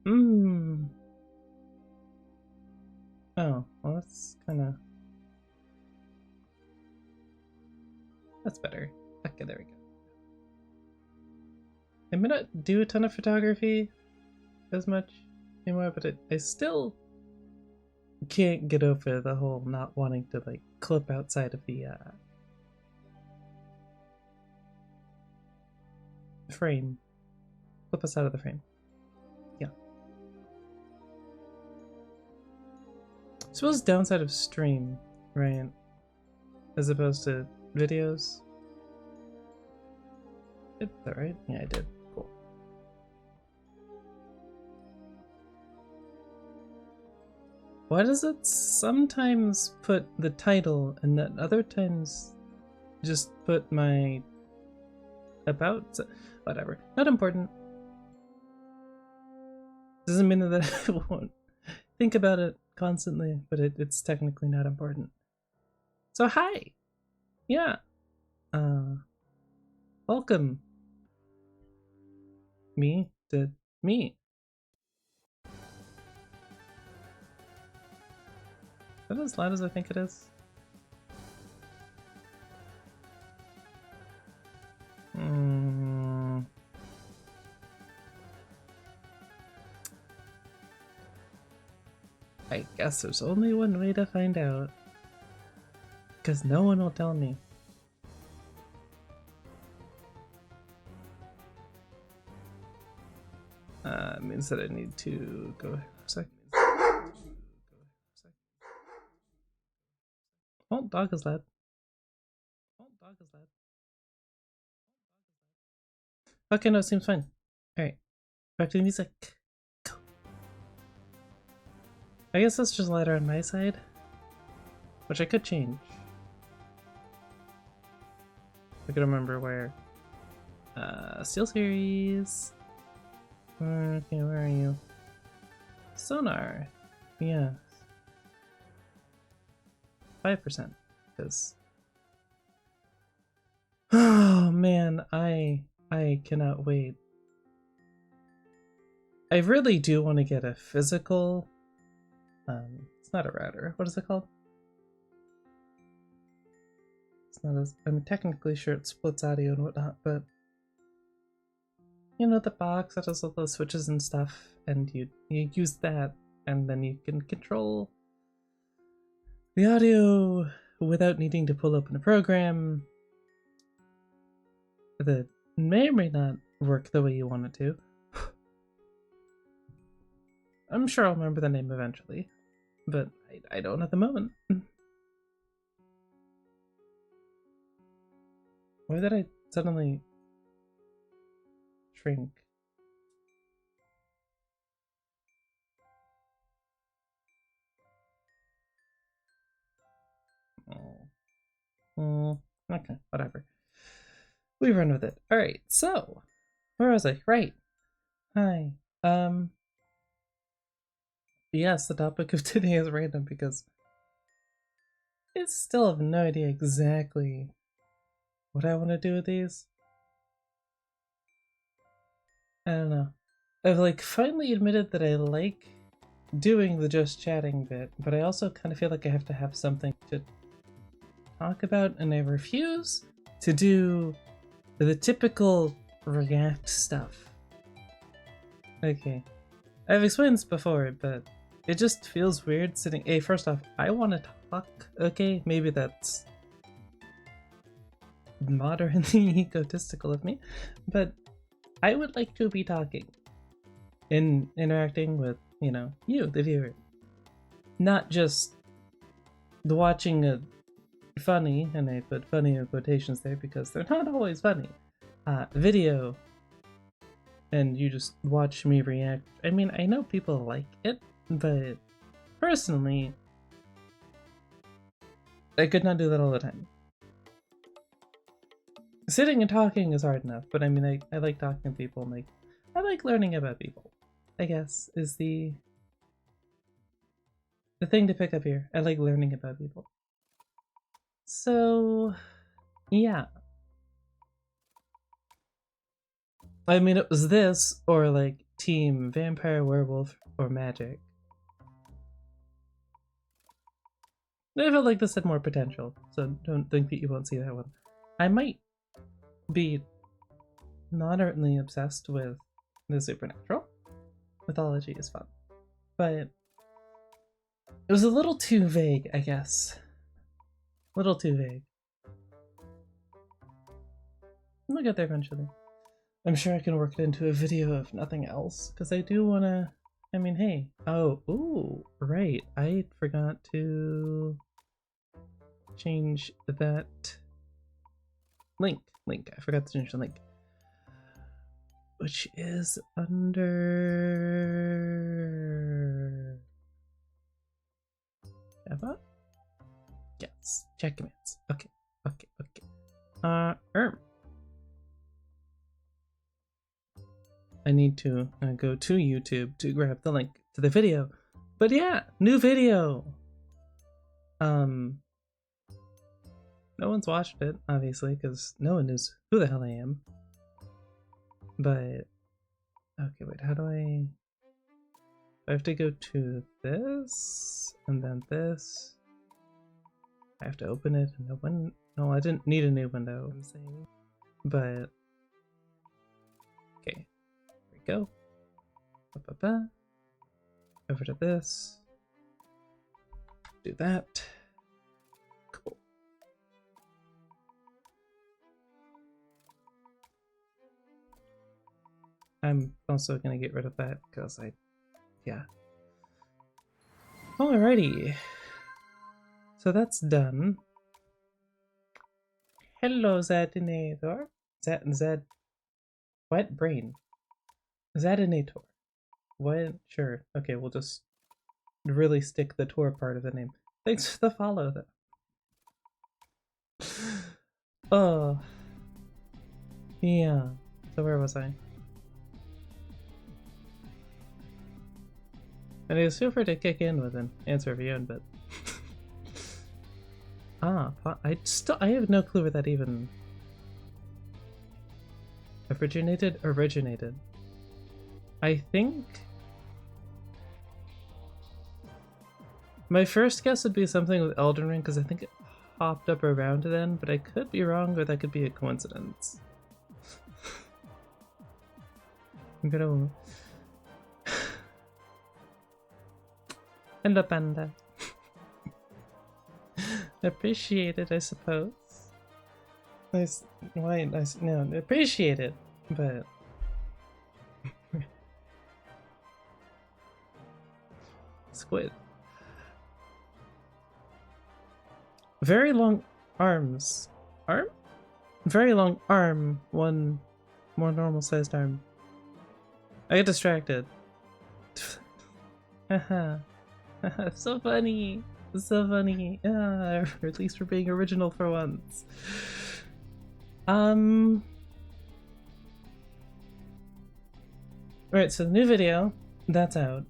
Mmm. Oh, well that's kinda... That's better. Okay, there we go. I may not do a ton of photography as much anymore, but I still can't get over the whole not wanting to like clip outside of the frame. Clip us out of the frame. Yeah. I suppose downside of stream, right? As opposed to videos. Did that right? Yeah, I did. Cool. Why does it sometimes put the title and then other times just put my about? Whatever. Not important. Doesn't mean that I won't think about it constantly, but it's technically not important. So hi! Yeah. Welcome. Me to me. Is that as loud as I think it is? I guess there's only one way to find out. Because no one will tell me. It means that I need to go for a second. Oh, dog is loud. Oh, dog is loud. Okay, no, it seems fine. Alright, back to the music. Go. I guess that's just louder on my side, which I could change. I could remember where. Steel Series. Okay, where are you? Sonar. Yes. 5%. Because. Oh man, I cannot wait. I really do want to get a physical. It's not a router. What is it called? It's not as. I'm technically sure it splits audio and whatnot, but you know the box that has all those switches and stuff, and you use that, and then you can control the audio without needing to pull open a program that may or may not work the way you want it to. I'm sure I'll remember the name eventually, but I don't at the moment. Why did I suddenly shrink? Oh. Okay, whatever. We run with it. Alright, so where was I? Right. Hi. Yes, the topic of today is random because I still have no idea exactly what I want to do with these. I don't know. I've like finally admitted that I like doing the just chatting bit, but I also kind of feel like I have to have something to talk about, and I refuse to do the typical React stuff. Okay. I've explained this before, but it just feels weird sitting. Hey, first off, I want to talk, okay? Maybe that's modernly egotistical of me, but I would like to be talking and interacting with, you know, you, the viewer. Not just watching a funny, and I put funny in quotations there because they're not always funny, video, and you just watch me react. I mean, I know people like it, but personally, I could not do that all the time. Sitting and talking is hard enough, but I mean, I like talking to people, and like, I like learning about people, I guess, is the thing to pick up here. I like learning about people. So, yeah. I mean, it was this, or like team vampire, werewolf, or magic. I felt like this had more potential, so don't think that you won't see that one. I might be moderately obsessed with the supernatural. Mythology is fun, but it was a little too vague, I guess. A little too vague. We'll get there eventually. I'm sure I can work it into a video if nothing else, because I do want to, I mean, hey. Oh, ooh, right. I forgot to change that link. I forgot to change the link. Which is under Java? Yes, checkmates. Okay. I need to go to YouTube to grab the link to the video. But yeah, new video! No one's watched it, obviously, because no one knows who the hell I am. But, okay, wait, how do I have to go to this, and then this. I have to open it, and open, no, I didn't need a new window, I'm saying. But, okay, here we go. Over to this. Do that. Cool. I'm also gonna get rid of that because yeah. Alrighty. So that's done. Hello, Zadinator. Zad. What brain? Zadinator. What? Sure. Okay, we'll just really stick the tour part of the name. Thanks for the follow, though. Oh. Yeah. So where was I? And it's feel free to kick in with an answer of your own, but I have no clue where that even originated. I think my first guess would be something with Elden Ring because I think it popped up around then, but I could be wrong or that could be a coincidence. I'm gonna Hello, Panda. Appreciate it, I suppose. Nice. Why? Nice. No, appreciate it, but squid. Very long arms. Arm? Very long arm. One more normal sized arm. I get distracted. Haha. So funny. So funny. Or at least we're being original for once. Right, so the new video, that's out.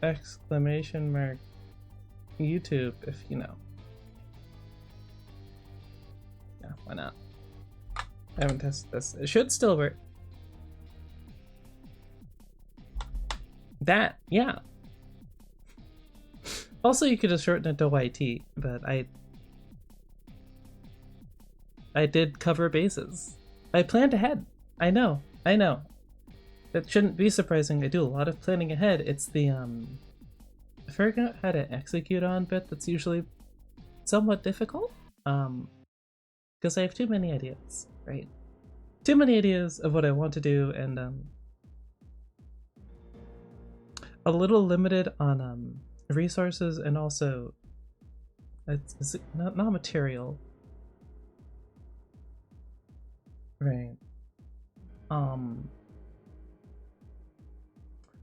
Exclamation mark YouTube, if you know. Yeah, why not? I haven't tested this. It should still work. That, yeah. Also, you could just shorten it to YT, but I did cover bases. I planned ahead. I know. That shouldn't be surprising. I do a lot of planning ahead. It's the, I forgot how to execute on bit that's usually somewhat difficult. Because I have too many ideas, right? Too many ideas of what I want to do, and, a little limited on, resources, and also it's not material, right?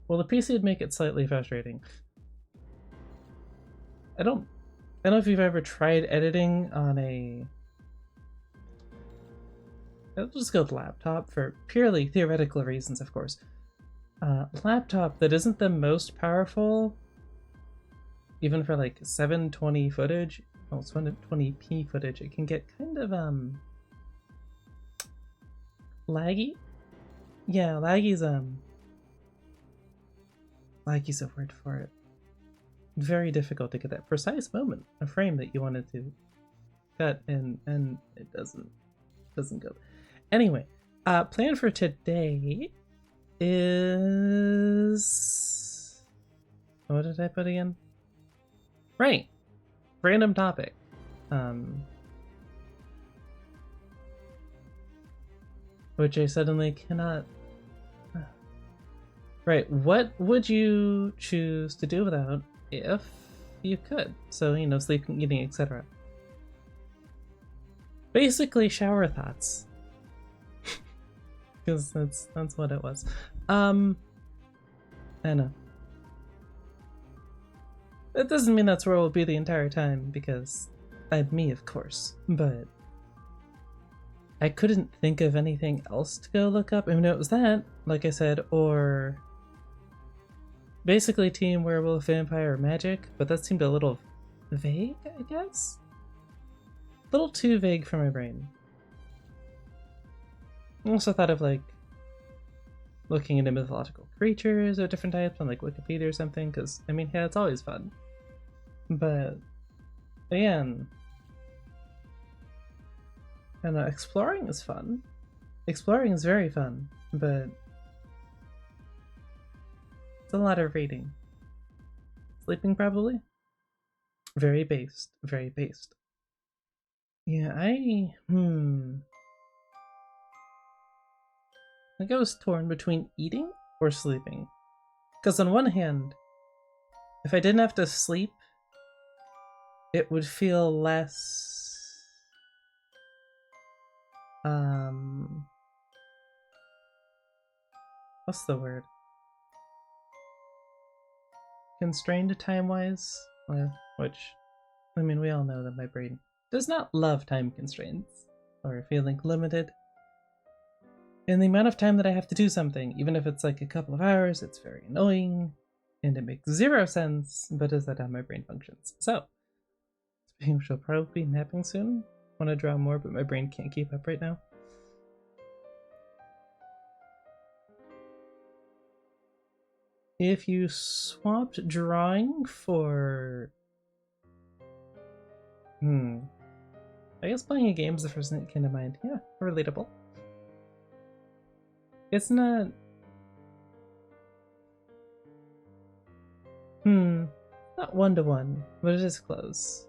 Well, the PC would make it slightly frustrating. I don't know if you've ever tried editing on a, I'll just go with laptop for purely theoretical reasons, of course. Laptop that isn't the most powerful, even for like 720 footage, well, 720p footage, it can get kind of laggy. Yeah, laggy's a word for it. Very difficult to get that precise moment, a frame that you wanted to cut, and it doesn't go. Anyway, plan for today is, what did I put again? Right, random topic. Which I suddenly cannot. Right, what would you choose to do without if you could? So, you know, sleeping, eating, etc. Basically, shower thoughts. Because that's what it was. I know. That doesn't mean that's where we'll be the entire time, because I'm me, of course. But I couldn't think of anything else to go look up. I mean, it was that, like I said, or basically Team Werewolf, Vampire, Magic, but that seemed a little vague, I guess? A little too vague for my brain. I also thought of, like, looking into mythological creatures or different types on, like, Wikipedia or something, because, I mean, yeah, it's always fun. But, again, and exploring is fun. Exploring is very fun, but it's a lot of reading. Sleeping, probably? Very based. Very based. Yeah, I think I was torn between eating or sleeping. Because on one hand, if I didn't have to sleep, it would feel less what's the word? Constrained time-wise? Which, I mean, we all know that my brain does not love time constraints, or feeling limited. In the amount of time that I have to do something, even if it's like a couple of hours, it's very annoying, and it makes zero sense, but is that how my brain functions? So, speaking of, she'll probably be napping soon. Want to draw more, but my brain can't keep up right now. If you swapped drawing for... I guess playing a game is the first thing that came to mind. Yeah, relatable. It's not... not one-to-one, but it is close.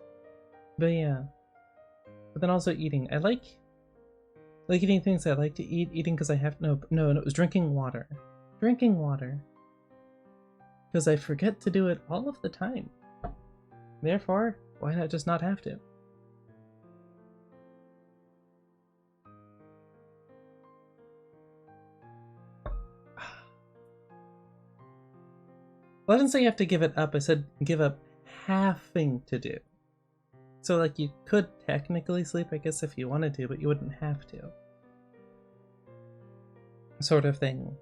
But yeah. But then also eating. I like eating things I like to eat. Eating because I have... No, it was drinking water. Drinking water. Because I forget to do it all of the time. Therefore, why not just not have to? Well, I didn't say you have to give it up. I said give up having to do. So, like, you could technically sleep, I guess, if you wanted to, but you wouldn't have to. Sort of thing.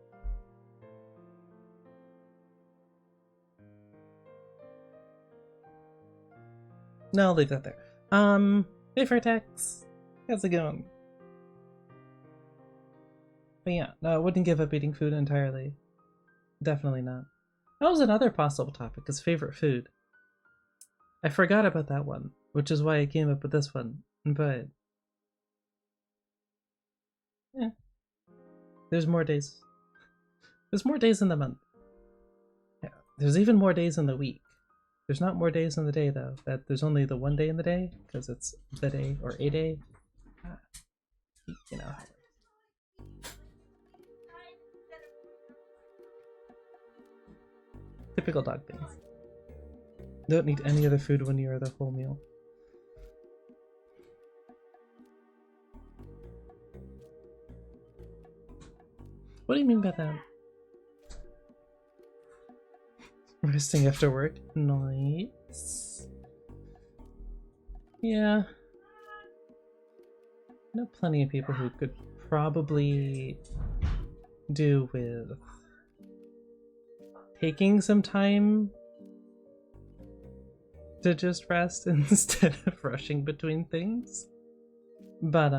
No, I'll leave that there. Hey Vertex! How's it going? But yeah, no, I wouldn't give up eating food entirely. Definitely not. That was another possible topic, is favorite food. I forgot about that one, which is why I came up with this one, but... yeah. There's more days. There's more days in the month. Yeah, there's even more days in the week. There's not more days in the day, though. That there's only the one day in the day, because it's the day, or a day. You know how it is. Typical dog things. Don't need any other food when you are the full meal. What do you mean by that? Resting after work? Nice. Yeah. I know plenty of people who could probably do with taking some time to just rest instead of rushing between things. But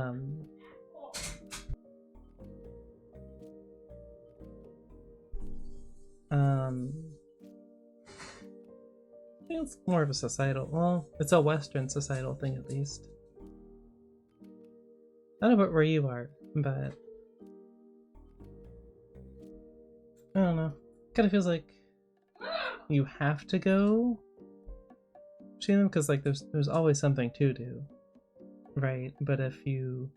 I think it's more of a societal, well, it's a Western societal thing at least. I don't know about where you are, but I don't know. Kind of feels like you have to go to them because like there's always something to do, right? But if you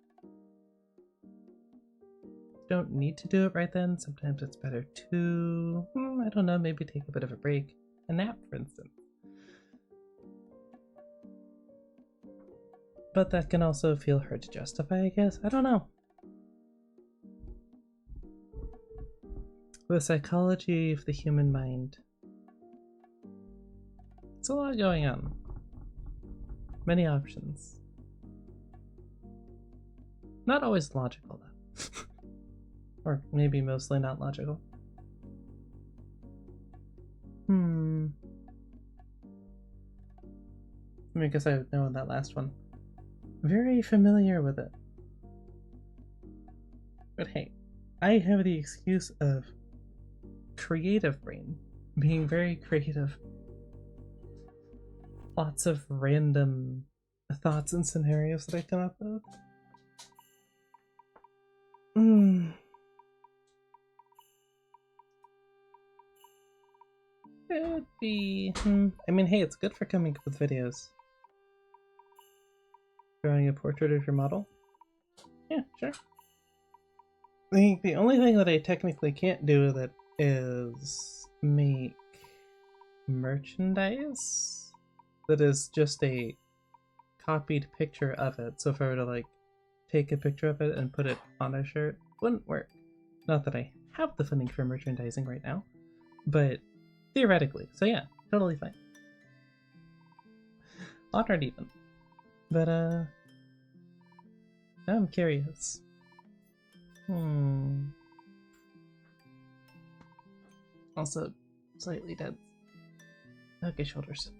don't need to do it right then, sometimes it's better to, I don't know, maybe take a bit of a break, a nap, for instance. But that can also feel hard to justify, I guess. I don't know. The psychology of the human mind. It's a lot going on. Many options. Not always logical, though. Or maybe mostly not logical. I mean, I guess I would know on that last one. Very familiar with it. But hey, I have the excuse of creative brain. Being very creative. Lots of random thoughts and scenarios that I come up with. Could be. I mean, hey, it's good for coming up with videos. Drawing a portrait of your model? Yeah, sure. I think the only thing that I technically can't do with it is make merchandise that is just a copied picture of it. So if I were to like take a picture of it and put it on a shirt, wouldn't work. Not that I have the funding for merchandising right now, but theoretically. So yeah, totally fine. Honored even. But I'm curious. Also, slightly dead. Okay, shoulders.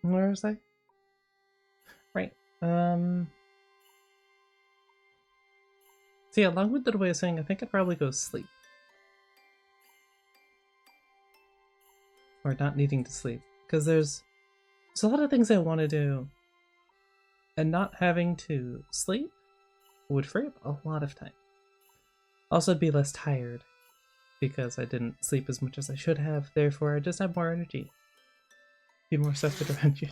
Where was I? Right. So yeah, long-winded way of saying I think I'd probably go sleep. Or not needing to sleep. Because there's a lot of things I want to do. And not having to sleep would free up a lot of time. Also be less tired. Because I didn't sleep as much as I should have. Therefore, I just have more energy. Be more centered around you.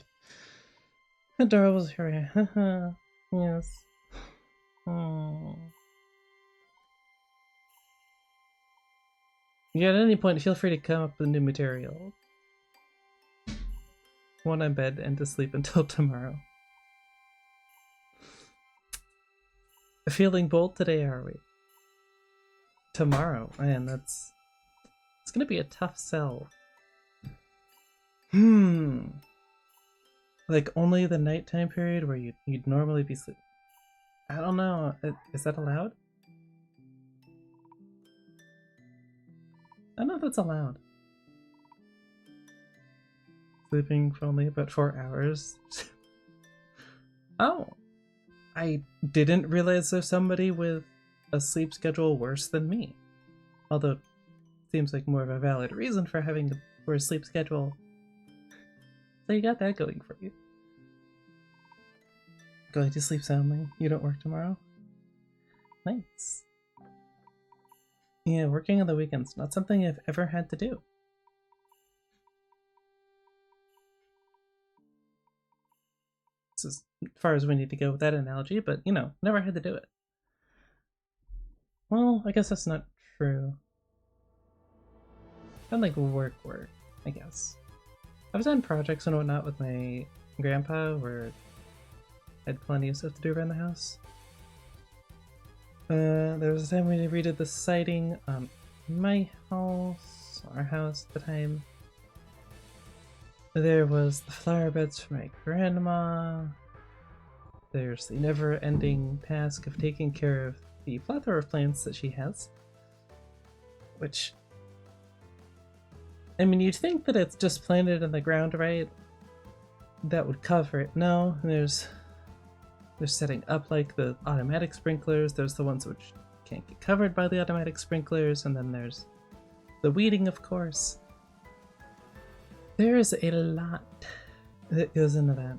Adorable area. Yes. Oh. Yeah, at any point, feel free to come up with new material. One on bed and to sleep until tomorrow. Feeling bold today, are we? Tomorrow, man, it's gonna be a tough sell. Like only the nighttime period where you'd normally be sleeping. I don't know. Is that allowed? I don't know if that's allowed. Sleeping for only about 4 hours. Oh, I didn't realize there's somebody with a sleep schedule worse than me. Although, it seems like more of a valid reason for having a worse sleep schedule. So you got that going for you. Going to sleep soundly. You don't work tomorrow? Nice. Yeah, working on the weekends, not something I've ever had to do. This is as far as we need to go with that analogy, but you know, never had to do it. Well, I guess that's not true. Done like work, I guess. I've done projects and whatnot with my grandpa where I had plenty of stuff to do around the house. There was a time we redid the siding on my house, our house at the time. There was the flower beds for my grandma. There's the never-ending task of taking care of the plethora of plants that she has. Which, I mean, you'd think that it's just planted in the ground, right? That would cover it. No, there's They're setting up like the automatic sprinklers. There's the ones which can't get covered by the automatic sprinklers, and then there's the weeding, of course. There's a lot that goes into that.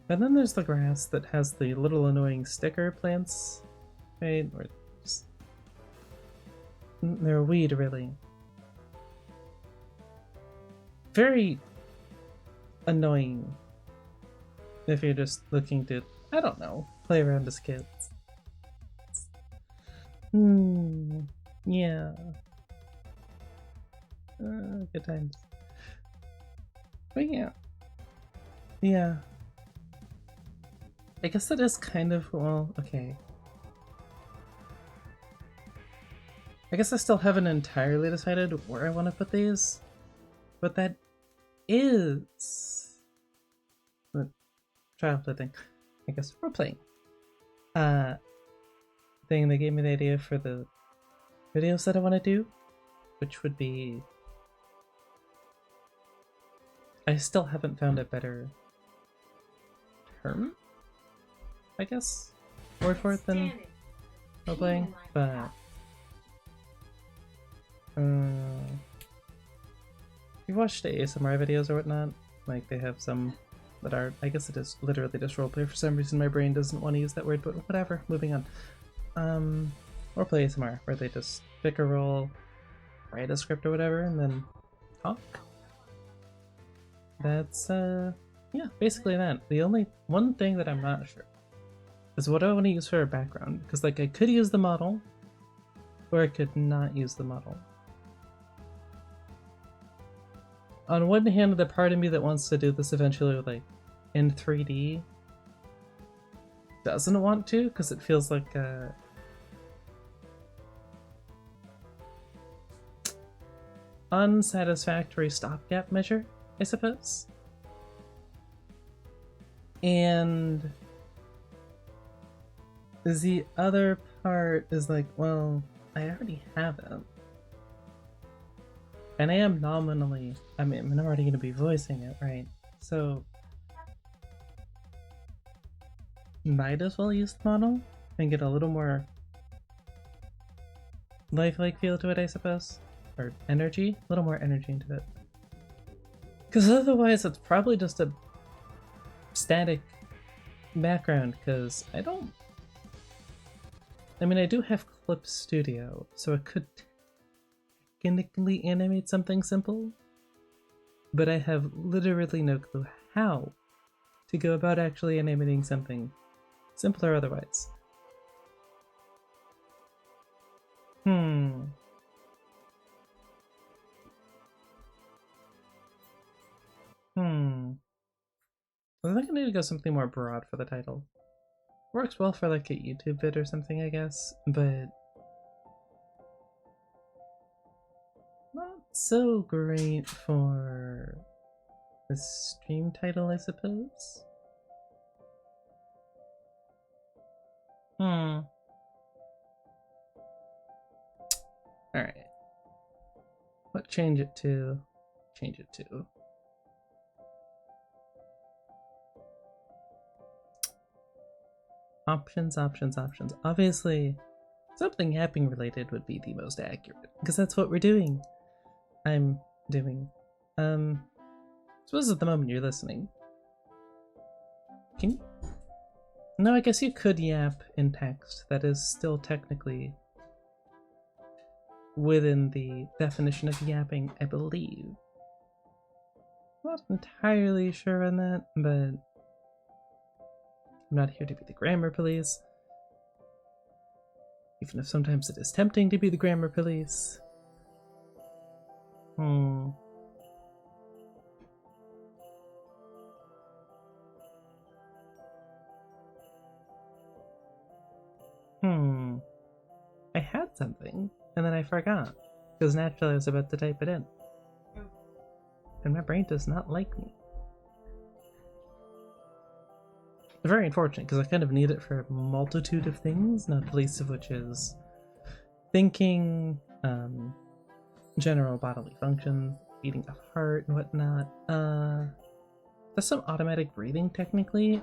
And then there's the grass that has the little annoying sticker plants, right? Or just, they're a weed, really. Very annoying if you're just looking to, I don't know, play around as kids. Yeah. Good times. But yeah. Yeah. I guess that is kind of, well, okay. I guess I still haven't entirely decided where I want to put these, but that is the childhood thing. I guess role playing. Thing that gave me the idea for the videos that I want to do, which would be, I still haven't found a better term, I guess, word for it than role playing, but you've watched ASMR videos or whatnot, like they have some that are, I guess it is literally just roleplay. For some reason my brain doesn't want to use that word, but whatever, moving on. Roleplay ASMR, where they just pick a role, write a script or whatever, and then talk. That's, yeah, basically that. The only one thing that I'm not sure is what I want to use for a background, because like I could use the model, or I could not use the model. On one hand, the part of me that wants to do this eventually, like, in 3D doesn't want to, because it feels like a unsatisfactory stopgap measure, I suppose. And the other part is like, well, I already have it. And I am nominally, I mean, I'm already going to be voicing it, right? So, might as well use the model and get a little more lifelike feel to it, I suppose. Or energy, a little more energy into it. Because otherwise it's probably just a static background, because I mean, I do have Clip Studio, so I could technically animate something simple, but I have literally no clue how to go about actually animating something simple or otherwise. I think I need to go something more broad for the title. Works well for like a YouTube vid or something, I guess, but not so great for a stream title, I suppose. Alright. What change it to? Change it to. Options. Obviously, something yapping related would be the most accurate, because that's what we're doing. I'm doing. Suppose at the moment you're listening. Can you? No, I guess you could yap in text. That is still technically within the definition of yapping, I believe. I'm not entirely sure on that, but I'm not here to be the grammar police. Even if sometimes it is tempting to be the grammar police. I had something, and then I forgot, because naturally I was about to type it in. And my brain does not like me. Very unfortunate, because I kind of need it for a multitude of things, not the least of which is thinking, general bodily functions, beating of heart and whatnot. There's some automatic breathing technically,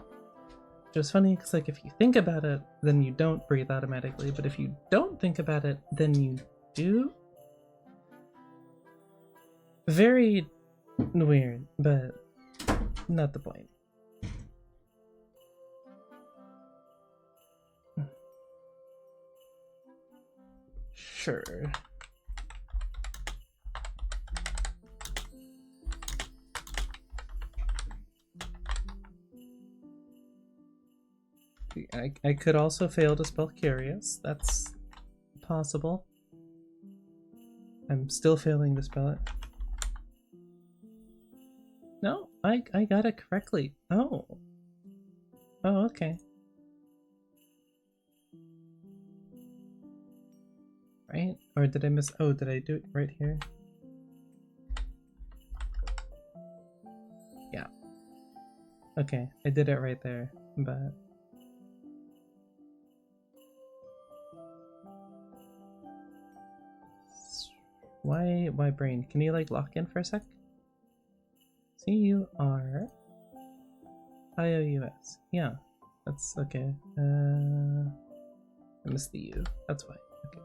which is funny because, like, if you think about it, then you don't breathe automatically, but if you don't think about it, then you do. Very weird, but not the point. Sure. I could also fail to spell curious. That's possible. I'm still failing to spell it. No, I got it correctly. Oh. Oh, okay. Right? Or did I miss? Oh, did I do it right here? Yeah. Okay, I did it right there, but... Why brain? Can you, like, lock in for a sec? C-U-R... I-O-U-S. Yeah, that's okay. I missed the U. That's why. Okay.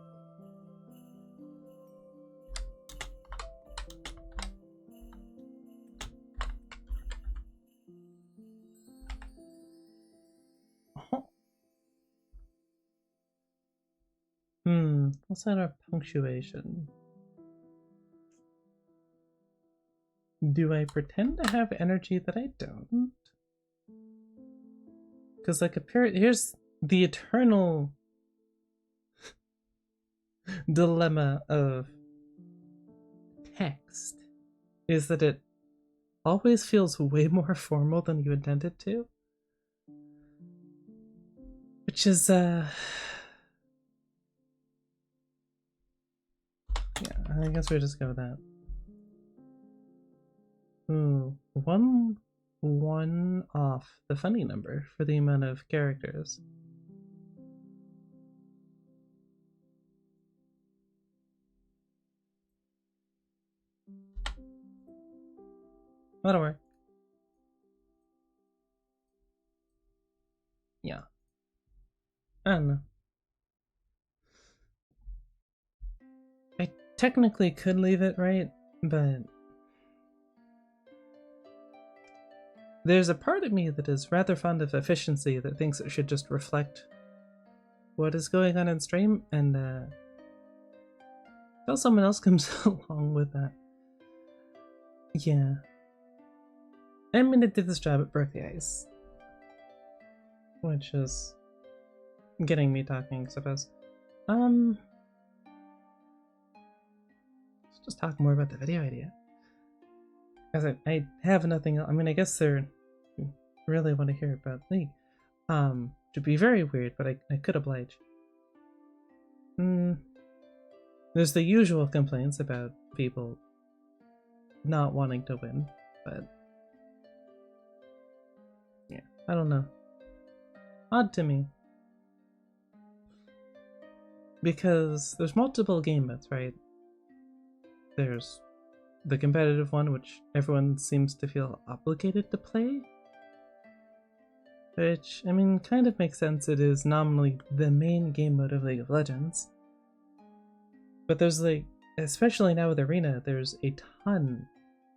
What's that our punctuation? Do I pretend to have energy that I don't? Because, like, here's the eternal dilemma of text, is that it always feels way more formal than you intended to. Which is, yeah, I guess we'll just go with that. Ooh, one off the funny number for the amount of characters. That'll work. Yeah. I don't know. I technically could leave it right, but there's a part of me that is rather fond of efficiency that thinks it should just reflect what is going on in stream, and until someone else comes along with that. Yeah. I'm gonna do this job at Broke the Ice. Which is getting me talking, I suppose. Let's just talk more about the video idea. As I have nothing else. I mean, I guess they're really want to hear about League. Should be very weird, but I could oblige. There's the usual complaints about people not wanting to win, but yeah, I don't know. Odd to me. Because there's multiple game modes, right? There's the competitive one, which everyone seems to feel obligated to play. Which, I mean, kind of makes sense. It is nominally the main game mode of League of Legends. But there's, like, especially now with Arena, there's a ton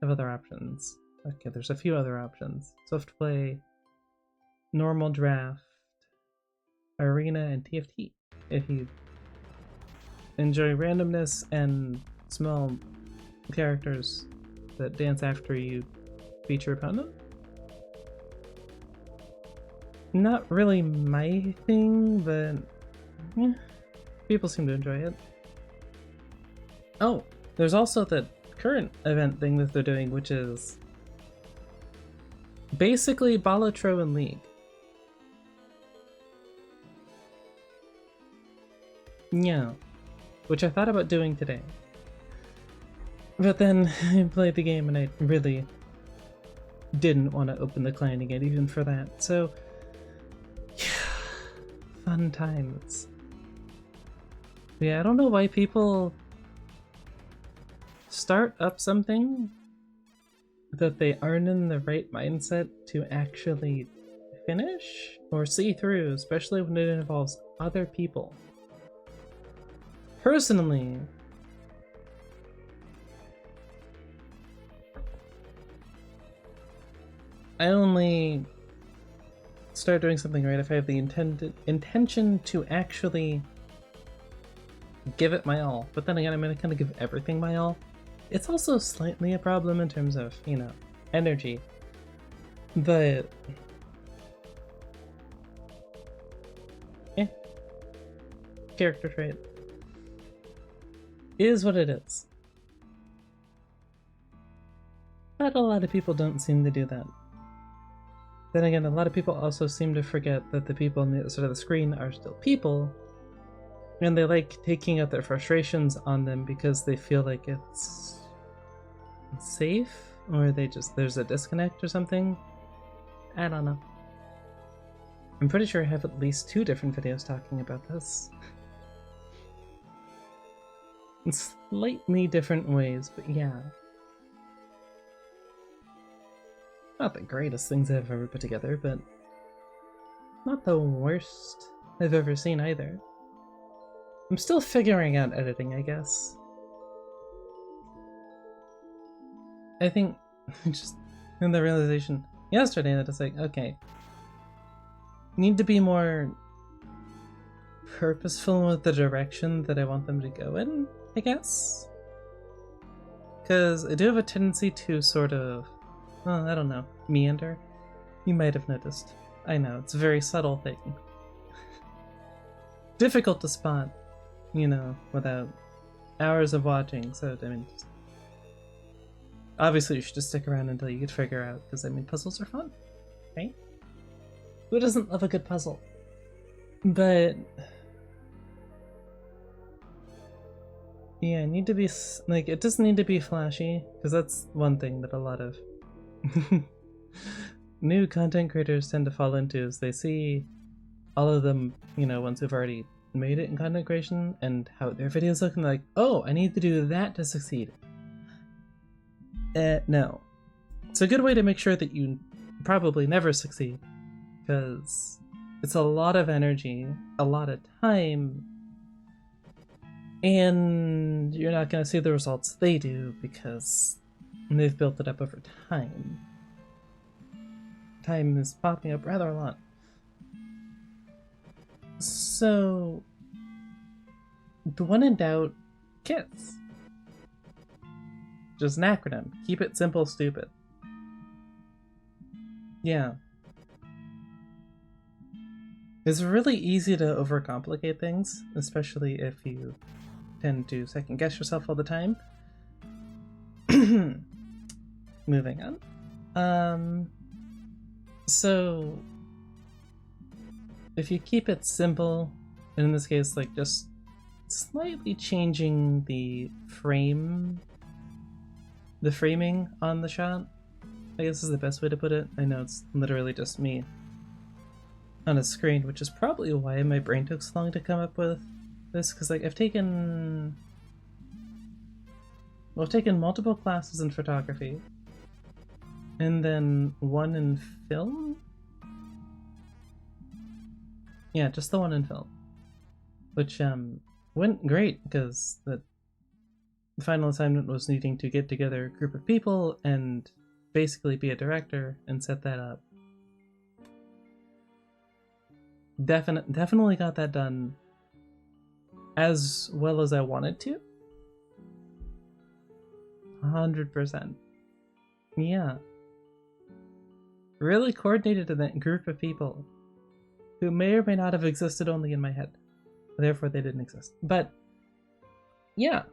of other options. Okay, there's a few other options. Swift play, normal draft, Arena, and TFT. If you enjoy randomness and small characters that dance after you beat your opponent. Not really my thing, but people seem to enjoy it. Oh, there's also the current event thing that they're doing, which is basically Balatro and League. Yeah, which I thought about doing today. But then I played the game and I really didn't want to open the client again, even for that. So, yeah, fun times. Yeah, I don't know why people start up something that they aren't in the right mindset to actually finish or see through, especially when it involves other people. Personally, I only start doing something right if I have the intention to actually give it my all. But then again, I'm gonna kind of give everything my all. It's also slightly a problem in terms of, you know, energy. But yeah, character trait is what it is. But a lot of people don't seem to do that. Then again, a lot of people also seem to forget that the people on the other side of the screen are still people, and they like taking out their frustrations on them because they feel like it's safe, or there's a disconnect or something. I don't know. I'm pretty sure I have at least 2 different videos talking about this. In slightly different ways, but yeah. Not the greatest things I've ever put together, but not the worst I've ever seen either. I'm still figuring out editing, I guess. I think just in the realization yesterday that it's like, okay, need to be more purposeful with the direction that I want them to go in, I guess. Because I do have a tendency to sort of, well, I don't know, meander. You might have noticed. I know, it's a very subtle thing. Difficult to spot, you know, without hours of watching, so I mean, obviously you should just stick around until you could figure out, because I mean, puzzles are fun, right? Who doesn't love a good puzzle? But yeah, I need to be, like, it doesn't need to be flashy, because that's one thing that a lot of new content creators tend to fall into, is they see all of them, you know, ones who've already made it in content creation and how their videos look, and like, oh, I need to do that to succeed. No. It's a good way to make sure that you probably never succeed, because it's a lot of energy, a lot of time, and you're not going to see the results they do because they've built it up over time. Time is popping up rather a lot. So, the one in doubt, KISS. Just an acronym. Keep it simple, stupid. Yeah. It's really easy to overcomplicate things, especially if you tend to second guess yourself all the time. Moving on. So if you keep it simple, and in this case, like, just slightly changing the framing on the shot, I guess is the best way to put it. I know it's literally just me on a screen, which is probably why my brain took so long to come up with this, because like I've taken multiple classes in photography, and then one in film. Yeah, just the one in film, which went great because the final assignment was needing to get together a group of people and basically be a director and set that up. Definitely got that done as well as I wanted to. 100%. Yeah. Really coordinated in that group of people who may or may not have existed only in my head. Therefore, they didn't exist. But, yeah.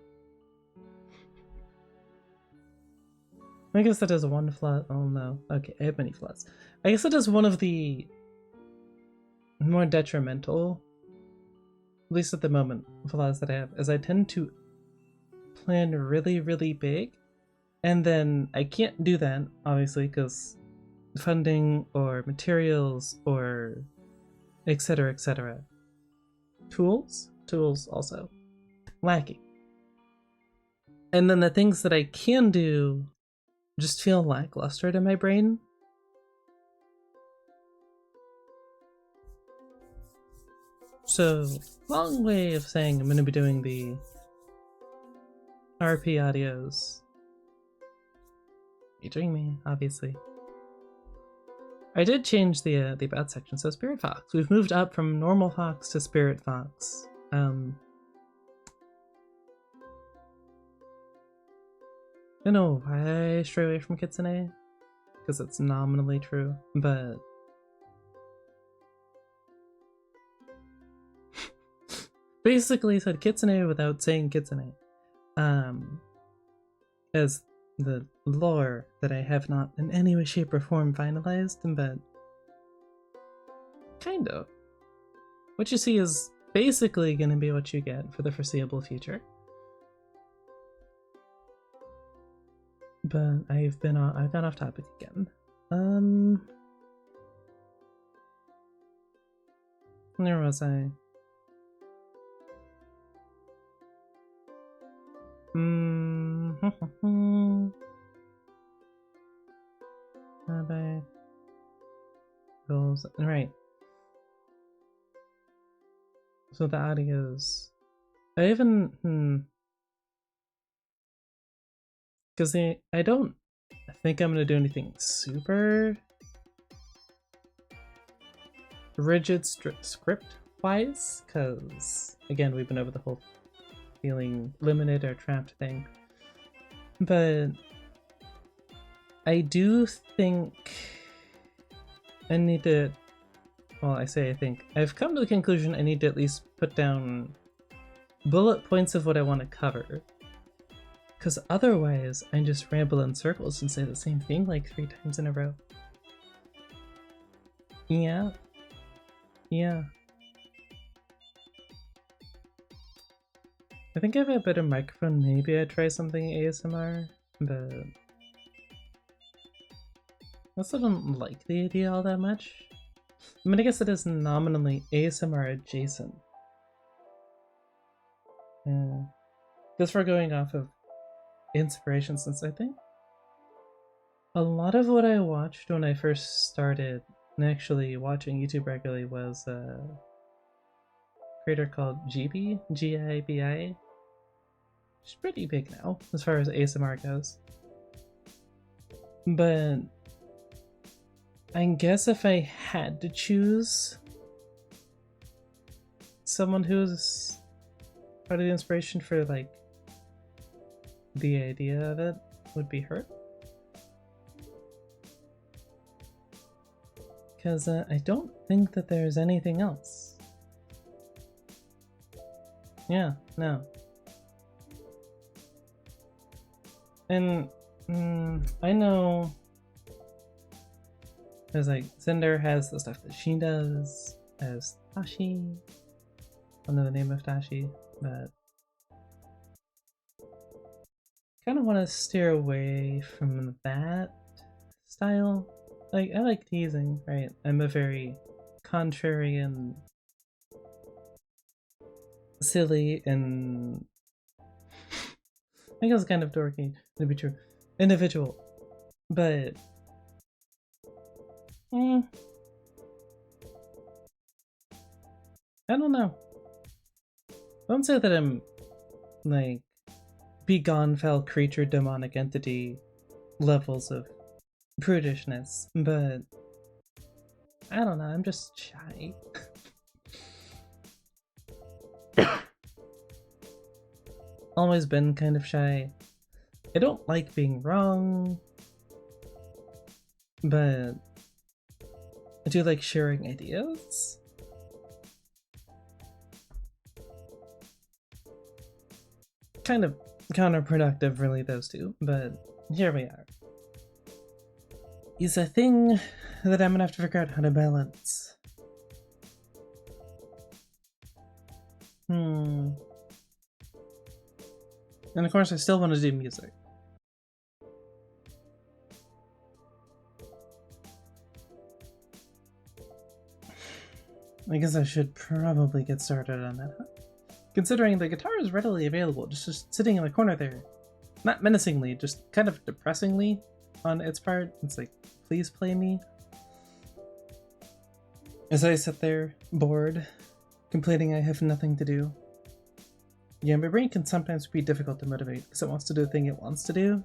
I guess that is one flaw. Oh no. Okay, I have many flaws. I guess that is one of the more detrimental, at least at the moment, flaws that I have, is I tend to plan really, really big, and then I can't do that, obviously, because funding or materials or etc, etc. Tools also lacking. And then the things that I can do just feel lackluster to my brain. So, long way of saying I'm going to be doing the RP audios. Featuring me, obviously. I did change the about section, so Spirit Fox. We've moved up from normal Fox to Spirit Fox. I know why I stray away from Kitsune, because it's nominally true, but basically said Kitsune without saying Kitsune. As the lore that I have not in any way, shape, or form finalized, but kind of. What you see is basically going to be what you get for the foreseeable future. But I've gone off topic again. Where was I? Goals. Right. So the audios. I even because I don't think I'm gonna do anything super rigid script wise, because again we've been over the whole feeling limited or trapped thing, but I do think I need to, well, I say I think, I've come to the conclusion I need to at least put down bullet points of what I want to cover, because otherwise I just ramble in circles and say the same thing like 3 times in a row. Yeah. I think if I have a better microphone, maybe I'd try something ASMR, but I also don't like the idea all that much. I mean, I guess it is nominally ASMR adjacent. Yeah. Because we're going off of inspiration, since I think a lot of what I watched when I first started actually watching YouTube regularly was a creator called Gibi, Gibi. She's pretty big now as far as ASMR goes. But I guess if I had to choose someone who's part of the inspiration for like the idea of it, would be her. Because I don't think that there's anything else. Yeah, no. And I know there's like Cinder has the stuff that she does as Tashi. I don't know the name of Tashi, but kind of want to steer away from that style. Like, I like teasing, right? I'm a very contrarian, silly, and I guess kind of dorky, to be true, individual. But I don't know. Don't say that I'm like begone foul creature demonic entity levels of prudishness, but I don't know, I'm just shy. Always been kind of shy. I don't like being wrong, but I do like sharing ideas. Kind of counterproductive, really, those two, but here we are. Is a thing that I'm gonna have to figure out how to balance. And of course I still want to do music. I guess I should probably get started on that, huh? Considering the guitar is readily available, just sitting in the corner there. Not menacingly, just kind of depressingly on its part. It's like, please play me. As I sit there, bored, complaining I have nothing to do. Yeah, my brain can sometimes be difficult to motivate because it wants to do the thing it wants to do.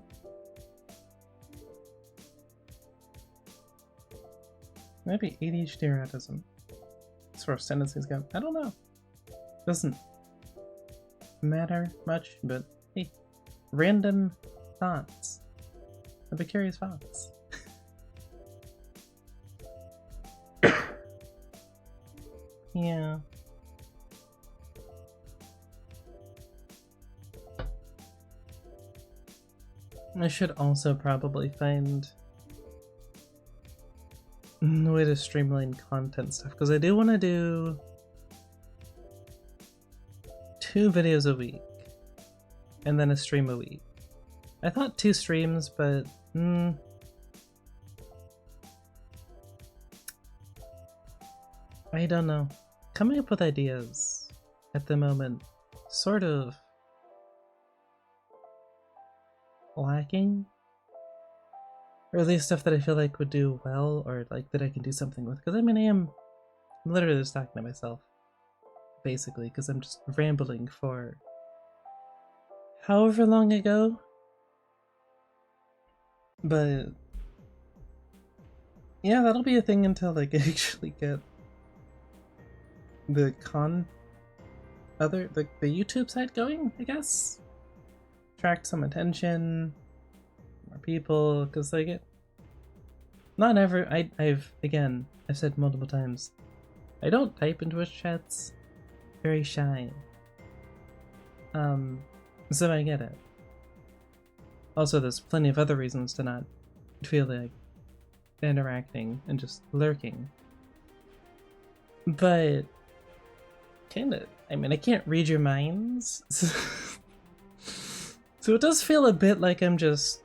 Maybe ADHD or autism. As far as tendencies go, I don't know. Doesn't matter much, but hey, random thoughts. I'd be curious thoughts. Yeah. I should also probably find a way to streamline content stuff, because I do want to do 2 videos a week and then a stream a week. I thought 2 streams, but I don't know. Coming up with ideas at the moment, sort of lacking, or at least stuff that I feel like would do well, or like that I can do something with. Because I mean, I'm literally just talking to myself, basically, because I'm just rambling for however long ago. But yeah, that'll be a thing until like I actually get the the YouTube side going, I guess. Attract some attention, more people, because like it. Not ever. I've said multiple times, I don't type in Twitch chats. Very shy. So I get it. Also, there's plenty of other reasons to not feel like interacting and just lurking. But kinda, I mean, I can't read your minds. So it does feel a bit like I'm just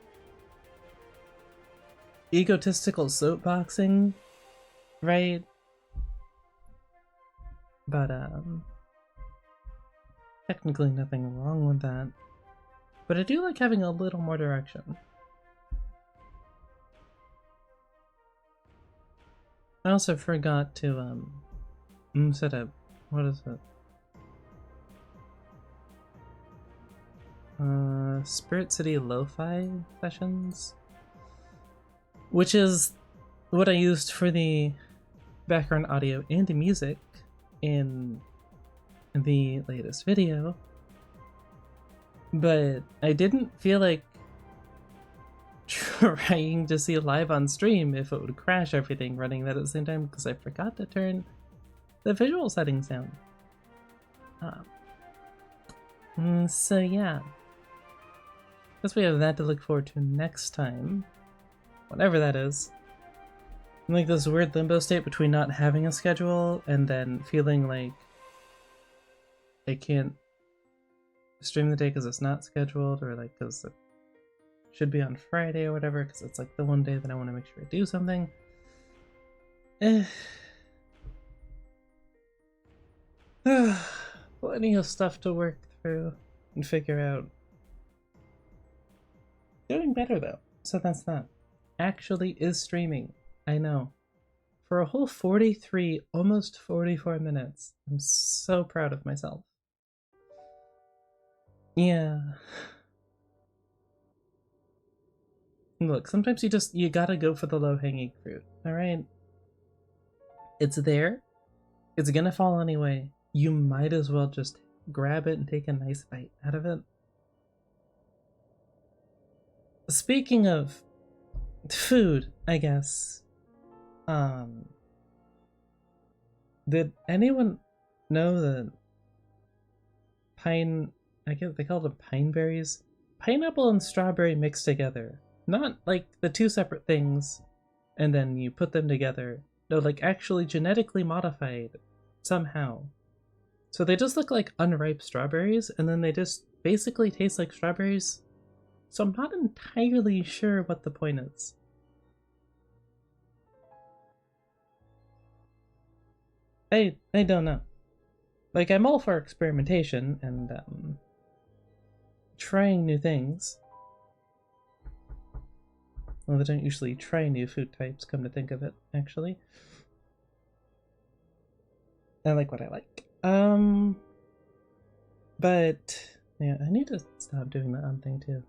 egotistical soapboxing, right? But technically nothing wrong with that. But I do like having a little more direction. I also forgot to set up, what is it? Spirit City Lo-Fi sessions, which is what I used for the background audio and the music in the latest video. But I didn't feel like trying to see live on stream if it would crash everything running that at the same time, because I forgot to turn the visual settings down. So yeah. Guess we have that to look forward to next time. Whatever that is. I'm like this weird limbo state between not having a schedule and then feeling like I can't stream the day because it's not scheduled, or like because it should be on Friday or whatever, because it's like the one day that I want to make sure I do something. Plenty of stuff to work through and figure out. Doing better though, so that's that. Actually is streaming, I know. For a whole 43, almost 44 minutes. I'm so proud of myself. Yeah. Look, sometimes you gotta go for the low-hanging fruit, alright? It's there. It's gonna fall anyway. You might as well just grab it and take a nice bite out of it. Speaking of food, I guess. Did anyone know that I guess they call them pine berries? Pineapple and strawberry mixed together. Not like the 2 separate things and then you put them together. No, like actually genetically modified somehow. So they just look like unripe strawberries, and then they just basically taste like strawberries. So I'm not entirely sure what the point is. I don't know. Like, I'm all for experimentation and trying new things. Well, they don't usually try new food types, come to think of it, actually. I like what I like. But yeah, I need to stop doing the thing too.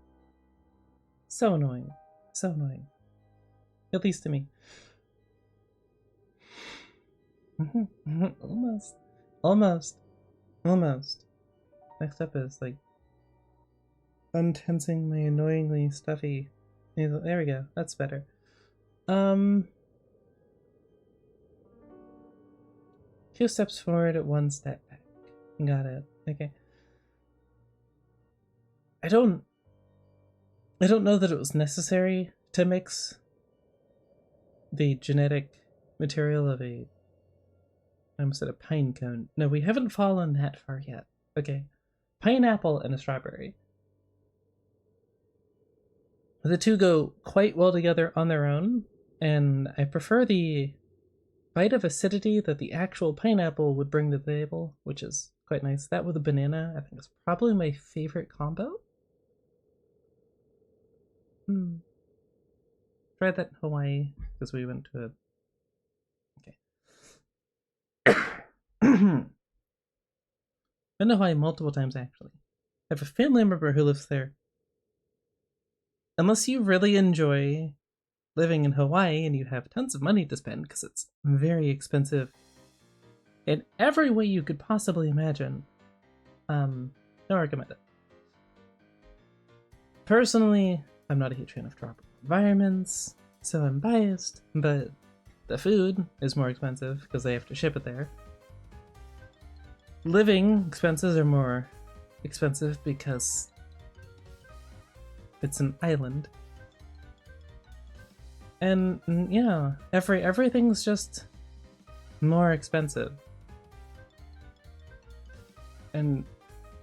So annoying. So annoying. At least to me. Almost. Almost. Almost. Next up is like untensing my annoyingly stuffy. There we go. That's better. 2 steps forward, 1 step back. Got it. Okay. I don't know that it was necessary to mix the genetic material of I almost said a pine cone. No, we haven't fallen that far yet. Okay. Pineapple and a strawberry. The two go quite well together on their own, and I prefer the bite of acidity that the actual pineapple would bring to the table, which is quite nice. That with a banana, I think is probably my favorite combo. Tried that in Hawaii because we went to been to Hawaii multiple times actually. I have a family member who lives there. Unless you really enjoy living in Hawaii and you have tons of money to spend, because it's very expensive in every way you could possibly imagine, don't recommend it. Personally, I'm not a huge fan of tropical environments, so I'm biased, but the food is more expensive because they have to ship it there. Living expenses are more expensive because it's an island. And yeah, everything's just more expensive. And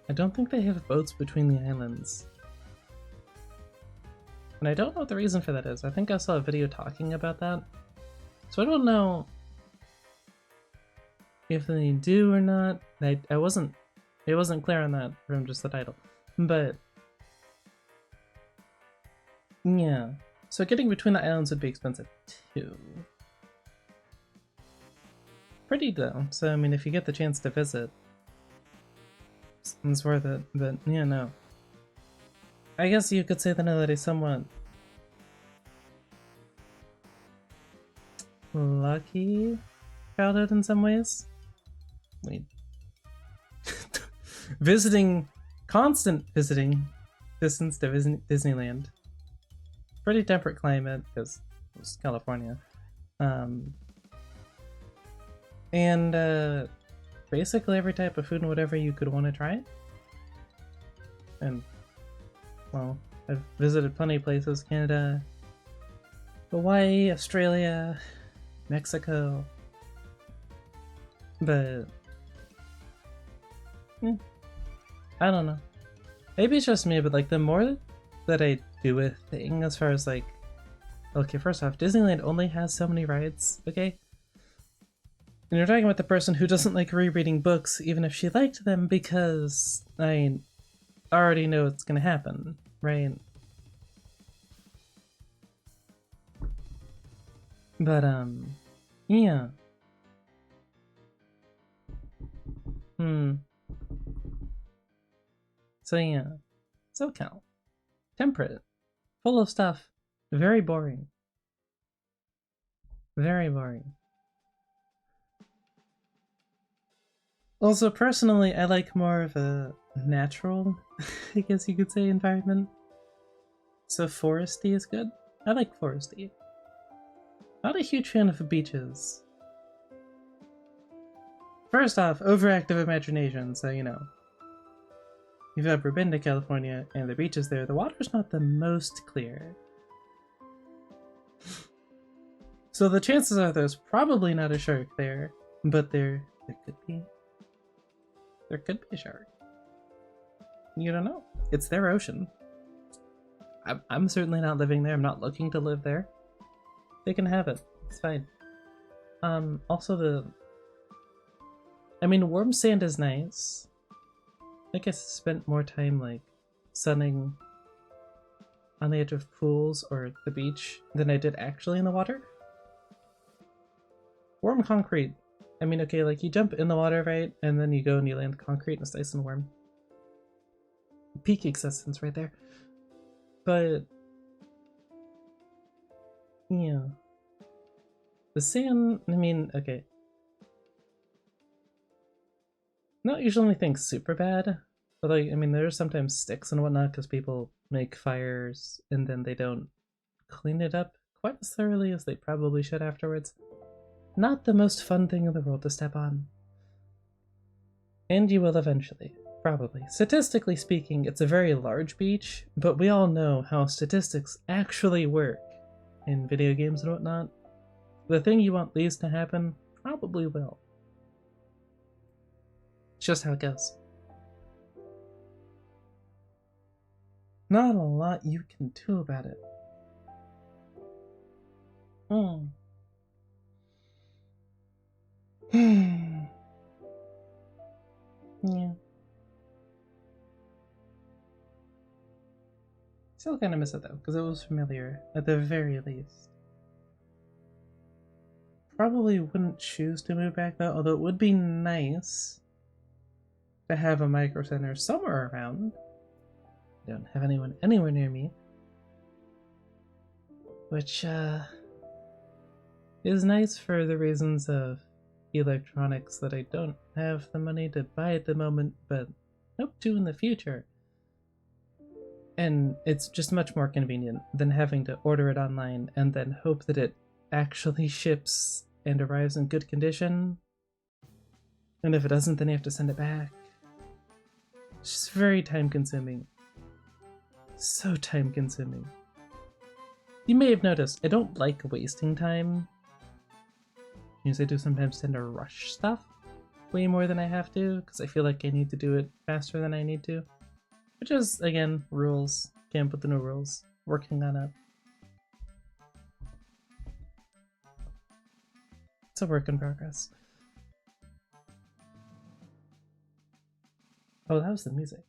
I don't think they have boats between the islands. And I don't know what the reason for that is. I think I saw a video talking about that. So I don't know if they do or not. It wasn't clear on that from just the title. But yeah. So getting between the islands would be expensive too. Pretty though. So I mean, if you get the chance to visit, it's worth it. But yeah, no. I guess you could say that that is somewhat lucky childhood in some ways. Wait. Constant visiting distance to Disneyland. Pretty temperate climate because it was California. And basically every type of food and whatever you could want to try. And well, I've visited plenty of places: Canada, Hawaii, Australia, Mexico. But I don't know. Maybe it's just me, but like the more that I do a thing as far as like, okay, first off, Disneyland only has so many rides, okay? And you're talking about the person who doesn't like rereading books, even if she liked them, because I already know it's gonna happen, right? But yeah. So yeah, SoCal, temperate, full of stuff, very boring. Very boring. Also, personally, I like more of a natural, I guess you could say, environment. So foresty is good. I like foresty. Not a huge fan of beaches. First off, overactive imagination, so you know. If you've ever been to California and the beaches there, the water's not the most clear. So the chances are there's probably not a shark there, but there could be. There could be a shark. You don't know. It's their ocean. I'm certainly not living there. I'm not looking to live there. They can have it. It's fine. Also I mean, warm sand is nice. I guess I spent more time like sunning on the edge of pools or the beach than I did actually in the water. Warm concrete, I mean, okay, like you jump in the water, right? And then you go and you land the concrete and it's nice and warm. Peak existence right there. But, yeah. The sand, I mean, okay. Not usually anything super bad, but like, I mean, there's sometimes sticks and whatnot because people make fires and then they don't clean it up quite as thoroughly as they probably should afterwards. Not the most fun thing in the world to step on. And you will eventually, probably. Statistically speaking, it's a very large beach, but we all know how statistics actually work in video games and whatnot. The thing you want least to happen probably will. It's just how it goes. Not a lot you can do about it. Yeah. Still kind of miss it though, because it was familiar, at the very least. Probably wouldn't choose to move back though, although it would be nice to have a micro center somewhere around. I don't have anyone anywhere near me. Which, is nice for the reasons of electronics that I don't have the money to buy at the moment, but hope to in the future. And it's just much more convenient than having to order it online and then hope that it actually ships and arrives in good condition. And if it doesn't, then you have to send it back. It's just very time consuming. So time consuming. You may have noticed, I don't like wasting time. Because I do sometimes tend to rush stuff way more than I have to, because I feel like I need to do it faster than I need to. Which is, again, rules. Can't put the new rules. Working on it. It's a work in progress. Oh, that was the music.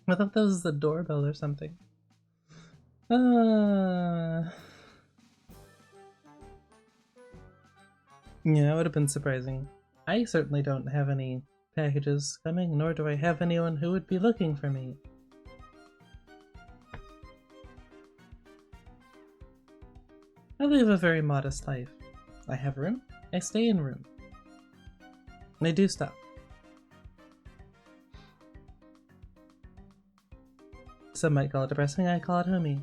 I thought that was the doorbell or something. Yeah, it would have been surprising. I certainly don't have any packages coming, nor do I have anyone who would be looking for me. I live a very modest life. I have room, I stay in room. And I do stuff. Some might call it depressing, I call it homey.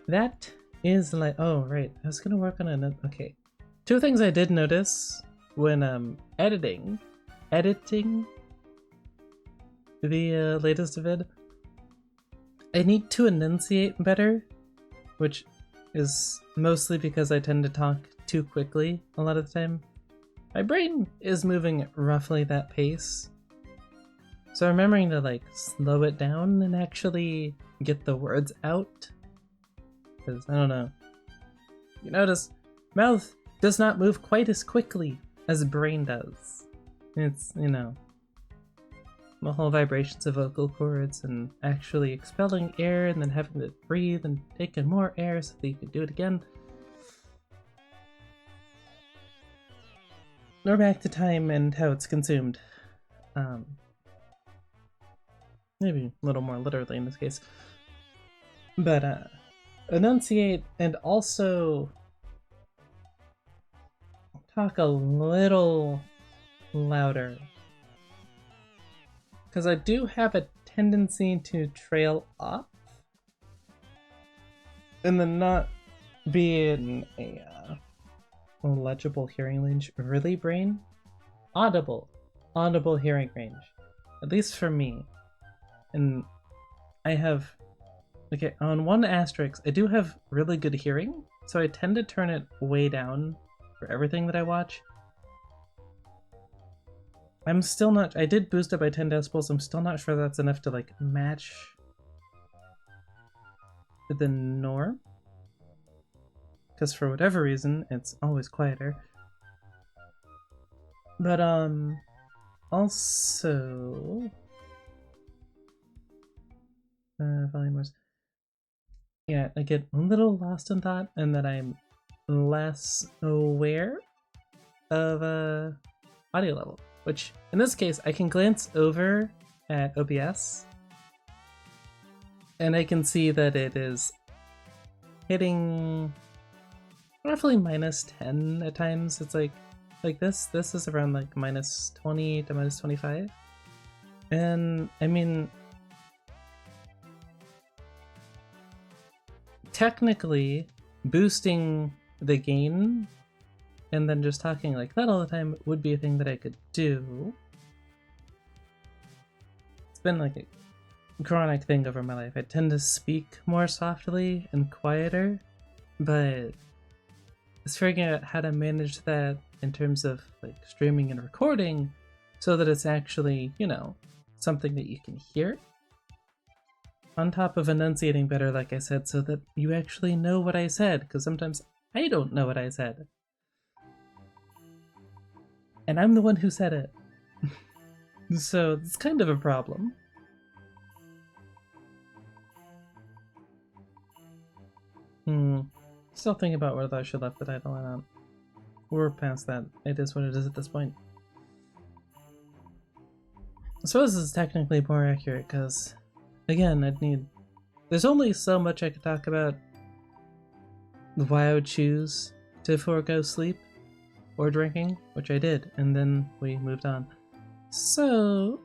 That is like, oh right, I was gonna work on an, okay. Two things I did notice when editing the latest vid. I need to enunciate better, which is mostly because I tend to talk too quickly a lot of the time. My brain is moving at roughly that pace. So remembering to like slow it down and actually get the words out. Because I don't know. You notice, mouth does not move quite as quickly as brain does. It's, you know, the whole vibrations of vocal cords and actually expelling air and then having to breathe and take in more air so that you can do it again. Nor back to time and how it's consumed. Maybe a little more literally in this case. But, enunciate and also talk a little louder. Because I do have a tendency to trail off and then not be in a legible hearing range. Really, brain? Audible hearing range. At least for me. And I have, okay, on one asterisk, I do have really good hearing, so I tend to turn it way down for everything that I watch. I'm still not, I did boost it by 10 decibels, I'm still not sure that's enough to like match the norm. Because for whatever reason, it's always quieter. But also volume was yeah, I get a little lost in thought and that I'm less aware of audio level, which in this case I can glance over at OBS and I can see that it is hitting roughly -10 at times. It's like this is around like -20 to -25. And I mean, technically boosting the gain and then just talking like that all the time would be a thing that I could do. It's been like a chronic thing over my life. I tend to speak more softly and quieter, but it's figuring out how to manage that in terms of like streaming and recording so that it's actually, you know, something that you can hear. On top of enunciating better, like I said, so that you actually know what I said, because sometimes I don't know what I said. And I'm the one who said it. So it's kind of a problem. Still thinking about whether I should left the title or not. We're past that. It is what it is at this point. I suppose this is technically more accurate because, again, there's only so much I could talk about why I would choose to forego sleep or drinking, which I did, and then we moved on. So,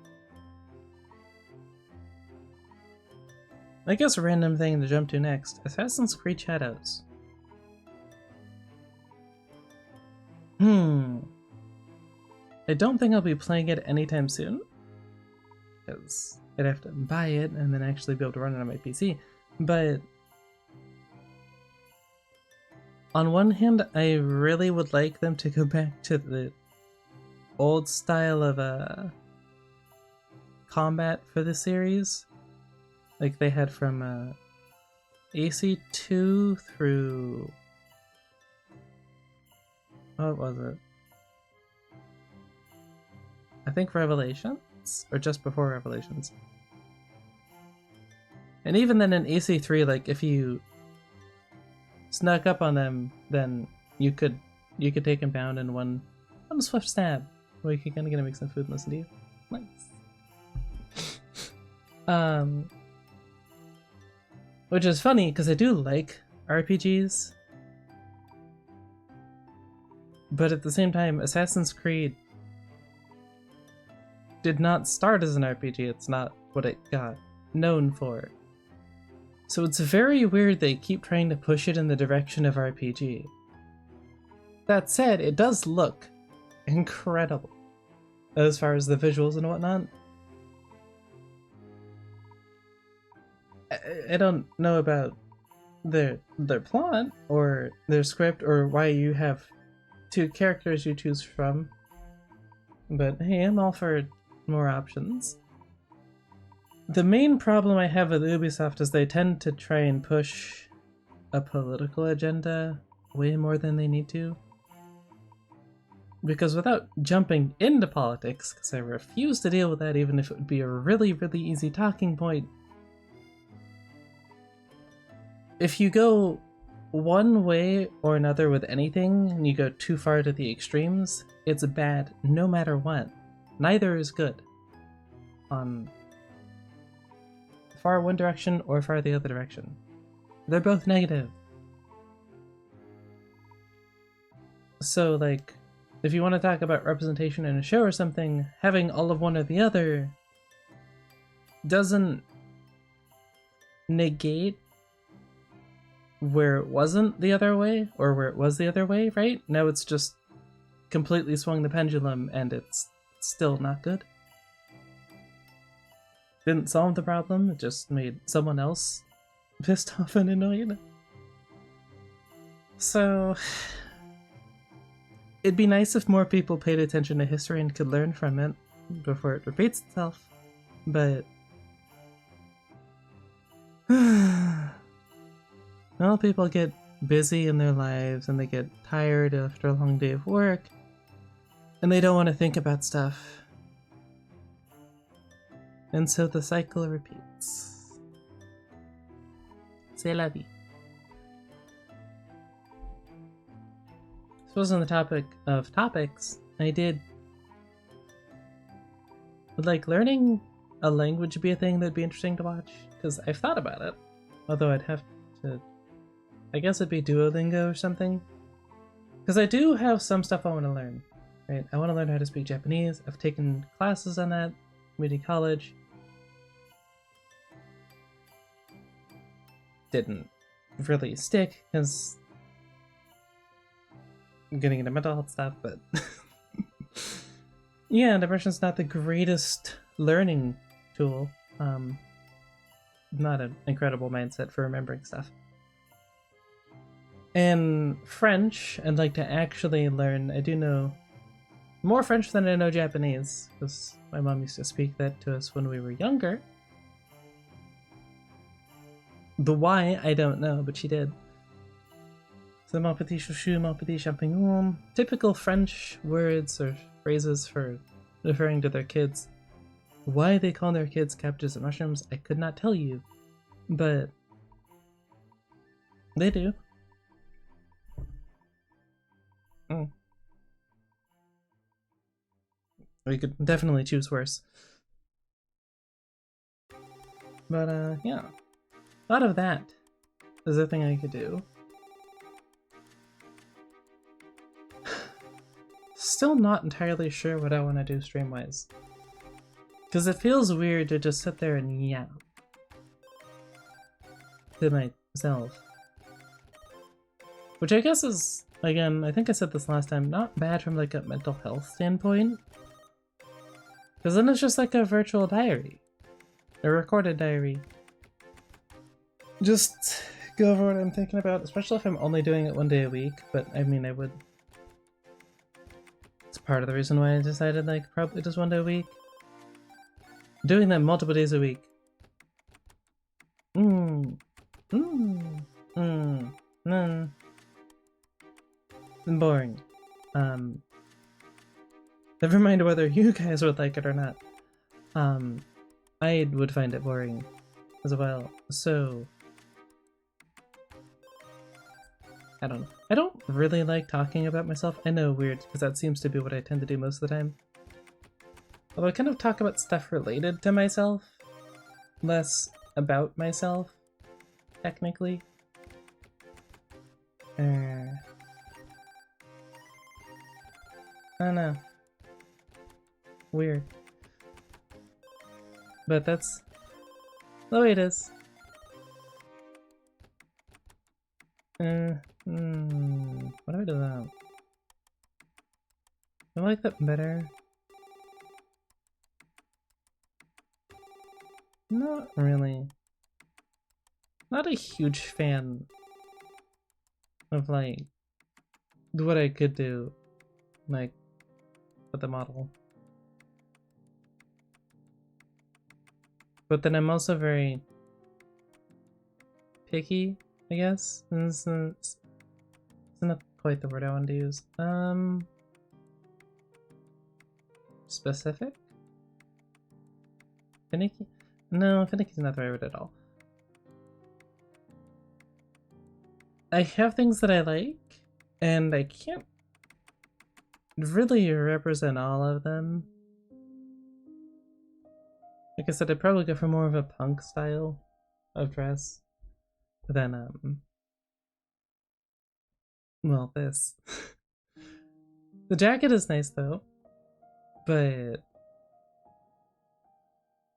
I guess a random thing to jump to next. Assassin's Creed Shadows. I don't think I'll be playing it anytime soon, because I'd have to buy it and then actually be able to run it on my PC. But on one hand, I really would like them to go back to the old style of combat for the series, like they had from AC2 through, what was it? I think Revelations, or just before Revelations. And even then in AC3, like if you snuck up on them, then you could take them down in one swift stab. Well, you're gonna make some food and listen to you. Nice. Which is funny because I do like RPGs, but at the same time, Assassin's Creed did not start as an RPG. It's not what it got known for. So it's very weird they keep trying to push it in the direction of RPG. That said, it does look incredible as far as the visuals and whatnot. I don't know about their plot or their script or why you have two characters you choose from, but hey, I'm all for more options. The main problem I have with Ubisoft is they tend to try and push a political agenda way more than they need to. Because without jumping into politics, because I refuse to deal with that even if it would be a really, really easy talking point, if you go one way or another with anything and you go too far to the extremes, it's bad no matter what. Neither is good on far one direction or far the other direction. They're both negative. So like, if you want to talk about representation in a show or something, having all of one or the other doesn't negate where it wasn't the other way or where it was the other way, right? Now it's just completely swung the pendulum and it's still not good. Didn't solve the problem, it just made someone else pissed off and annoyed. So it'd be nice if more people paid attention to history and could learn from it before it repeats itself, but well, people get busy in their lives and they get tired after a long day of work and they don't want to think about stuff. And so the cycle repeats. C'est la vie. suppose on the topic of topics, would like learning a language be a thing that'd be interesting to watch? Because I've thought about it. Although I'd have to, I guess it'd be Duolingo or something. Because I do have some stuff I want to learn, right? I want to learn how to speak Japanese. I've taken classes on that, community college. Didn't really stick because I'm getting into mental health stuff, but yeah, depression's not the greatest learning tool. Not an incredible mindset for remembering stuff. And French, I'd like to actually learn. I do know more French than I know Japanese, because my mom used to speak that to us when we were younger. The why, I don't know, but she did. So mon petit chouchou, mon petit champignon. Typical French words or phrases for referring to their kids. Why they call their kids cabbages and mushrooms, I could not tell you. But they do. We could definitely choose worse. But yeah. Thought of that. Is a thing I could do. Still not entirely sure what I want to do stream-wise. Because it feels weird to just sit there and yap to myself. Which I guess is, again, I think I said this last time, not bad from like a mental health standpoint. Because then it's just like a virtual diary. A recorded diary. Just go over what I'm thinking about, especially if I'm only doing it one day a week, but I mean I would... It's part of the reason why I decided like probably just one day a week. Doing that multiple days a week. Boring. Never mind whether you guys would like it or not. I would find it boring as well. So I don't know. I don't really like talking about myself. I know, weird, because that seems to be what I tend to do most of the time. Although I kind of talk about stuff related to myself, less about myself, technically. I don't know. Weird. But that's the way it is. What do I do that? I like that better. Not really. Not a huge fan of like what I could do, like with the model. But then I'm also very picky, I guess. It's not quite the word I wanted to use. Specific? Finicky? No, finicky's not the right word at all. I have things that I like, and I can't really represent all of them. Like I said, I'd probably go for more of a punk style of dress than, well, this. The jacket is nice though, but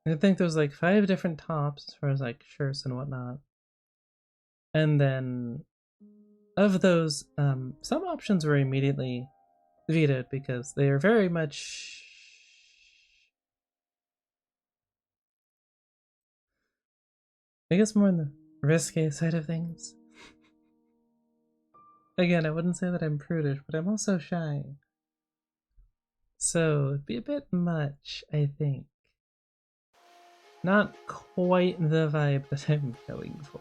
I think there's like 5 different tops as far as like shirts and whatnot. And then of those, some options were immediately vetoed because they are very much, I guess, more on the risque side of things. Again, I wouldn't say that I'm prudish, but I'm also shy. So it'd be a bit much, I think. Not quite the vibe that I'm going for.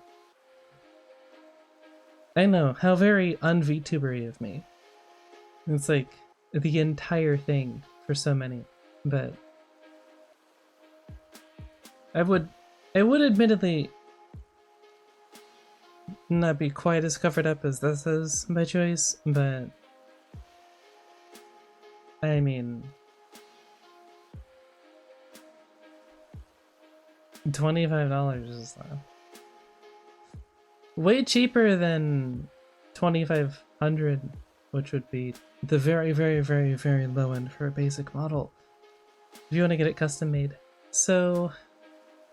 I know, how very un-VTubery of me. It's like the entire thing for so many, but I would admittedly not be quite as covered up as this is by choice, but I mean, $25 is way cheaper than 2,500, which would be the very, very, very, very low end for a basic model if you want to get it custom made. So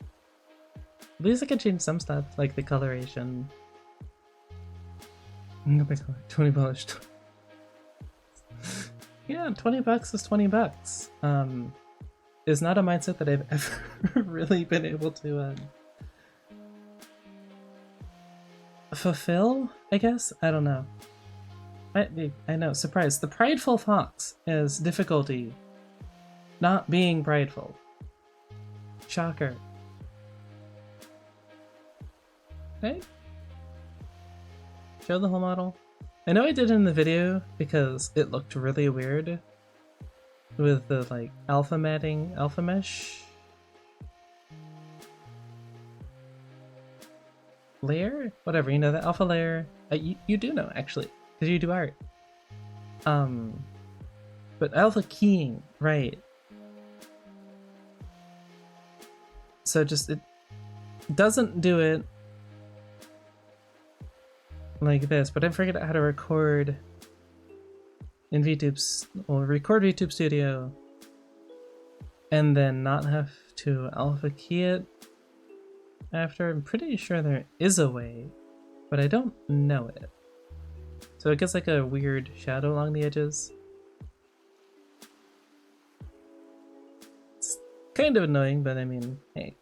at least I could change some stuff, like the coloration. $20. Yeah, $20 is $20. Is not a mindset that I've ever really been able to fulfill, I guess? I don't know. I know, surprise. The Prideful Fox is difficulty not being prideful. Shocker. Right? Show the whole model. I know I did in the video because it looked really weird with the like alpha matting, alpha mesh layer? Whatever, you know, the alpha layer. You do know actually, because you do art. But alpha keying, right. So just, it doesn't do it like this, but I figured out how to record in VTube's, or record VTube Studio and then not have to alpha key it after. I'm pretty sure there is a way, but I don't know it. So it gets like a weird shadow along the edges. It's kind of annoying, but I mean, hey.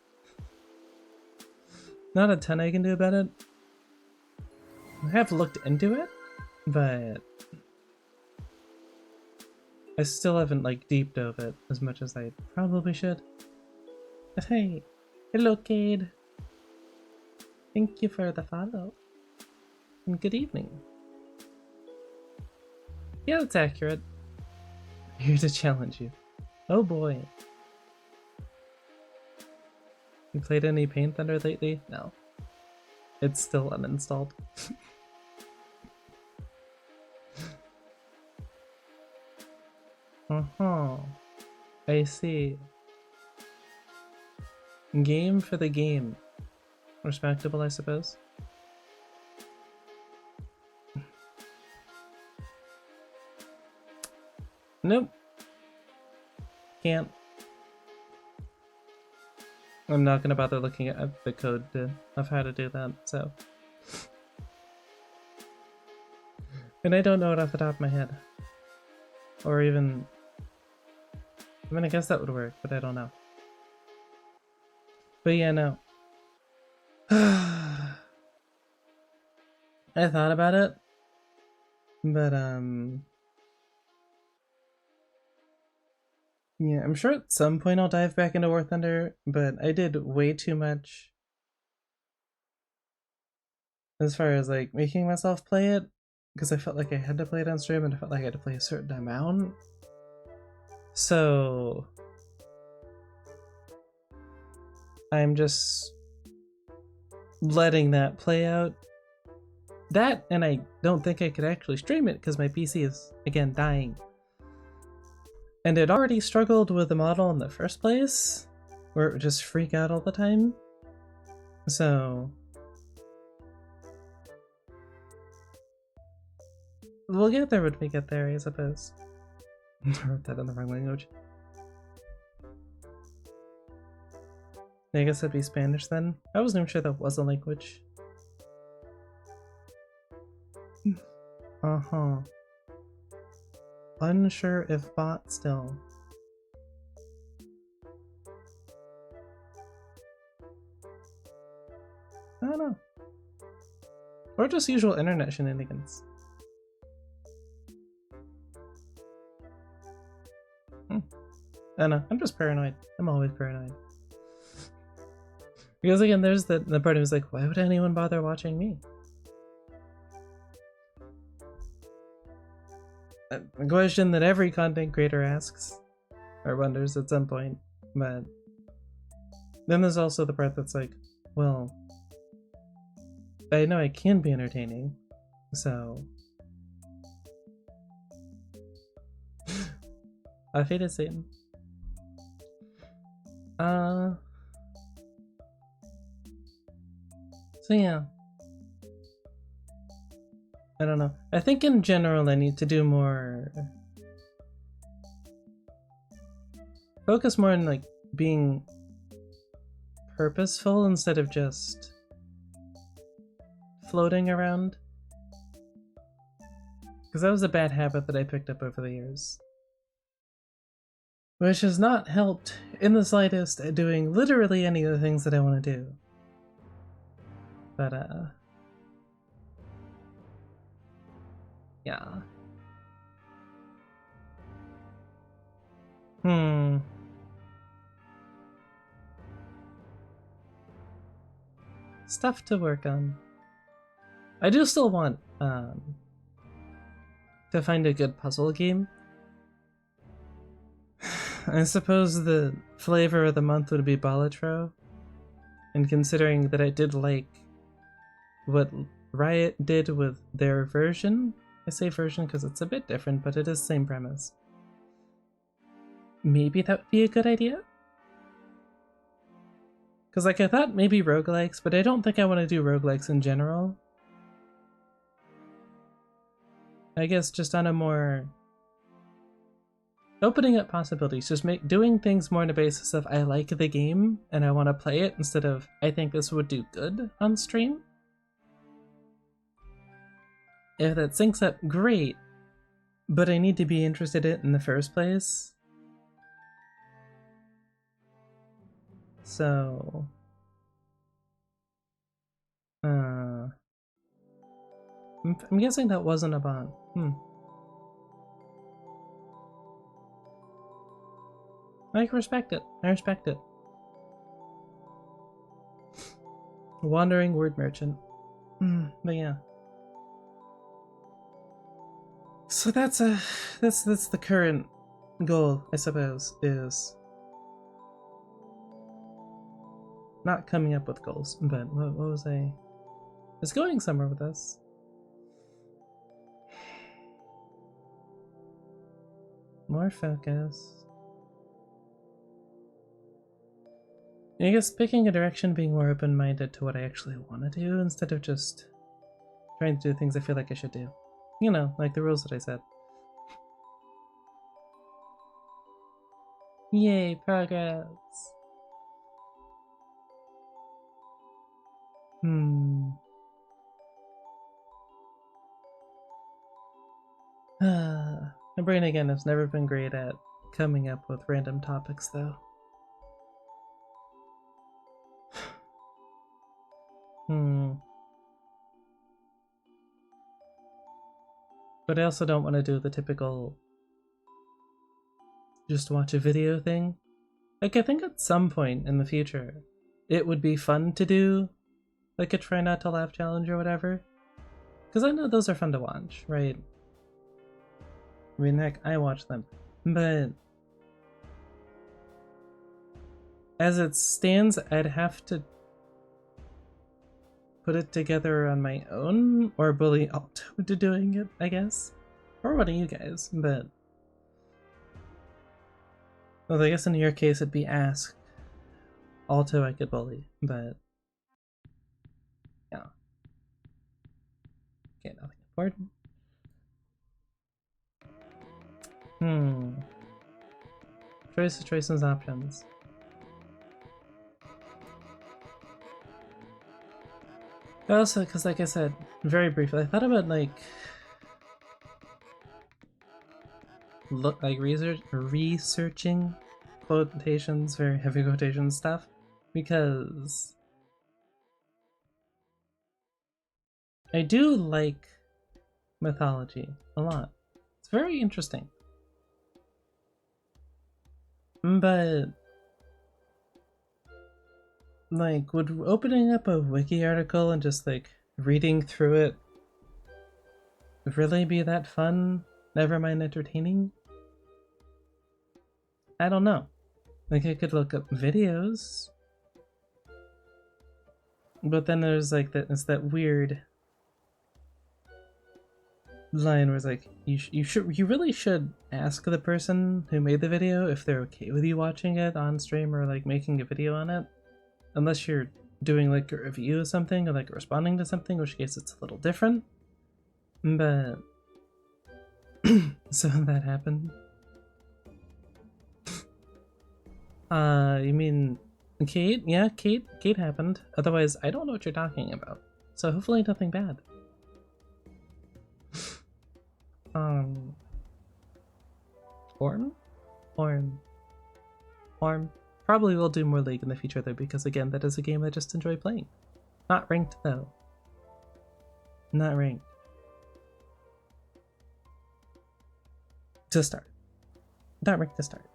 Not a ton I can do about it. I have looked into it, but I still haven't like deep dove it as much as I probably should. But hey, hello Cade. Thank you for the follow. And good evening. Yeah, that's accurate. Here to challenge you. Oh boy. You played any Paint Thunder lately? No. It's still uninstalled. I see. Game for the game. Respectable, I suppose. Nope. Can't. I'm not gonna bother looking at the code of how to do that, so. And I don't know it off the top of my head. Or even... I mean, I guess that would work, but I don't know. But yeah, no. I thought about it, but yeah, I'm sure at some point I'll dive back into War Thunder, but I did way too much as far as like making myself play it, because I felt like I had to play it on stream and I felt like I had to play a certain amount. So I'm just letting that play out. That, and I don't think I could actually stream it because my PC is, again, dying. And it already struggled with the model in the first place, where it would just freak out all the time. So we'll get there when we get there, I suppose. I wrote that in the wrong language. I guess it'd be Spanish then. I wasn't even sure that was a language. Uh-huh. Unsure if bot still. I don't know. Or just usual internet shenanigans. I don't know, I'm just paranoid. I'm always paranoid. Because again, there's the part who's like, why would anyone bother watching me? A question that every content creator asks or wonders at some point, but then there's also the part that's like, well, I know I can be entertaining, so I faded Satan. So yeah. I don't know. I think in general I need to do more... Focus more on like being purposeful instead of just floating around. Because that was a bad habit that I picked up over the years. Which has not helped in the slightest at doing literally any of the things that I want to do. But, yeah. Stuff to work on. I do still want, to find a good puzzle game. I suppose the flavor of the month would be Balatro. And considering that I did like what Riot did with their version, I say version because it's a bit different, but it is the same premise. Maybe that would be a good idea? Because like I thought maybe roguelikes, but I don't think I want to do roguelikes in general. I guess just on a more... opening up possibilities, just doing things more on the basis of I like the game and I want to play it instead of I think this would do good on stream. If that syncs up, great, but I need to be interested in it in the first place. So... I'm guessing that wasn't a bot. I respect it. I respect it. Wandering word merchant. But yeah. So that's the current goal, I suppose, is not coming up with goals, but what was I? It's going somewhere with this. More focus. I guess picking a direction, being more open-minded to what I actually want to do instead of just trying to do things I feel like I should do. You know, like the rules that I said. Yay, progress! My brain again has never been great at coming up with random topics though. But I also don't want to do the typical just watch a video thing. Like, I think at some point in the future, it would be fun to do like a try not to laugh challenge or whatever. Because I know those are fun to watch, right? I mean, heck, I watch them. But as it stands, I'd have to put it together on my own or bully Alto into doing it, I guess. Or one of you guys, but... Well, I guess in your case it'd be Ask. Alto I could bully, but... yeah. Okay, nothing important. Choices, options. Also, because like I said, very briefly, I thought about like researching quotations, very heavy quotation stuff, because I do like mythology a lot. It's very interesting. But like, would opening up a wiki article and just like reading through it really be that fun? Never mind entertaining? I don't know. Like, I could look up videos, but then there's like it's that weird line where it's like, you really should ask the person who made the video if they're okay with you watching it on stream or like making a video on it, unless you're doing like a review of something or like responding to something, in which case it's a little different. But so that happened. You mean Kate? Yeah, Kate happened. Otherwise, I don't know what you're talking about. So hopefully nothing bad. Orm? Probably will do more League in the future though, because again, that is a game I just enjoy playing. Not ranked though. Not ranked. To start. Not ranked to start.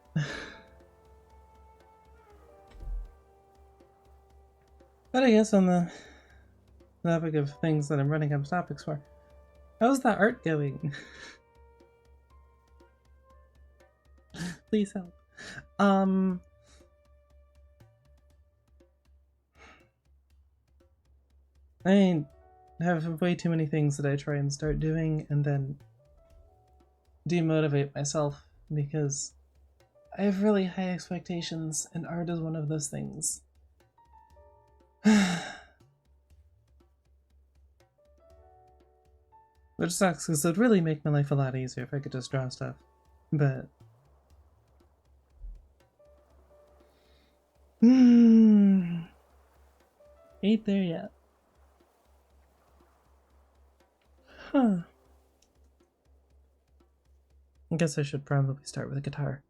But I guess on the topic of things that I'm running out of topics for, how's that art going? Please help. I have way too many things that I try and start doing and then demotivate myself because I have really high expectations and art is one of those things. Which sucks because it would really make my life a lot easier if I could just draw stuff. But ain't there yet. Huh. I guess I should probably start with a guitar.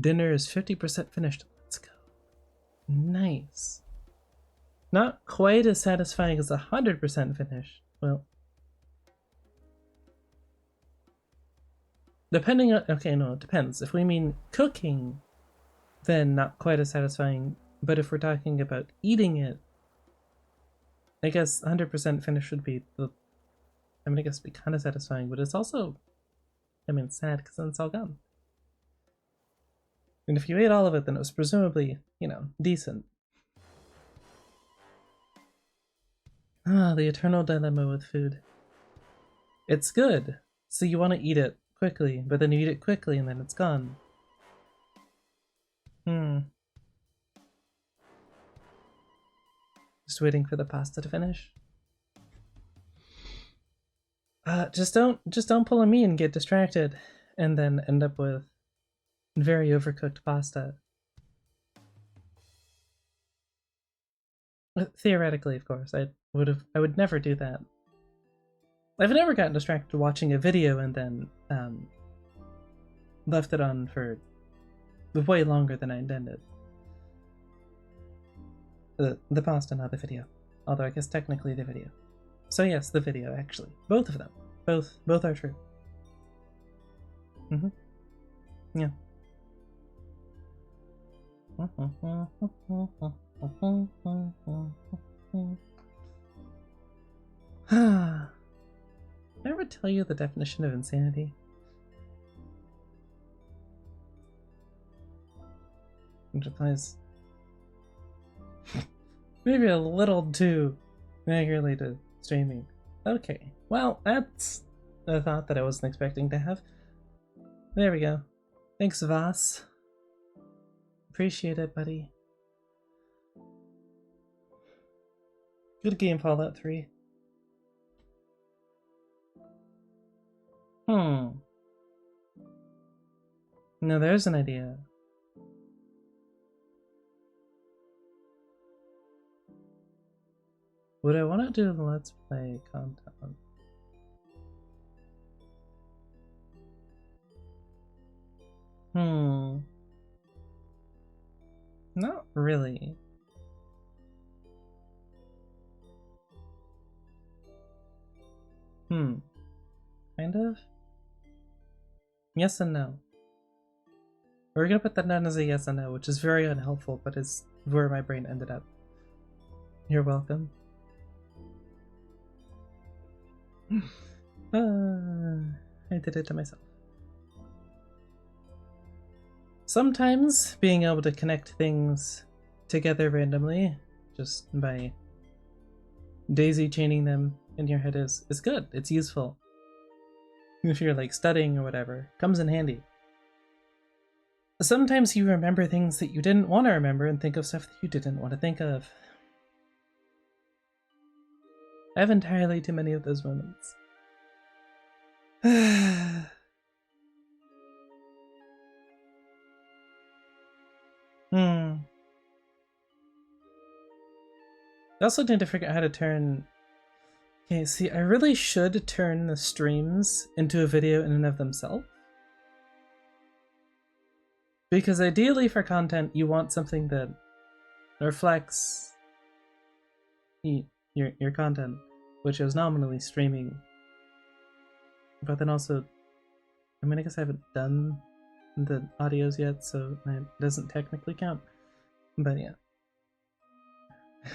Dinner is 50% finished. Let's go. Nice. Not quite as satisfying as 100% finished. Well, depending on... Okay, no, it depends. If we mean cooking, then not quite as satisfying. But if we're talking about eating it, I guess 100% finished would be the... I mean, I guess it'd be kind of satisfying, but it's also... I mean, sad because then it's all gone. And if you ate all of it, then it was presumably, you know, decent. Ah, the eternal dilemma with food. It's good, so you want to eat it quickly, but then you eat it quickly and then it's gone. Just waiting for the pasta to finish. Just don't pull on me and get distracted, and then end up with very overcooked pasta. Theoretically, of course, I would never do that. I've never gotten distracted watching a video and then left it on for way longer than I intended. The pasta, not the video. Although I guess technically the video. So yes, the video actually. Both of them. Both are true. Yeah. Did I ever tell you the definition of insanity? Which applies maybe a little too accurately to streaming. Okay, well, that's a thought that I wasn't expecting to have. There we go. Thanks, Voss. Appreciate it, buddy. Good game, Fallout 3. Now there's an idea. Would I want to do the Let's Play content? Not really. Kind of? Yes and no. We're gonna put that down as a yes and no, which is very unhelpful, but is where my brain ended up. You're welcome. I did it to myself. Sometimes being able to connect things together randomly, just by daisy chaining them in your head is good. It's useful. if you're like studying or whatever, comes in handy. Sometimes you remember things that you didn't want to remember and think of stuff that you didn't want to think of. I have entirely too many of those moments. I also need to figure out how to turn... Okay, see, I really should turn the streams into a video in and of themselves. Because ideally for content, you want something that reflects your content, which is nominally streaming. But then also, I mean, I guess I haven't done the audios yet, so it doesn't technically count. But yeah.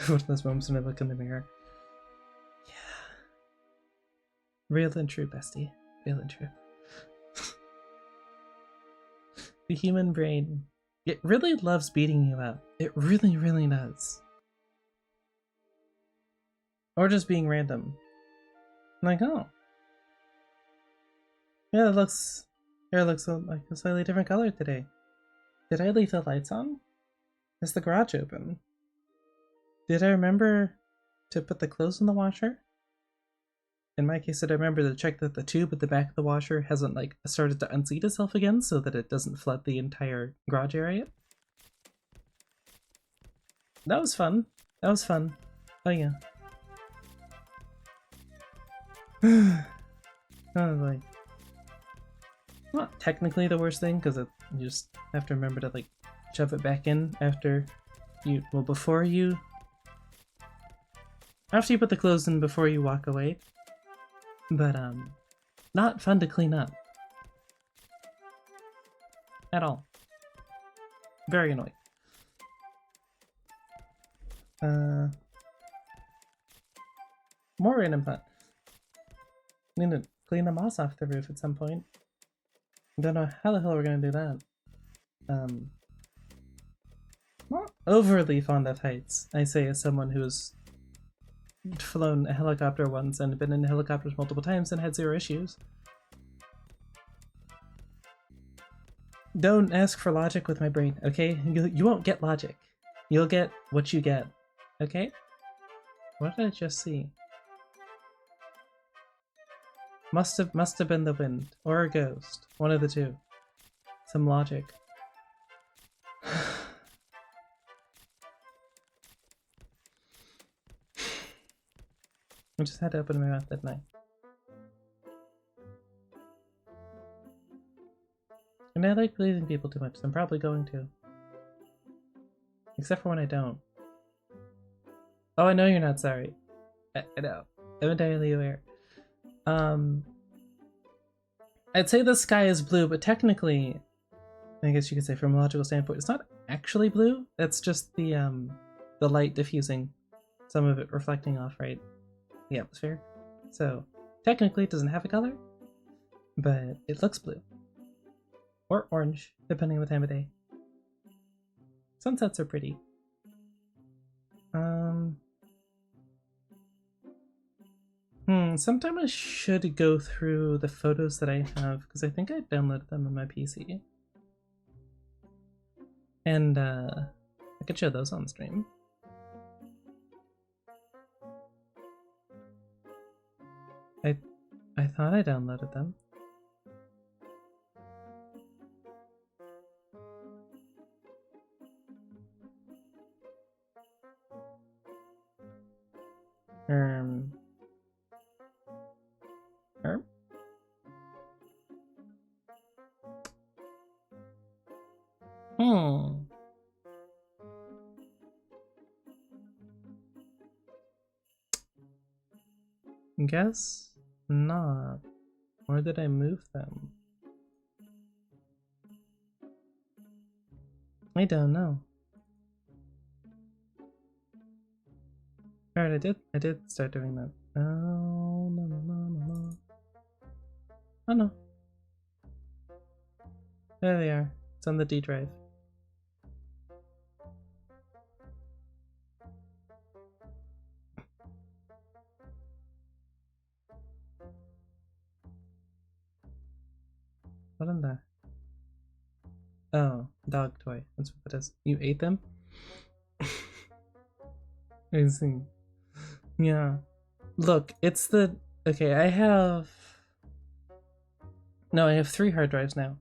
One of those moments when I look in the mirror. Yeah. Real and true, bestie. Real and true. The human brain, it really loves beating you up. It really, really does. Or just being random. Like, oh. Yeah, it looks like a slightly different color today. Did I leave the lights on? Is the garage open? Did I remember to put the clothes in the washer? In my case, did I remember to check that the tube at the back of the washer hasn't like started to unseat itself again so that it doesn't flood the entire garage area? That was fun. That was fun. Oh yeah. Like, not technically the worst thing because you just have to remember to like shove it back in after you, well, after you put the clothes in before you walk away. But not fun to clean up at all. Very annoying. More random fun. Need to clean the moss off the roof at some point. Don't know how the hell we're gonna do that. Not overly fond of heights, I say as someone who's flown a helicopter once and been in helicopters multiple times and had zero issues. Don't ask for logic with my brain, okay? You won't get logic. You'll get what you get, okay? What did I just see? Must have been the wind or a ghost, one of the two. Some logic. I just had to open my mouth, didn't I? And I like pleasing people too much, so I'm probably going to. Except for when I don't. Oh, I know you're not sorry. I know. I'm entirely aware. I'd say the sky is blue, but technically, I guess you could say from a logical standpoint, it's not actually blue. That's just the light diffusing, some of it reflecting off, right? The atmosphere. So technically it doesn't have a color, but it looks blue. Or orange, depending on the time of day. Sunsets are pretty. Sometime I should go through the photos that I have, because I think I downloaded them on my PC. And I could show those on stream. I thought I downloaded them. Guess not. Where did I move them? I don't know. Alright, I did start doing that. Oh, no. Oh no. There they are. It's on the D drive. What in the? Oh, dog toy. That's what it is. You ate them? I see. Yeah. Look, it's the. Okay, I have. No, I have 3 hard drives now.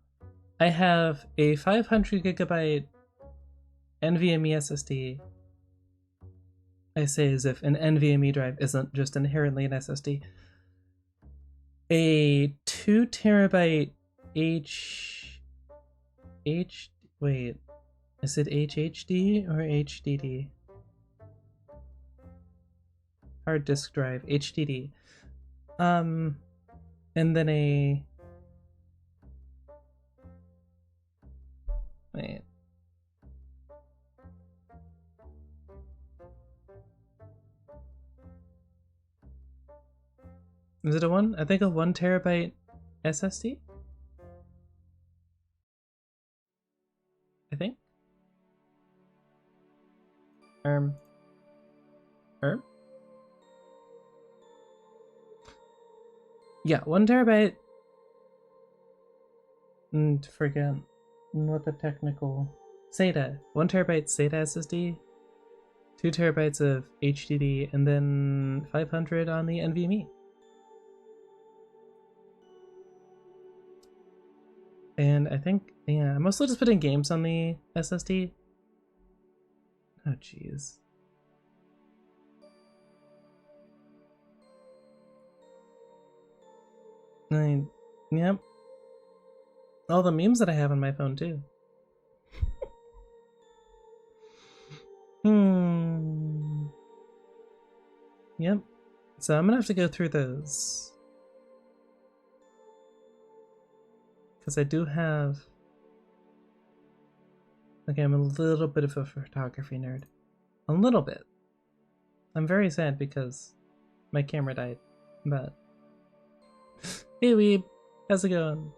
I have a 500 gigabyte NVMe SSD. I say as if an NVMe drive isn't just inherently an SSD. A 2 terabyte wait, is it HHD or HDD? Hard disk drive, HDD. And then a wait. Is it a one? I think a 1 terabyte SSD? I think. Um. Yeah, 1 terabyte. And forget what the technical. SATA. 1 terabyte SATA SSD. 2 terabytes of HDD, and then 500 on the NVMe. And I think, yeah, I'm mostly just putting games on the SSD. Oh, jeez. Yep. All the memes that I have on my phone, too. Yep. So I'm gonna have to go through those. Because I do have... Okay, I'm a little bit of a photography nerd. A little bit. I'm very sad because my camera died, but... Hey Weeb, how's it going?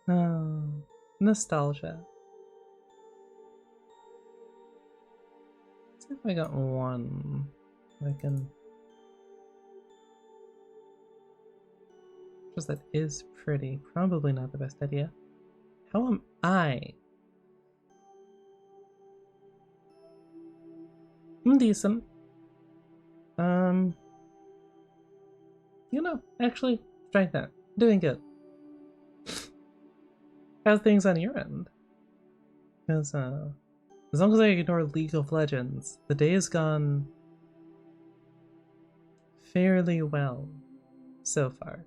Oh, nostalgia. Let's see if I got one. I can... Just that is pretty. Probably not the best idea. How am I? I'm decent. You know, actually, strike that. Doing good. How's things on your end? Because, as long as I ignore League of Legends, the day has gone fairly well so far.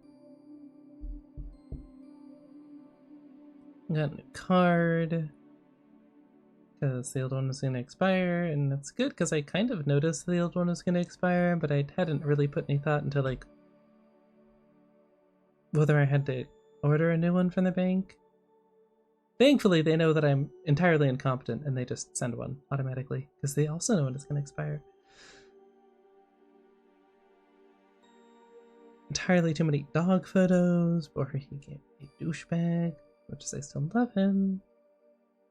Got a new card because the old one was going to expire, and it's good because I kind of noticed the old one was going to expire, but I hadn't really put any thought into like whether I had to order a new one from the bank. Thankfully, they know that I'm entirely incompetent and they just send one automatically because they also know when it's going to expire. Entirely too many dog photos, or he can't be a douchebag, which is I still love him.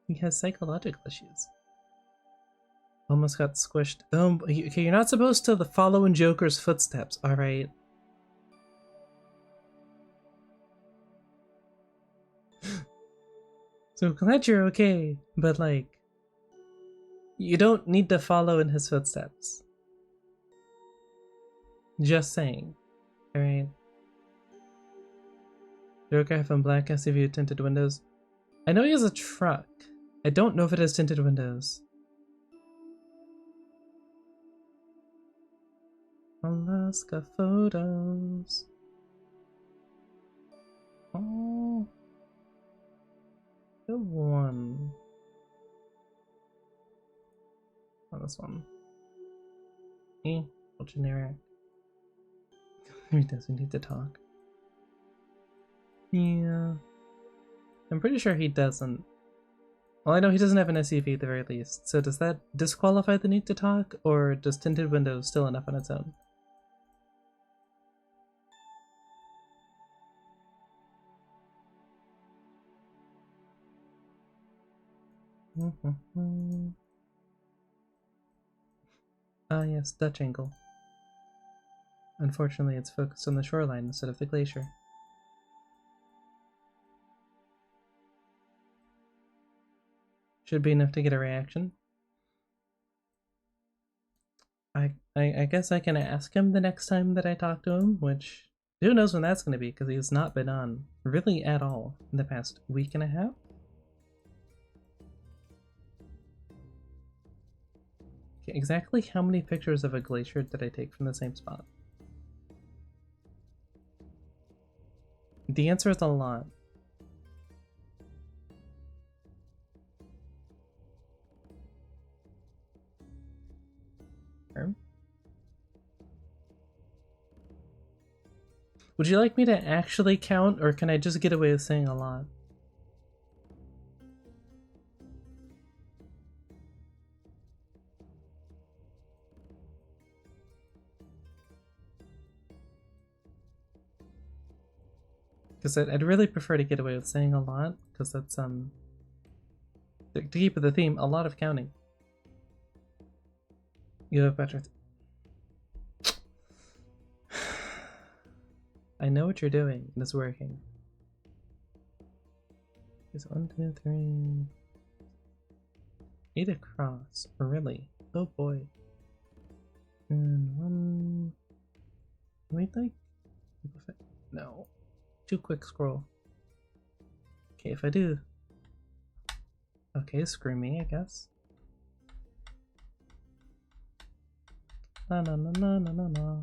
He has psychological issues. Almost got squished. Oh, okay, you're not supposed to follow in Joker's footsteps, alright? So glad you're okay, but like, you don't need to follow in his footsteps. Just saying, alright? Joker having black SUV tinted windows. I know he has a truck. I don't know if it has tinted windows. Alaska photos. Oh, good one. Oh, this one. Generic. He doesn't need to talk. Yeah. I'm pretty sure he doesn't. Well, I know he doesn't have an SUV at the very least, so does that disqualify the need to talk, or does tinted windows still enough on its own? Ah yes, Dutch angle. Unfortunately, it's focused on the shoreline instead of the glacier. Should be enough to get a reaction. I guess I can ask him the next time that I talk to him, which who knows when that's going to be, because he's not been on really at all in the past week and a half. Okay, exactly how many pictures of a glacier did I take from the same spot? The answer is a lot. Would you like me to actually count, or can I just get away with saying a lot? Because I'd really prefer to get away with saying a lot, because that's, to keep with the theme, a lot of counting. You have better... I know what you're doing, and it's working. It's 1, 2, 3... 8 across, really? Oh boy. And 1... Wait, like... No. Too quick scroll. Okay, if I do... Okay, screw me, I guess. Na na na na na na na.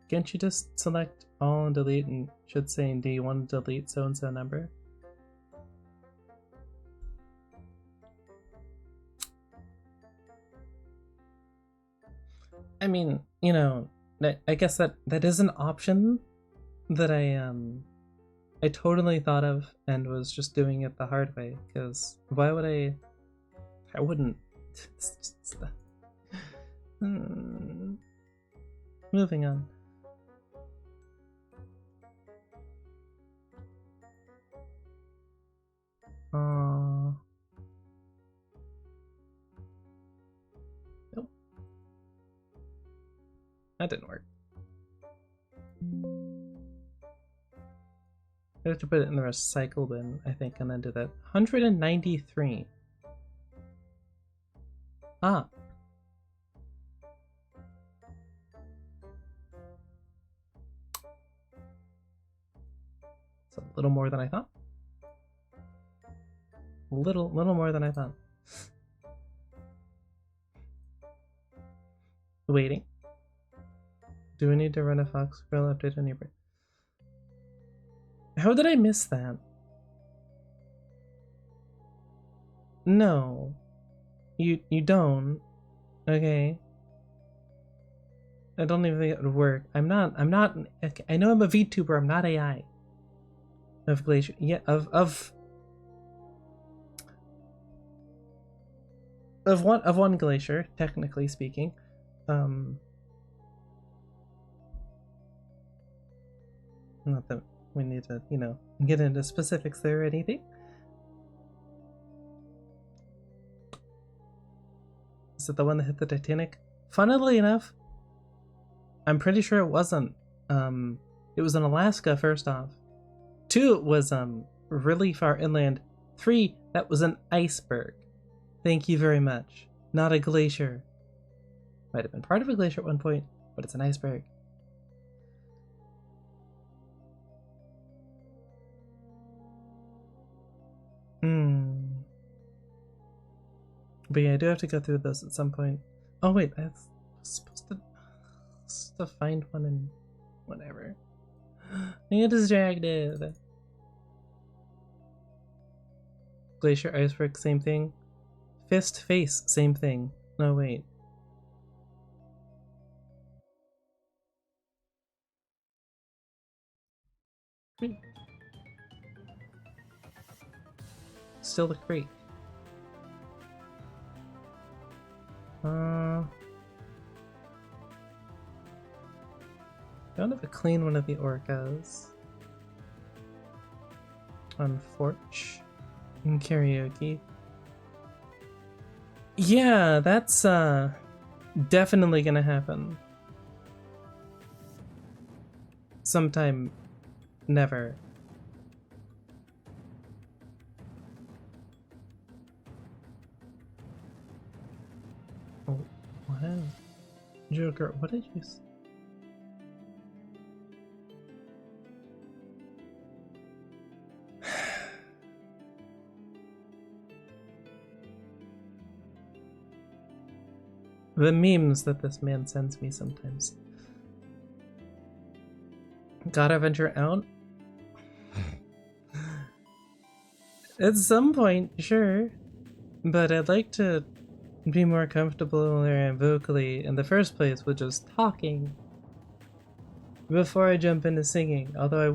Can't you just select all and delete and should say, do you want to delete so-and-so number? I mean, you know, I guess that is an option that I totally thought of and was just doing it the hard way, because why would I wouldn't. Moving on. Nope. That didn't work. I have to put it in the recycle bin, I think, and then do that. 193. Ah. It's a little more than I thought. Little more than I thought. Waiting. Do we need to run a Fox Grill update on your brain? How did I miss that? No. You don't. Okay. I don't even think it would work. I'm not I know I'm a VTuber, I'm not AI. Of Glacier, yeah, of one glacier, technically speaking. Not that we need to, you know, get into specifics there or anything. Is it the one that hit the Titanic? Funnily enough, I'm pretty sure it wasn't. It was in Alaska, first off. 2, it was really far inland. 3, that was an iceberg. Thank you very much. Not a glacier. Might have been part of a glacier at one point, but it's an iceberg. But yeah, I do have to go through this at some point. Oh wait, I was supposed to find one and whatever. I get distracted. Glacier, iceberg, same thing. Fist, face, same thing. No, wait. Still the creek. Don't have a clean one of the orcas. on Forge and karaoke. Yeah, that's definitely gonna happen. Sometime never. Oh, wow. Joker, what did you say? The memes that this man sends me sometimes. Gotta venture out? At some point, sure. But I'd like to be more comfortable vocally in the first place with just talking before I jump into singing. Although I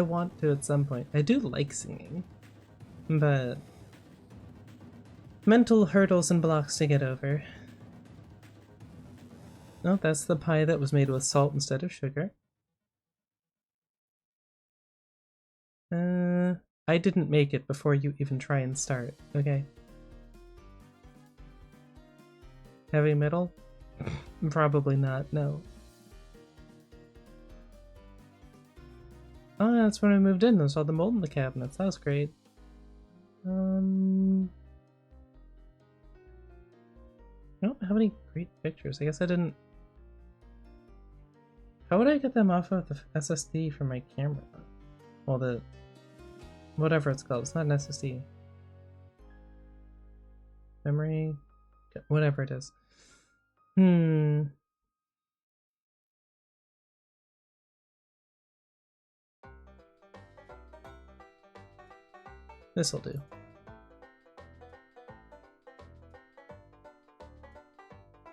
want to at some point. I do like singing, but mental hurdles and blocks to get over. Oh, that's the pie that was made with salt instead of sugar. I didn't make it before you even try and start, okay? Heavy metal? Probably not, no. Oh, that's when I moved in. I saw the mold in the cabinets. That was great. I don't have any great pictures. I guess I didn't... How would I get them off of the SSD from my camera? Well, the... whatever it's called. It's not an SSD. Memory... whatever it is. This'll do.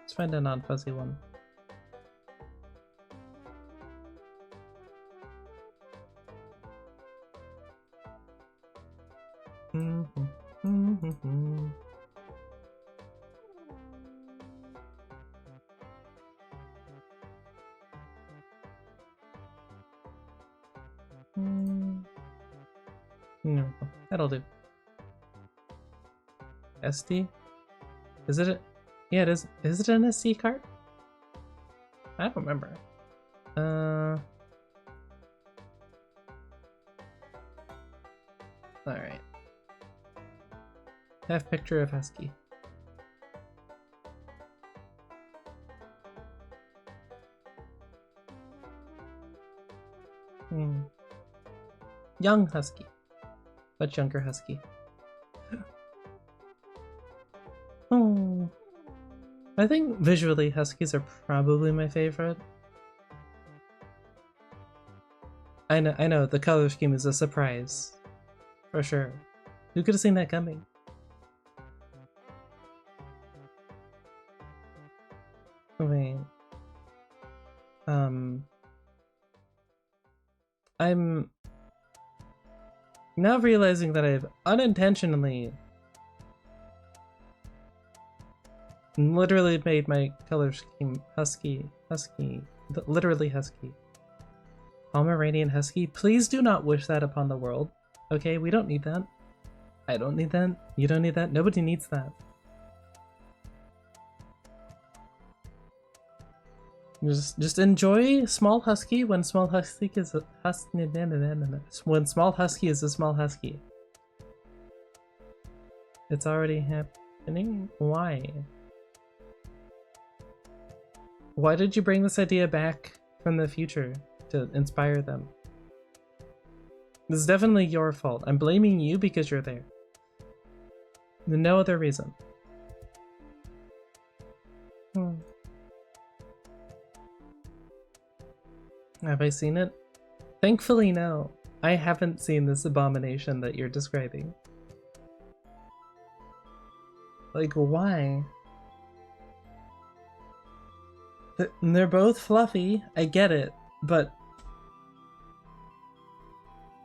Let's find a non-fuzzy one. No, that'll do. SD? Is it a... yeah, it is. Is it an SD card? I don't remember. Alright. Have picture of Husky. Young Husky. Much younger Husky. Oh. I think visually Huskies are probably my favorite. I know, the color scheme is a surprise. For sure. Who could have seen that coming? Wait. I'm now realizing that I've unintentionally literally made my color scheme Husky, literally Husky. Pomeranian Husky, please do not wish that upon the world. Okay, we don't need that. I don't need that. You don't need that. Nobody needs that. Just enjoy small husky when small husky is a husky. When small husky is a small husky. It's already happening? Why? Why did you bring this idea back from the future to inspire them? This is definitely your fault. I'm blaming you because you're there. No other reason. Have I seen it? Thankfully, no. I haven't seen this abomination that you're describing. Like, why? They're both fluffy, I get it, but...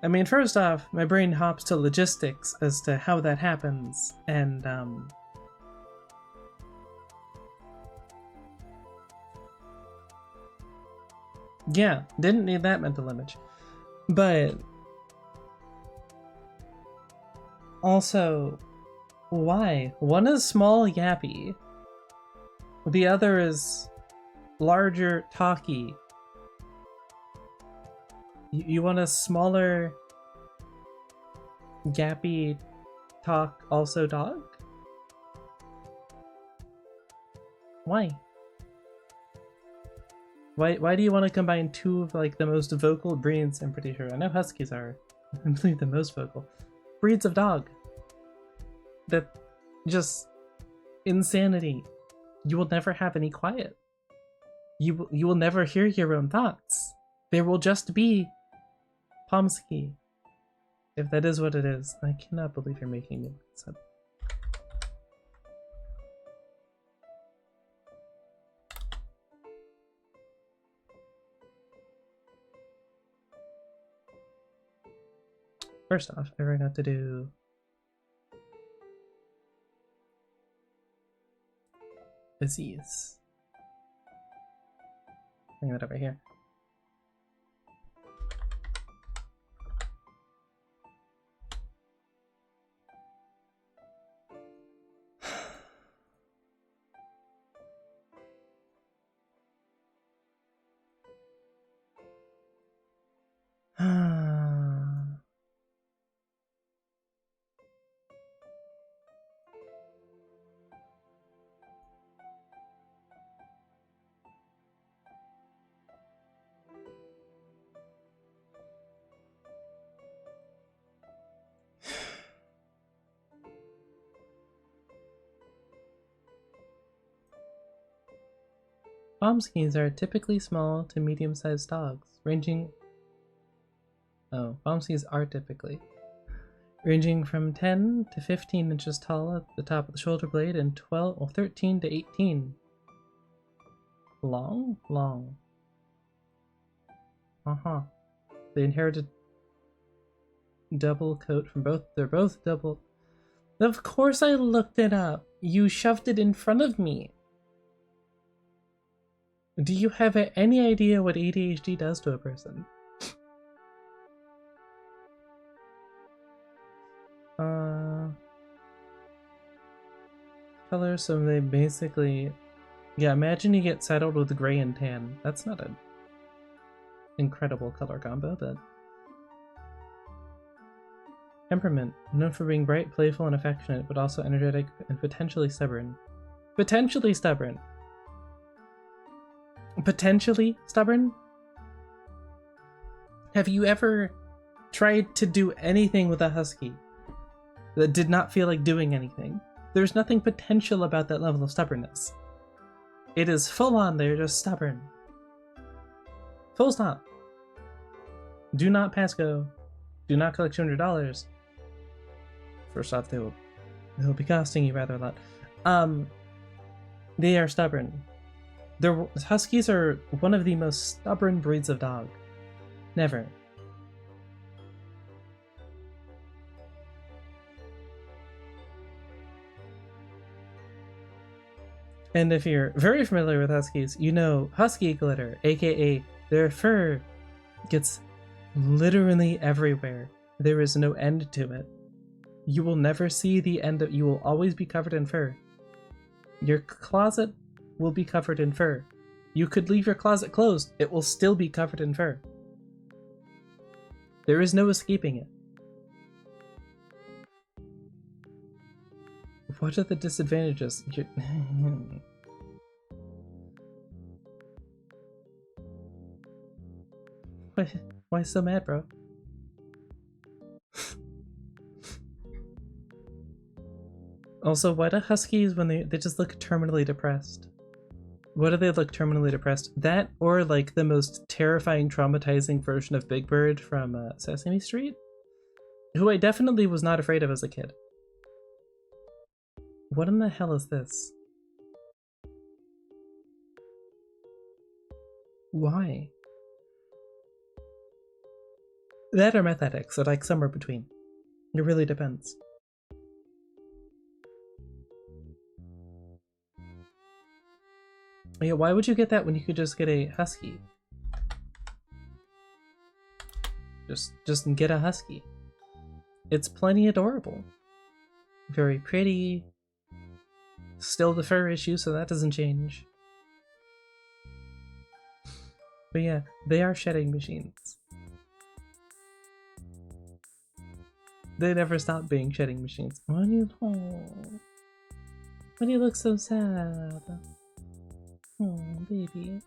I mean, first off, my brain hops to logistics as to how that happens, and, yeah, didn't need that mental image. But Also, why? One is small, yappy. The other is larger, talky. You want a smaller, yappy, talk, also dog? Why? Why do you want to combine two of like the most vocal breeds? I'm pretty sure. I know Huskies are, I believe, the most vocal breeds of dog. That just insanity. You will never have any quiet. You will never hear your own thoughts. There will just be Pomsky. If that is what it is. I cannot believe you're making me look this up. First off, I forgot to do disease. Bring that over here. Pomskys are typically small to medium-sized dogs, ranging... Oh, Pomskys are typically. Ranging from 10 to 15 inches tall at the top of the shoulder blade and 12 or 13 to 18. Long? Long. They inherited double coat from both. They're both double. Of course I looked it up. You shoved it in front of me. Do you have any idea what ADHD does to a person? Colors, so they basically... Yeah, imagine you get saddled with gray and tan. That's not an incredible color combo, but... Temperament. Known for being bright, playful, and affectionate, but also energetic and potentially stubborn. Potentially stubborn. Potentially stubborn? Have you ever tried to do anything with a husky that did not feel like doing anything? There's nothing potential about that level of stubbornness. It is full on, they're just stubborn. Full stop. Do not pass go. Do not collect $200. First off, they'll be costing you rather a lot. They are stubborn. Huskies are one of the most stubborn breeds of dog. Never. And if you're very familiar with Huskies, you know Husky glitter, aka their fur gets literally everywhere. There is no end to it. You will never see the end of you will always be covered in fur. Your closet will be covered in fur. You could leave your closet closed, it will still be covered in fur. There is no escaping it. What are the disadvantages? Why so mad, bro? Also, why do Huskies, when they just look terminally depressed? Why do they look terminally depressed? That or like the most terrifying, traumatizing version of Big Bird from Sesame Street? Who I definitely was not afraid of as a kid. What in the hell is this? Why? That or methetics, or like somewhere between. It really depends. Yeah, why would you get that when you could just get a Husky? Just get a Husky. It's plenty adorable. very pretty. Still the fur issue, so that doesn't change. But yeah, they are shedding machines. They never stop being shedding machines. Why do you look so sad? Oh, baby.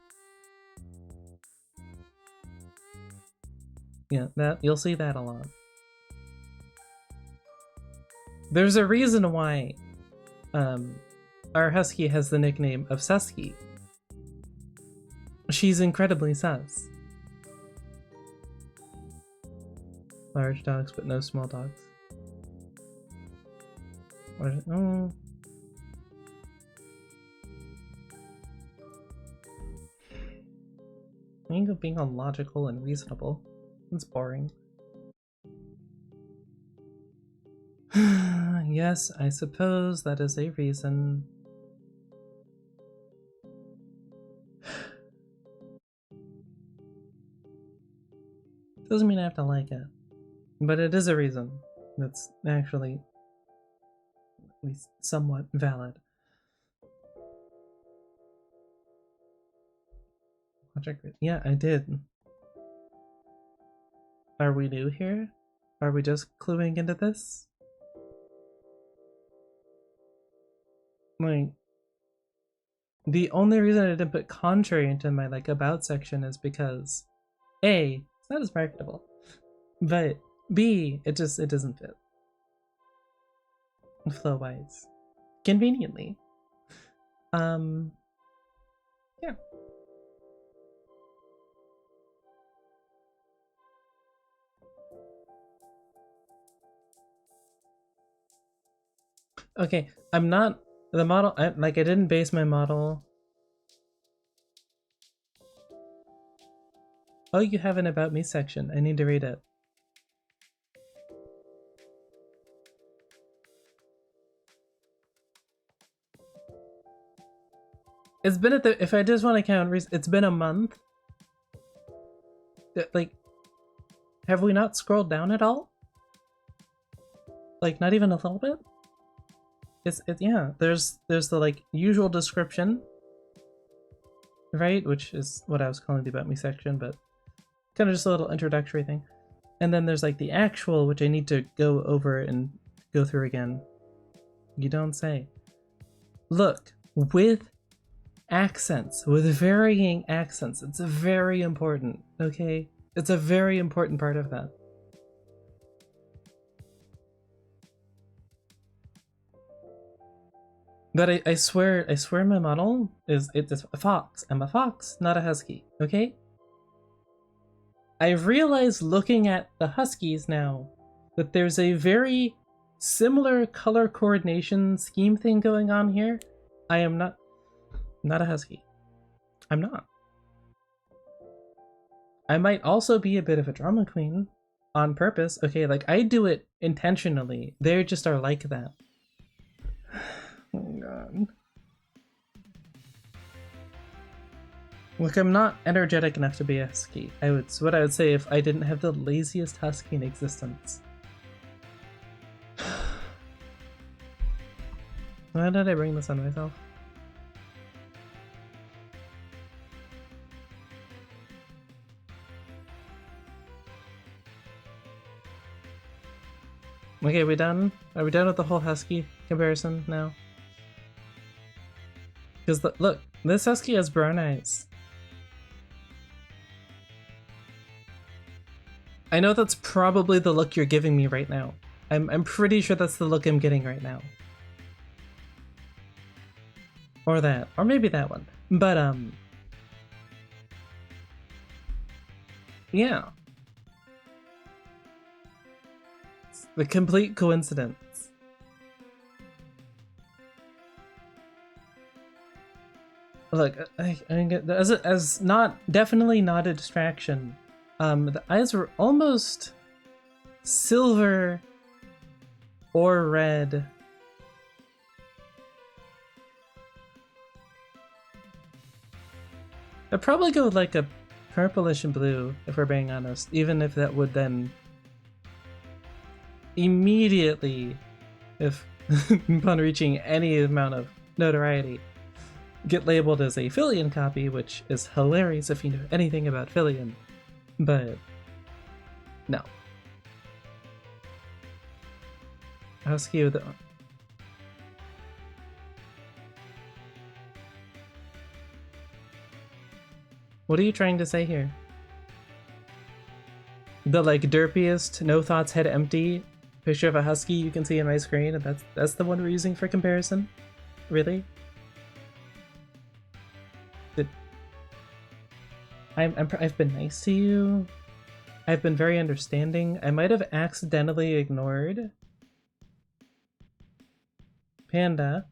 Yeah, that you'll see that a lot. There's a reason why our Husky has the nickname of Susky. She's incredibly sus. Large dogs, but no small dogs. Oh. I think of being illogical and reasonable. It's boring. Yes, I suppose that is a reason. Doesn't mean I have to like it, but it is a reason that's actually at least somewhat valid. Yeah, I did. Are we new here? Are we just cluing into this? Like, the only reason I didn't put contrary into my like about section is because A, it's not as marketable, but B, it doesn't fit flow wise conveniently. Yeah. Okay, I'm not the model. I didn't base my model. Oh, you have an about me section. I need to read it. It's been at the, if I just want to count, it's been a month. Like, have we not scrolled down at all? Like, not even a little bit? Yeah, there's the like usual description, right? Which is what I was calling the about me section, but kind of just a little introductory thing. And then there's like the actual, which I need to go over and go through again. You don't say. Look, with accents, with varying accents. It's very important, okay? It's a very important part of that. But I swear my model is it's a fox. I'm a fox, not a husky, okay? I've realized looking at the huskies now that there's a very similar color coordination scheme thing going on here. I am not a husky. I'm not. I might also be a bit of a drama queen on purpose. Okay, like I do it intentionally. They just are like that. Oh god. Look, I'm not energetic enough to be a husky. It's what I would say if I didn't have the laziest husky in existence. Why did I bring this on myself? Okay, are we done? Are we done with the whole husky comparison now? Because look, this husky has brown eyes. I know that's probably the look you're giving me right now. I'm pretty sure that's the look I'm getting right now. Or that, or maybe that one. But yeah. It's the complete coincidence. Look, as not definitely not a distraction. The eyes were almost silver or red. I'd probably go with like a purplish and blue if we're being honest, even if that would then immediately, if upon reaching any amount of notoriety, get labeled as a Filian copy, which is hilarious if you know anything about Filian. But no. Husky with the... What are you trying to say here? The like derpiest, no thoughts, head empty picture of a husky you can see on my screen, and that's the one we're using for comparison? Really? I've been nice to you. I've been very understanding. I might have accidentally ignored Panda,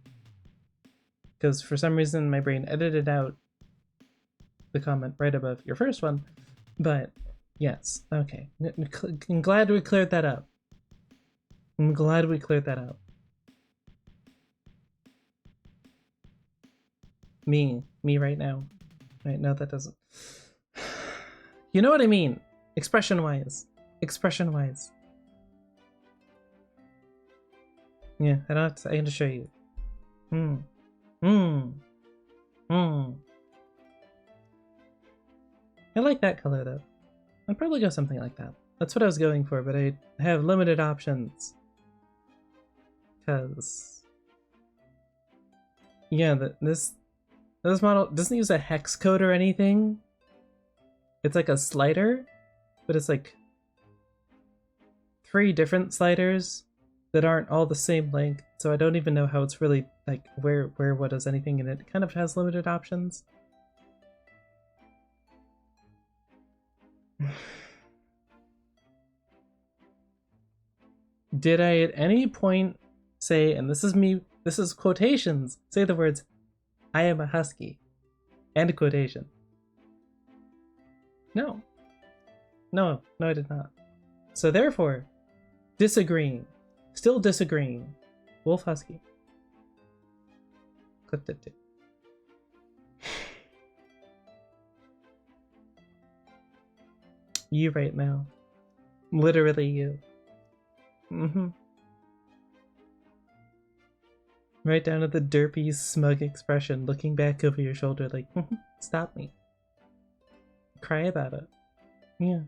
because for some reason my brain edited out the comment right above your first one, but yes, okay. I'm glad we cleared that up. I'm glad we cleared that up. Me right now. Right, no, that doesn't... You know what I mean? Expression-wise. Expression-wise. Yeah, I don't have to, I can just show you. I like that color though. I'd probably go something like that. That's what I was going for, but I have limited options. Cause yeah, this model doesn't use a hex code or anything. It's like a slider, but it's like 3 different sliders that aren't all the same length, so I don't even know how it's really like where what does anything, and it kind of has limited options. Did I at any point say, and this is me, this is quotations, say the words, "I am a husky," end quotation? No. No, I did not. So therefore, disagreeing. Still disagreeing. Wolf Husky. Clipped it too. You right now. Literally you. Right down to the derpy, smug expression, looking back over your shoulder like, stop me. Cry about it. Yeah.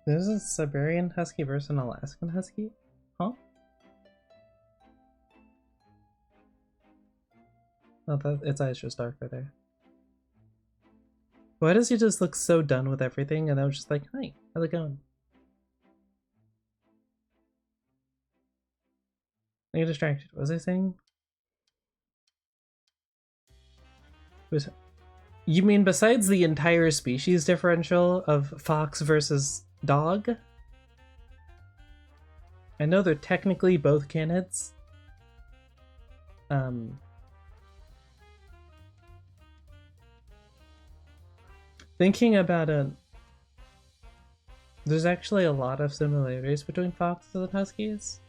There's a Siberian Husky versus an Alaskan Husky? Huh? Oh, its eyes just darker there. Why does he just look so done with everything? And I was just like, hi, how's it going? I get distracted. What was I saying? You mean besides the entire species differential of fox versus dog? I know they're technically both canids. Thinking about it, there's actually a lot of similarities between foxes and huskies.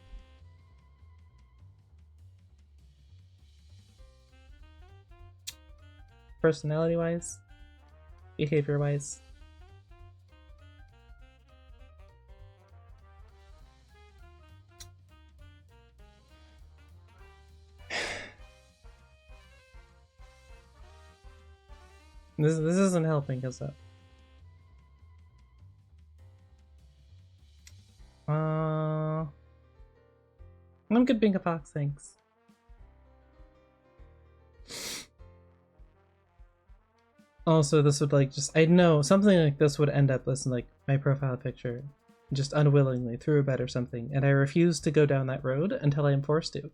Personality-wise, behavior-wise. This isn't helping, is it? I'm good being a fox, thanks. Also, this would like just, I know something like this would end up as like my profile picture, just unwillingly through a bed or something, and I refuse to go down that road until I am forced to.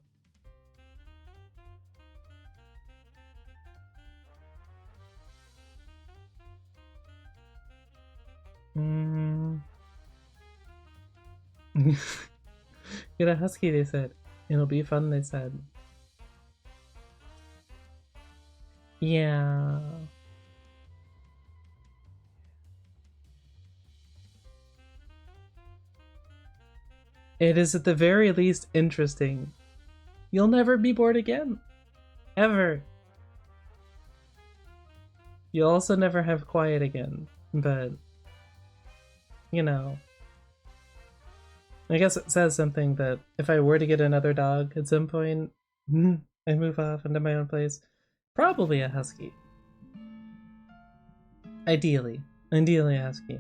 Get a husky, they said. It'll be fun, they said. Yeah. It is at the very least interesting. You'll never be bored again. Ever. You'll also never have quiet again, but you know, I guess it says something that if I were to get another dog at some point, and move off into my own place, probably a Husky. Ideally a Husky.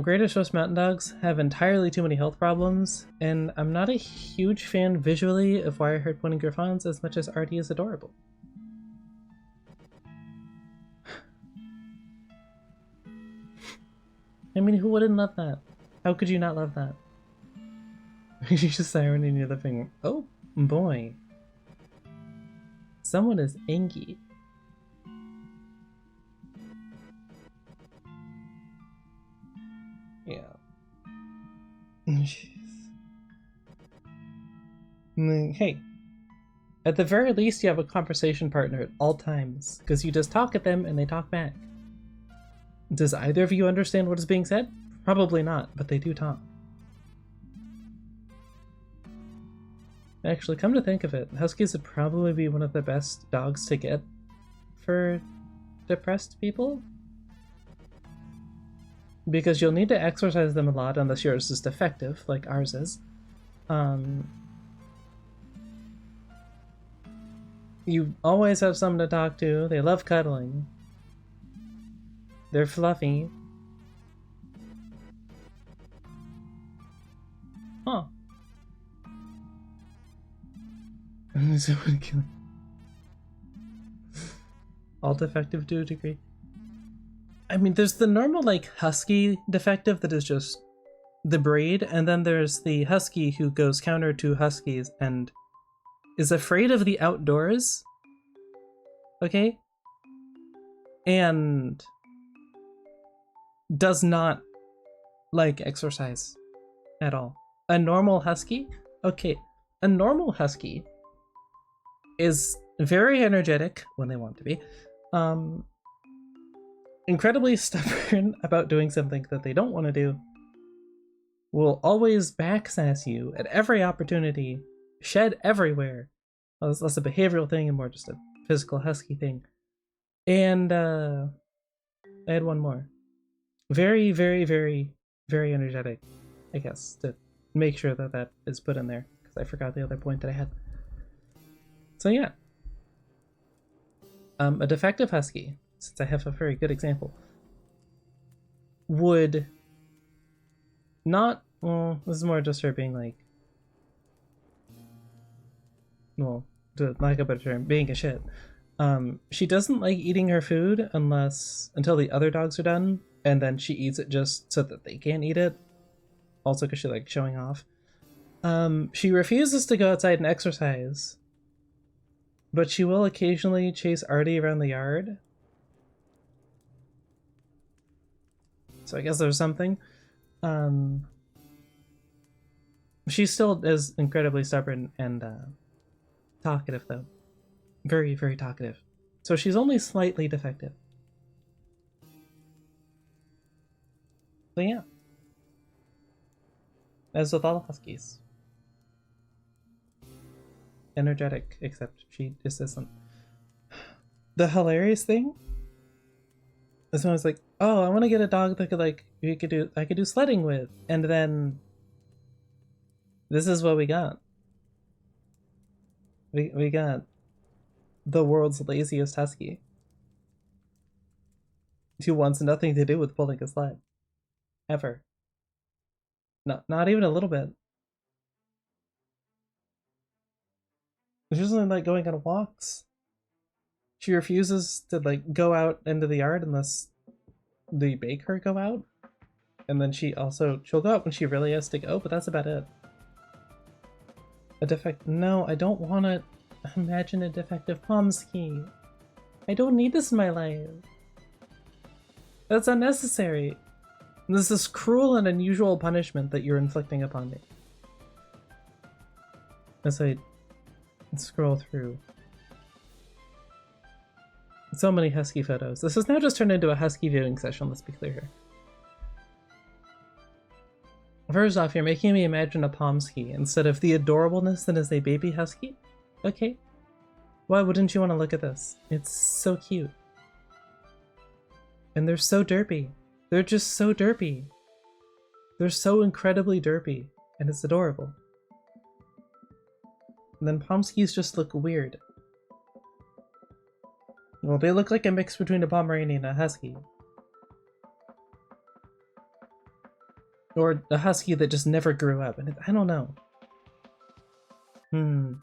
Greater Swiss Mountain Dogs have entirely too many health problems, and I'm not a huge fan visually of wire-haired pointing Griffons as much as Artie is adorable. I mean, who wouldn't love that? How could you not love that? You just siren in your living room. Oh boy. Someone is angry. Yeah. Jeez. Hey, at the very least you have a conversation partner at all times, because you just talk at them and they talk back. Does either of you understand what is being said? Probably not, but they do talk. Actually, come to think of it, Huskies would probably be one of the best dogs to get for depressed people. Because you'll need to exercise them a lot unless yours is defective, like ours is. You always have someone to talk to, they love cuddling. They're fluffy. Huh. Someone killing. All defective to a degree. I mean, there's the normal, like, Husky defective that is just the breed, and then there's the Husky who goes counter to Huskies and is afraid of the outdoors. Okay? And does not like exercise at all. A normal Husky? Okay, a normal Husky is very energetic when they want to be. Incredibly stubborn about doing something that they don't want to do. Will always backsass you at every opportunity. Shed everywhere. Well, it's less a behavioral thing and more just a physical Husky thing. And I had one more. Very, very, very, very energetic, I guess, to make sure that that is put in there, because I forgot the other point that I had. So yeah. A defective Husky, since I have a very good example, would not, well, this is more just her being like, well, to lack of a better term, being a shit. She doesn't like eating her food until the other dogs are done, and then she eats it just so that they can't eat it. Also because she likes showing off. She refuses to go outside and exercise, but she will occasionally chase Artie around the yard. So I guess there's something. She still is incredibly stubborn and talkative, though. Very, very talkative. So she's only slightly defective. So yeah. As with all Huskies. Energetic, except she just isn't. The hilarious thing is when I was like, oh, I want to get a dog that could, like, I could do sledding with, and then this is what we got. We got the world's laziest Husky, who wants nothing to do with pulling a sled. Ever. Not even a little bit. She doesn't like going on walks. She refuses to like go out into the yard unless they make her go out. And then she'll go out when she really has to go, but that's about it. No, I don't want to imagine a defective Pomsky. I don't need this in my life. That's unnecessary. This is cruel and unusual punishment that you're inflicting upon me. As I scroll through. So many Husky photos. This has now just turned into a Husky viewing session, let's be clear here. First off, you're making me imagine a Pomsky instead of the adorableness that is a baby Husky? Okay. Why wouldn't you want to look at this? It's so cute. And they're so derpy. They're just so derpy. They're so incredibly derpy, and it's adorable. And then Pomskis just look weird. Well, they look like a mix between a Pomeranian and a Husky. Or a Husky that just never grew up, and I don't know.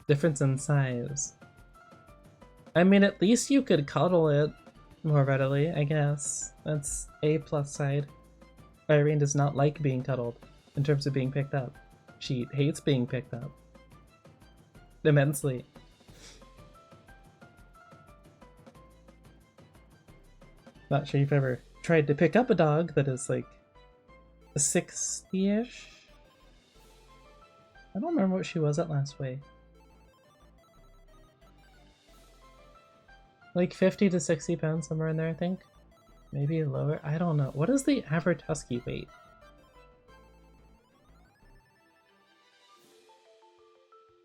Difference in size. I mean, at least you could cuddle it more readily, I guess. That's a plus side. Irene does not like being cuddled in terms of being picked up. She hates being picked up. Immensely. Not sure you've ever tried to pick up a dog that is like 60-ish? I don't remember what she was at last weigh. Like 50 to 60 pounds, somewhere in there, I think. Maybe lower. I don't know. What is the average Husky weight?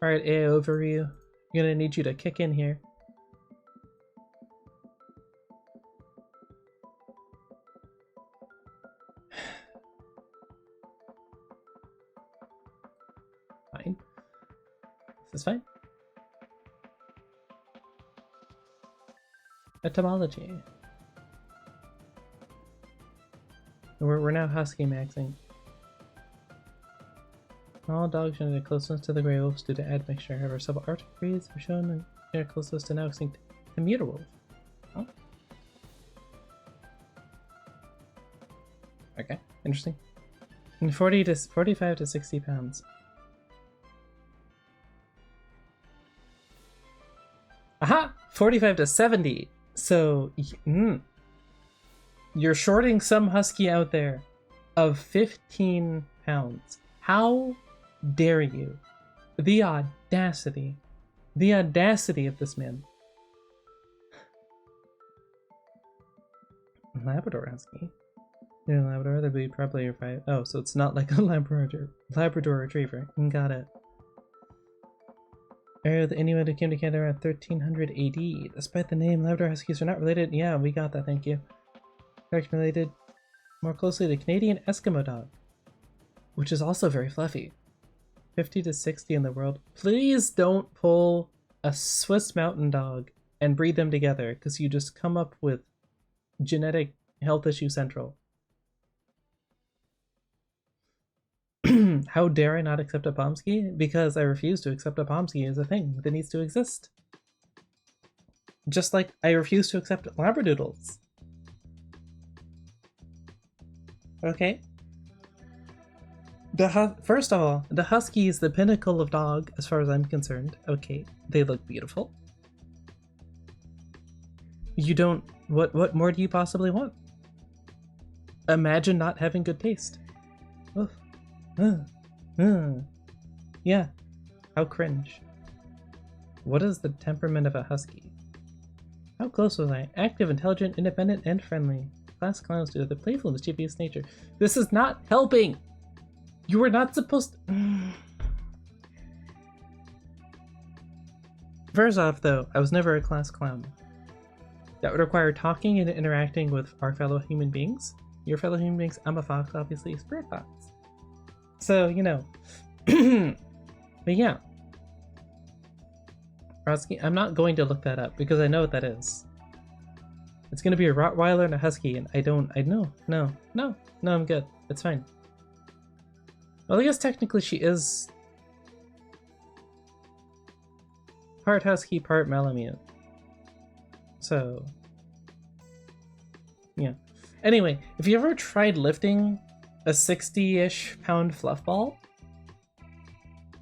Alright, A overview. I'm gonna need you to kick in here. Fine. This is fine. Etymology. We're now Husky maxing. All dogs shown their closeness to the grey wolves due to admixture. However, some Arctic breeds are shown in their closeness to now extinct commuter wolf. Oh. Okay, interesting. And 45 to 60 pounds. Aha! 45 to 70! So, you're shorting some Husky out there of 15 pounds. How dare you? The audacity. The audacity of this man. Labrador Husky. You're a Labrador, that'd be probably your 5. Oh, so it's not like a Labrador Retriever. Got it. Area of the Inuit who came to Canada around 1300 AD. Despite the name, Labrador Huskies are not related. Yeah, we got that, thank you. They're related more closely to Canadian Eskimo dog, which is also very fluffy. 50 to 60 in the world. Please don't pull a Swiss Mountain Dog and breed them together, because you just come up with genetic health issue central. How dare I not accept a Pomsky? Because I refuse to accept a Pomsky as a thing that needs to exist. Just like I refuse to accept Labradoodles. Okay? First of all, the Husky is the pinnacle of dog as far as I'm concerned. Okay, they look beautiful. You don't... What more do you possibly want? Imagine not having good taste. Oof. Yeah, how cringe. What is the temperament of a Husky? How close was I? Active, intelligent, independent, and friendly. Class clowns due to their playful, mischievous nature. This is not helping! You were not supposed to... First off, though, I was never a class clown. That would require talking and interacting with our fellow human beings. Your fellow human beings, I'm a fox, obviously, a spirit fox. So, you know. But yeah. Husky, I'm not going to look that up because I know what that is. It's gonna be a Rottweiler and a Husky, and no, I'm good. It's fine. Well, I guess technically she is part Husky, part Malamute. So, yeah. Anyway, if you ever tried lifting a 60-ish pound fluff ball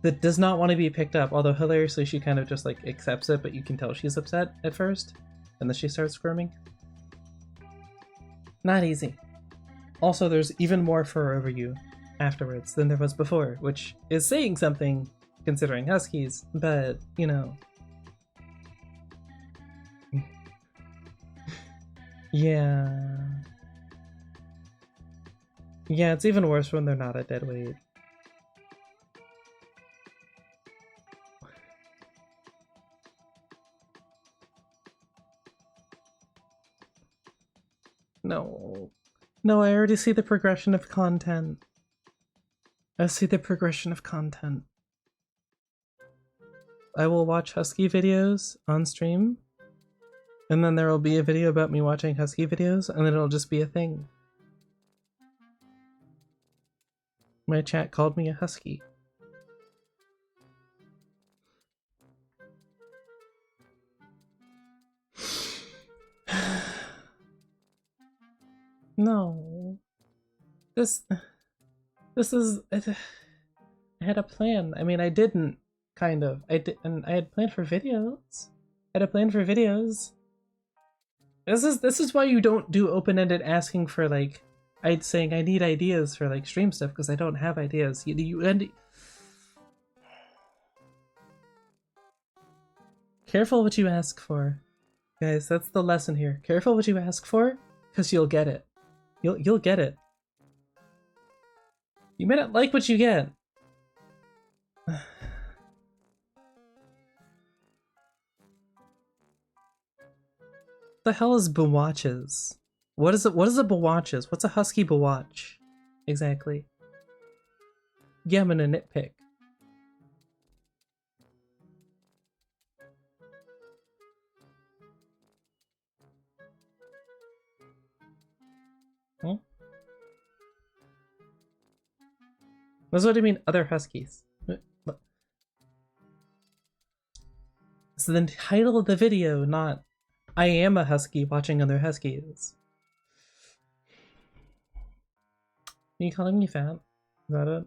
that does not want to be picked up, although hilariously she kind of just like accepts it, but you can tell she's upset at first, and then she starts squirming. Not easy. Also, there's even more fur over you afterwards than there was before, which is saying something considering Huskies, but you know. Yeah. Yeah, it's even worse when they're not a dead weight. No. No, I already see the progression of content. I see the progression of content. I will watch Husky videos on stream, and then there will be a video about me watching Husky videos, and then it'll just be a thing. My chat called me a Husky. No. This is... I had a plan. I mean, I didn't, kind of. I had planned for videos. I had a plan for videos. This is why you don't do open-ended asking for, like, saying I need ideas for, like, stream stuff, because I don't have ideas. Careful what you ask for. Guys, that's the lesson here. Careful what you ask for, because you'll get it. You'll get it. You may not like what you get. The hell is bewatches? What is it? What is a bewatches? What's a Husky bewatch? Exactly. Yeah, I'm gonna nitpick. Hmm? That's what I mean, other Huskies. It's the title of the video, not I am a Husky watching other Huskies. Are you calling me fat? Is that it?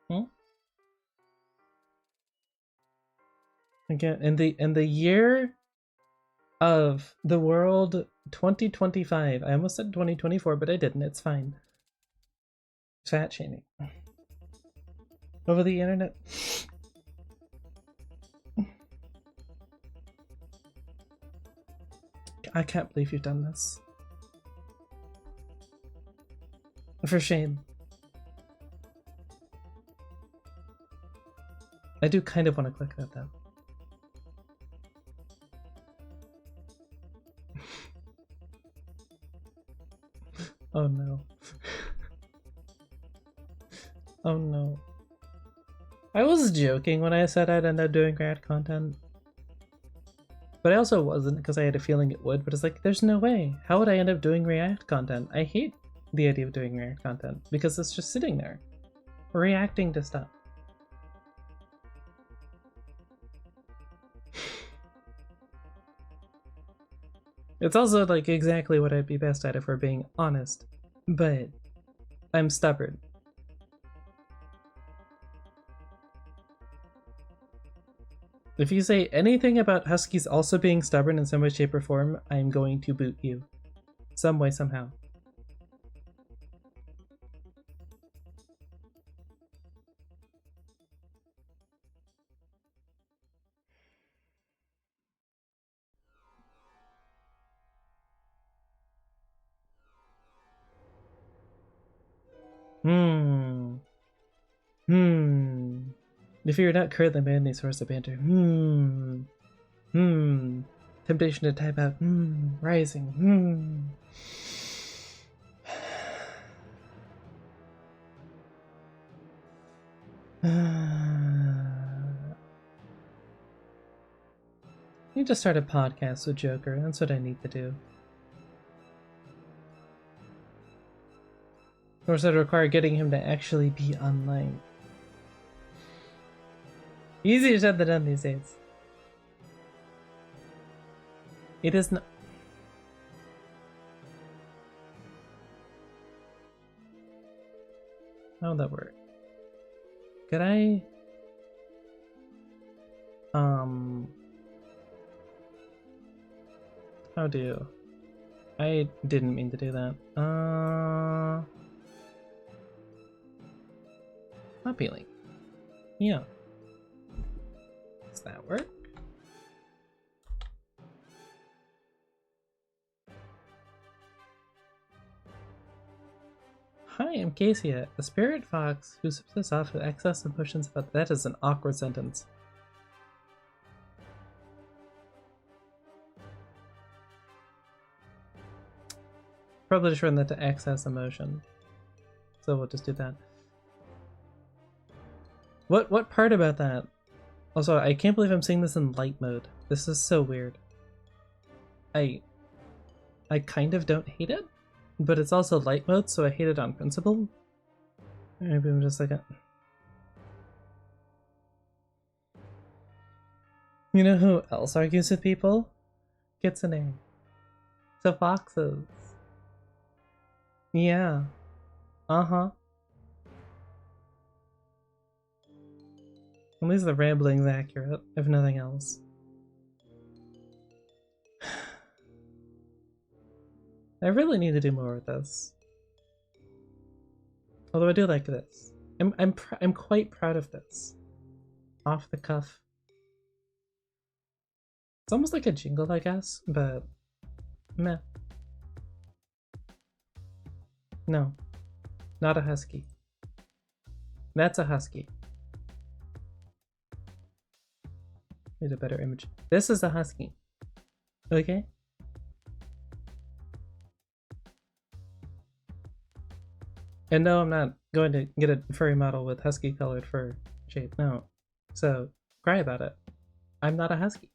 Hmm? Again, in the year of the world 2025, I almost said 2024, but I didn't. It's fine. Fat shaming over the internet. I can't believe you've done this. For shame. I do kind of want to click that though. Oh no. Oh no. I was joking when I said I'd end up doing grad content. But I also wasn't, because I had a feeling it would, but it's like, there's no way. How would I end up doing React content? I hate the idea of doing React content, because it's just sitting there, reacting to stuff. It's also, like, exactly what I'd be best at if we're being honest, but I'm stubborn. If you say anything about Huskies also being stubborn in some way, shape, or form, I'm going to boot you. Some way, somehow. If you're not currently my only source of banter. Temptation to type out. Rising. I need to start a podcast with Joker. That's what I need to do. Of course, that'd require getting him to actually be online. Easier said than done these days. It is not. How would that work? Could I? How do? I didn't mean to do that. Appealing. Yeah. Does that work? Hi, I'm Casey, a spirit fox who sips us off with excess emotions, but that is an awkward sentence. Probably just run that to access emotion. So we'll just do that. What part about that? Also, I can't believe I'm seeing this in light mode. This is so weird. I kind of don't hate it, but it's also light mode, so I hate it on principle. Maybe I'm just like a... You know who else argues with people? Kitsune. So foxes. Yeah. Uh-huh. At least the rambling's accurate, if nothing else. I really need to do more with this. Although I do like this. I'm quite proud of this. Off the cuff. It's almost like a jingle, I guess, but meh. No. Not a husky. That's a husky. Need a better image. This is a husky. Okay? And no, I'm not going to get a furry model with husky colored fur shape, no. So, cry about it. I'm not a husky.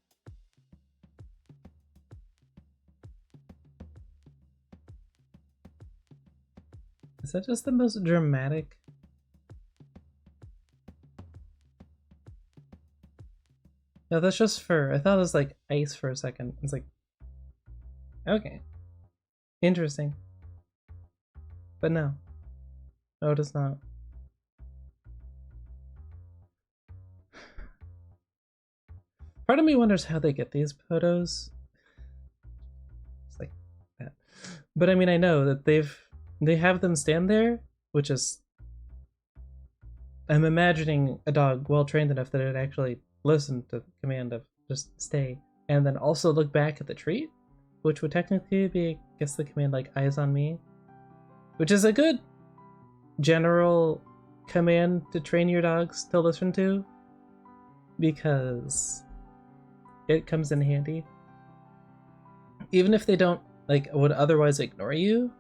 Is that just the most dramatic? No, that's just fur. I thought it was like ice for a second. It's like, okay. Interesting. But no. No, it is not. Part of me wonders how they get these photos. It's like that. But I mean, I know that they have them stand there, which is... I'm imagining a dog well trained enough that it actually listened to the command of just stay, and then also look back at the treat, which would technically be, I guess, the command like eyes on me, which is a good general command to train your dogs to listen to, because it comes in handy. Even if they don't, like, would otherwise ignore you,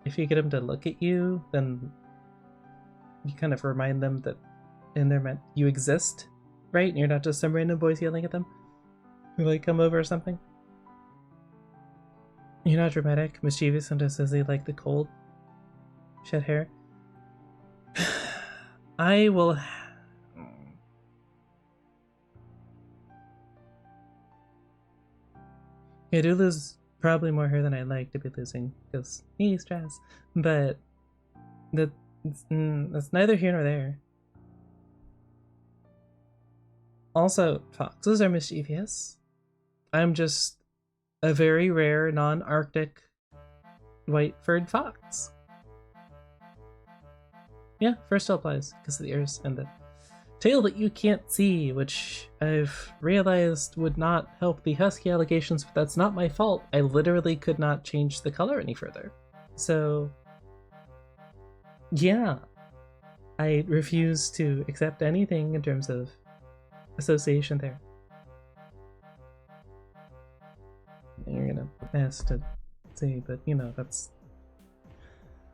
if you get them to look at you, then you kind of remind them that you exist, right? And you're not just some random boys yelling at them who like come over or something. You're not dramatic, mischievous, and just says they like the cold. Shed hair. I will... I do lose probably more hair than I'd like to be losing, because stress. But that's neither here nor there. Also, foxes are mischievous. I'm just a very rare non-Arctic white-furred fox. Yeah, fur still applies because of the ears and the tail that you can't see, which I've realized would not help the husky allegations, but that's not my fault. I literally could not change the color any further. So, yeah, I refuse to accept anything in terms of association there. You're gonna ask to see, but you know, that's...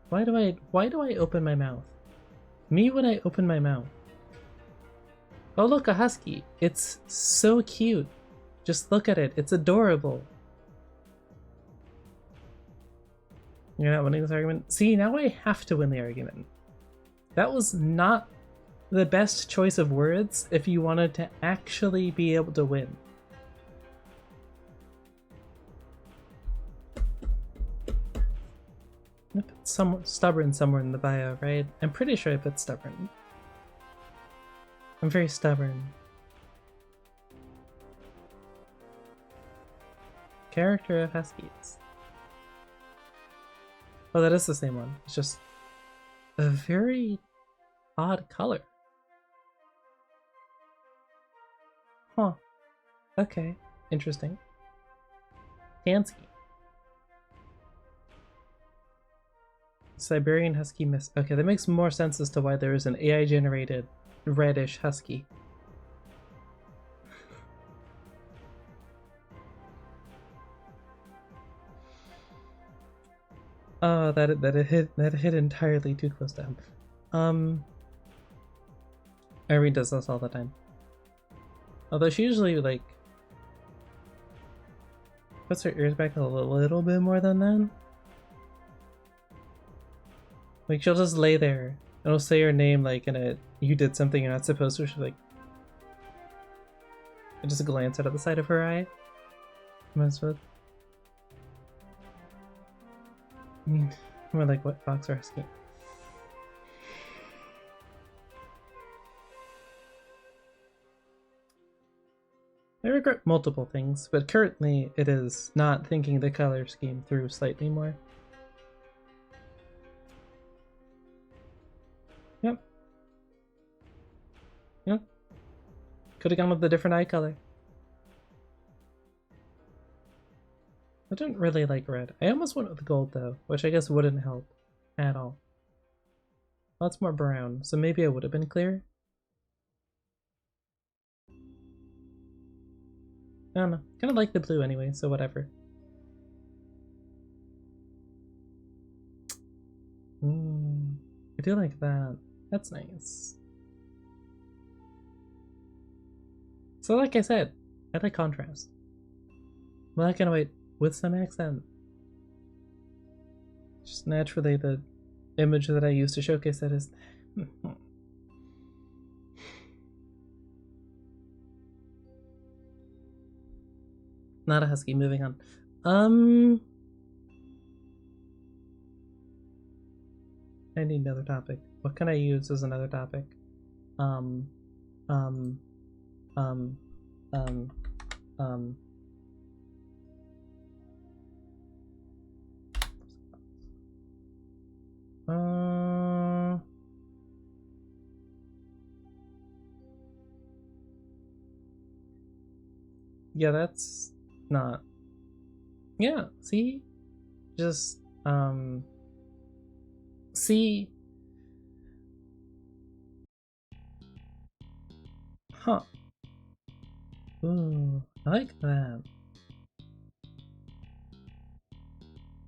Why do I open my mouth? Me when I open my mouth. Oh look, a husky. It's so cute. Just look at it. It's adorable. You're not winning this argument? See, now I have to win the argument. That was not the best choice of words if you wanted to actually be able to win. I put stubborn somewhere in the bio, right? I'm pretty sure I put stubborn. I'm very stubborn. Character of Huskies. Oh, that is the same one. It's just a very odd color. Huh. Okay. Interesting. Tansky. Siberian Husky Miss. Okay, that makes more sense as to why there is an AI generated reddish husky. Oh, that hit entirely too close to him. Irene does this all the time. Although she usually like puts her ears back a little bit more than that. Like she'll just lay there and it'll say her name like in a you did something you're not supposed to. She'll like just glance out of the side of her eye. Mess with. More like what Fox or Husky. I regret multiple things, but currently it is not thinking the color scheme through slightly more. Yep. Yep. Could have gone with a different eye color. I didn't really like red. I almost went with gold though, which I guess wouldn't help at all. Lots more brown, so maybe I would have been clear. I don't know. Kind of like the blue anyway, so whatever. I do like that. That's nice. So like I said, I like contrast. Black and white with some accent. Just naturally the image that I use to showcase that is... Not a Husky, moving on. I need another topic. What can I use as another topic? Um, yeah, that's not. Yeah, see? Just, see? Huh. Ooh, I like that.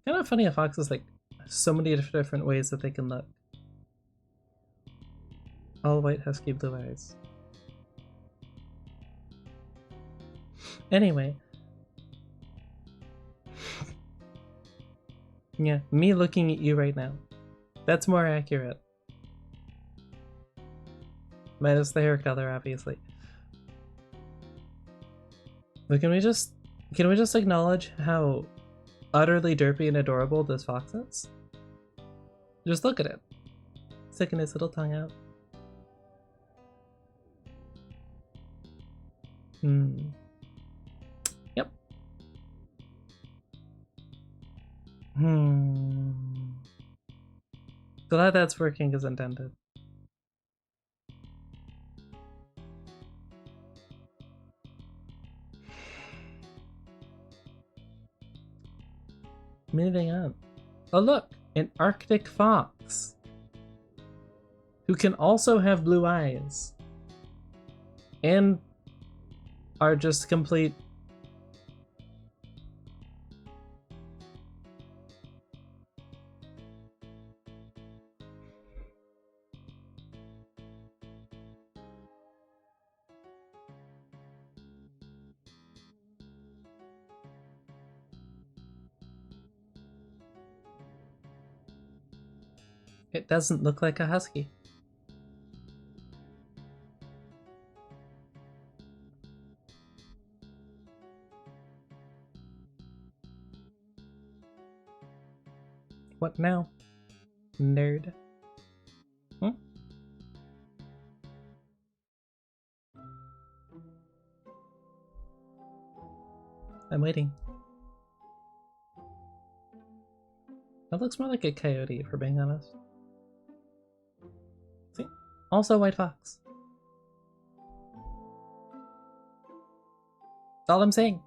Kind of funny how Fox is like so many different ways that they can look. All white, husky, blue eyes. Anyway. Yeah, me looking at you right now. That's more accurate. Minus the hair color, obviously. But can we just acknowledge how utterly derpy and adorable this fox is? Just look at it. Sticking his little tongue out. Yep. Glad that's working as intended. Moving on. Oh look, an Arctic fox who can also have blue eyes and are just complete. It doesn't look like a husky. What now? Nerd. I'm waiting. That looks more like a coyote, if we're being honest. See? Also white fox. That's all I'm saying.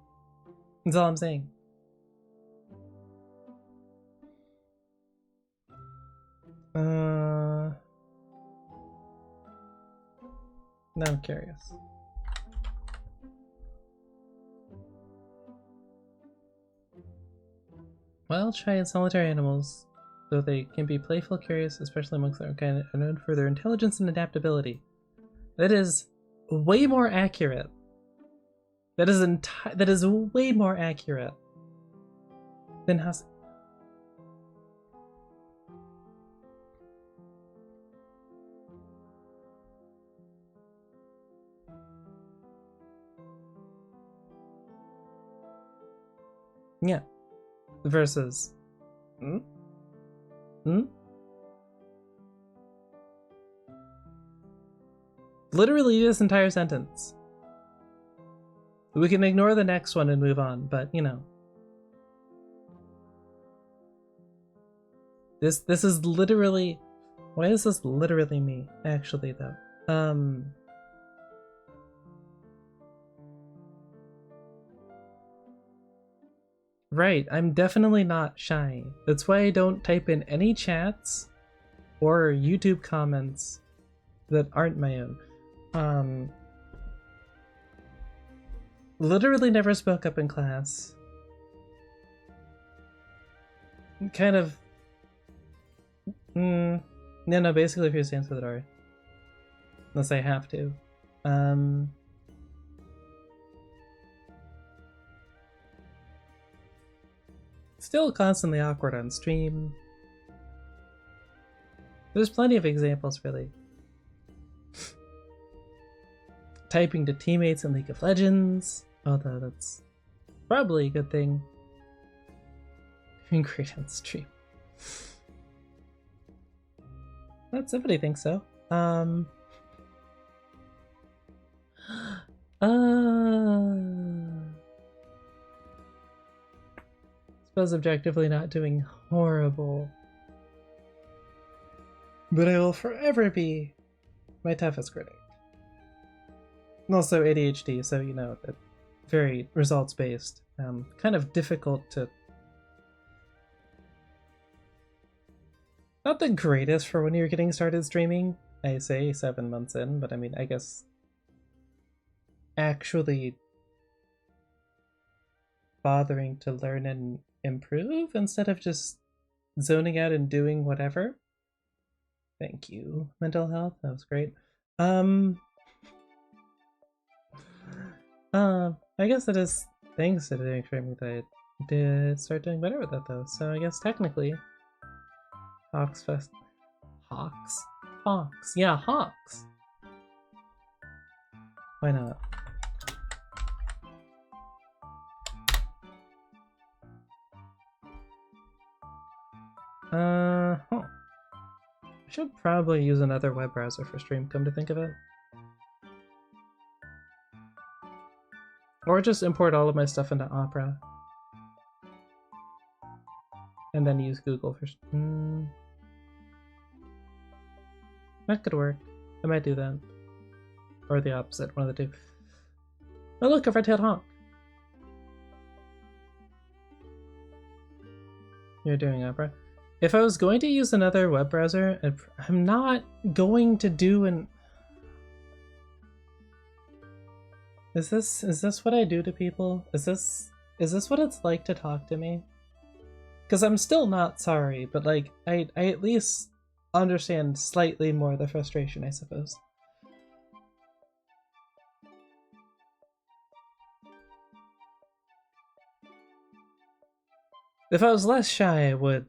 That's all I'm saying. Now I'm curious. Well, try solitary animals. though they can be playful, curious, especially amongst their own kind, are known for their intelligence and adaptability. That is way more accurate. That is way more accurate than Husky. Yeah. Versus. Literally this entire sentence. We can ignore the next one and move on, but you know. This is literally. Why is this literally me? Actually though. Right, I'm definitely not shy. That's why I don't type in any chats or YouTube comments that aren't my own. Literally never spoke up in class. Kind of... No, basically if you stand for the door. Unless I have to. Still constantly awkward on stream. There's plenty of examples, really. Typing to teammates in League of Legends, although that's probably a good thing. Doing great on stream. Not somebody thinks so. Suppose objectively not doing horrible. But I will forever be my toughest critic. And also ADHD, so you know, very results based. Kind of difficult to... Not the greatest for when you're getting started streaming. I say 7 months in, but I mean, I guess actually bothering to learn and improve instead of just zoning out and doing whatever. Thank you, mental health. That was great. I guess it is thanks to doing streaming that I did start doing better with that though. So I guess technically, Hawks Fest, Hawks. Yeah, Hawks. Why not? I should probably use another web browser for stream, come to think of it. Or just import all of my stuff into Opera. And then use Google for... That could work. I might do that. Or the opposite, one of the two. Oh look, a red-tailed hawk! You're doing Opera. If I was going to use another web browser, I'm not going to do an... Is this what I do to people? Is this what it's like to talk to me? Because I'm still not sorry, but like, I at least understand slightly more the frustration, I suppose. If I was less shy, I would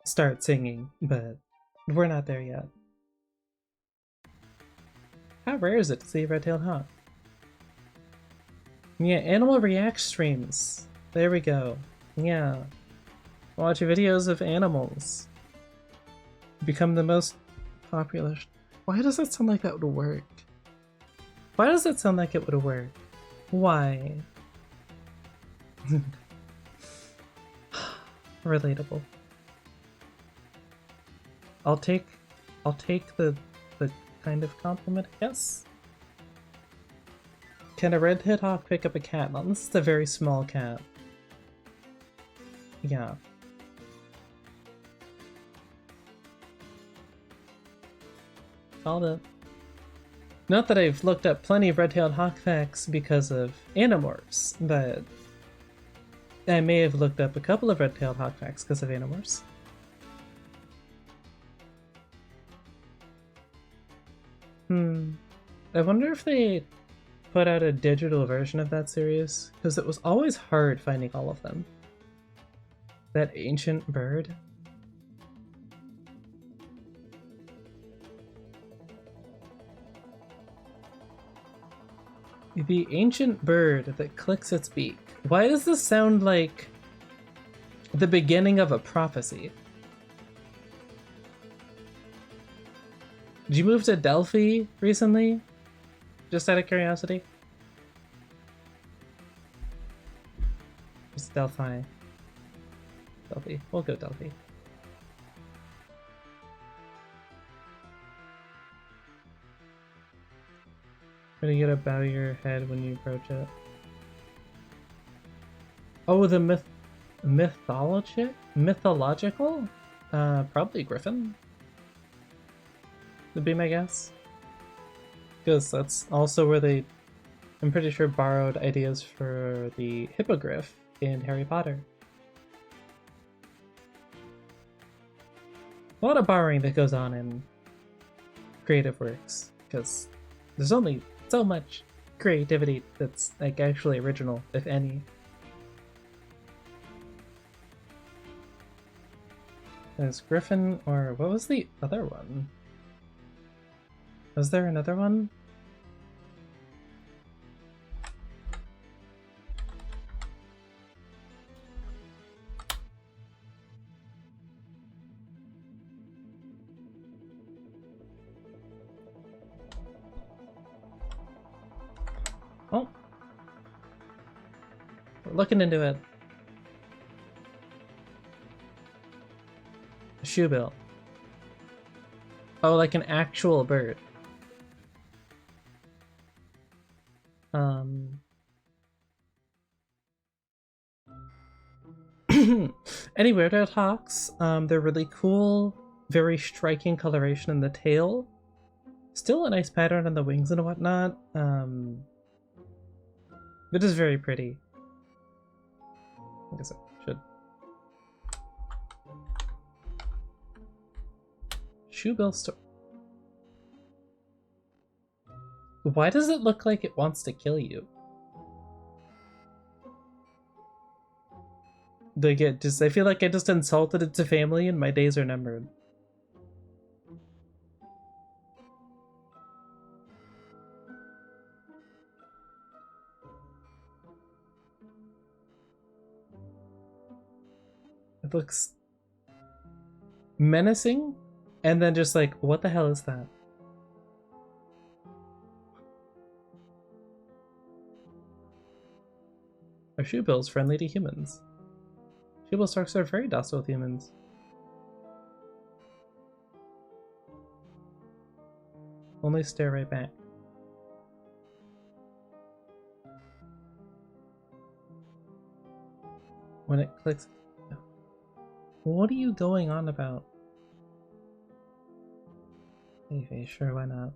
start singing, but we're not there yet. How rare is it to see a red-tailed hawk? Yeah, Animal React streams. There we go. Yeah. Watch videos of animals. Become the most popular. Why does that sound like that would work? Why does that sound like it would work? Why? Relatable. I'll take the kind of compliment, I guess. Can a red-tailed hawk pick up a cat? Well, this is a very small cat. Yeah. Called it. Not that I've looked up plenty of red-tailed hawk facts because of Animorphs, but I may have looked up a couple of red-tailed hawk facts because of Animorphs. I wonder if they put out a digital version of that series, because it was always hard finding all of them. That ancient bird. The ancient bird that clicks its beak. Why does this sound like the beginning of a prophecy? Did you move to Delphi recently? Just out of curiosity? It's Delphi. Delphi. We'll go Delphi. Gonna get to bow your head when you approach it. Oh, the mythological? Probably Griffin. Would be my guess. Because that's also where they, I'm pretty sure, borrowed ideas for the hippogriff in Harry Potter. A lot of borrowing that goes on in creative works, because there's only so much creativity that's like actually original, if any. There's Griffin, or what was the other one? Was there another one? Oh. We're looking into it. A shoebill. Oh, like an actual bird. Any Weirdo Hawks, they're really cool, very striking coloration in the tail. Still a nice pattern on the wings and whatnot. It is very pretty. I guess I should. Shoebill store. Why does it look like it wants to kill you? Like I feel like I just insulted its family and my days are numbered. It looks menacing, and then just like, what the hell is that? Are shoebills friendly to humans? Shoebill storks are very docile with humans. Only stare right back. When it clicks... What are you going on about? Okay, sure, why not?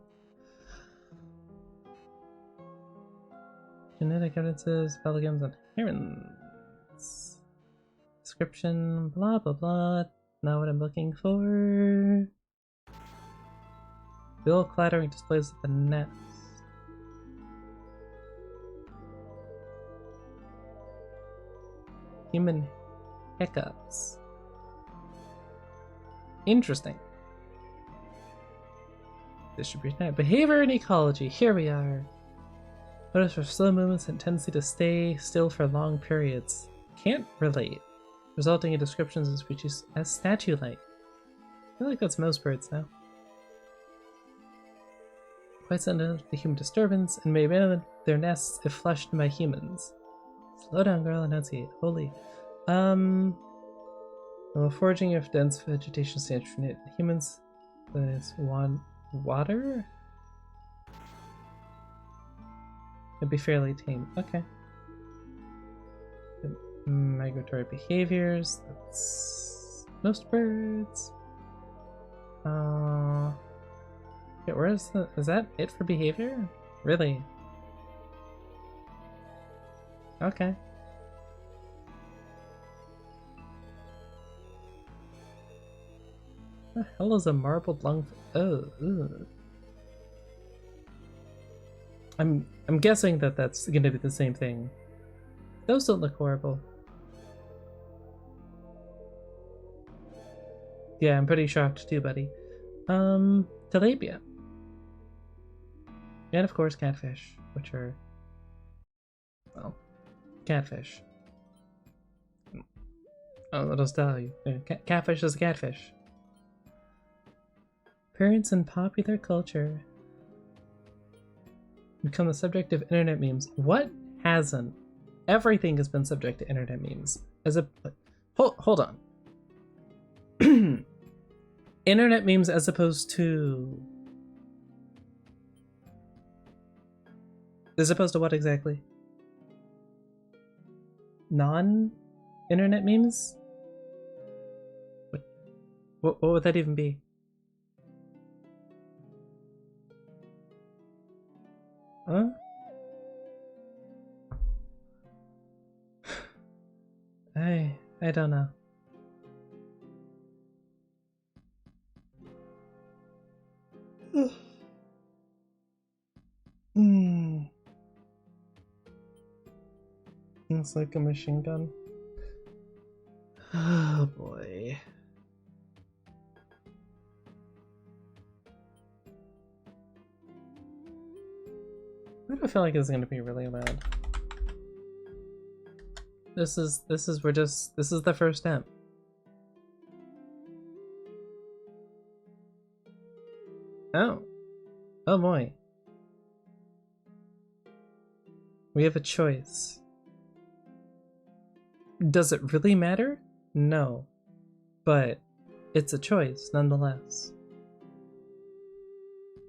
Genetic evidences, pelicans, and herons. Description, blah blah blah. Not what I'm looking for. Bill clattering displays at the nest. Human hiccups. Interesting. Distribution, behavior and ecology. Here we are. Notice for slow movements and tendency to stay still for long periods. Can't relate. Resulting in descriptions of species as statue-like. I feel like that's most birds now. Quite sensitive to human disturbance and may abandon their nests if flushed by humans. Slow down, girl, enunciate. Holy. Well, foraging of dense vegetation stands for humans. There's one water? It'd be fairly tame. Okay. Migratory behaviors. That's most birds. Okay, where is the? Is that it for behavior? Really? Okay. What the hell is a marbled lung? Oh, ew. I'm guessing that that's gonna be the same thing. Those don't look horrible. Yeah, I'm pretty shocked too, buddy. Tilapia. And of course catfish, which are, well, catfish. I'll just tell you. Catfish is a catfish. Appearance in popular culture. Become the subject of internet memes. What hasn't? Everything has been subject to internet memes. As a hold on. Internet memes as opposed to what exactly? Non-internet memes? What would that even be? Huh? I don't know. It's like a machine gun. Oh boy. I don't feel like it's gonna be really loud. This is the first step. Oh. Oh boy. We have a choice. Does it really matter? No. But it's a choice nonetheless.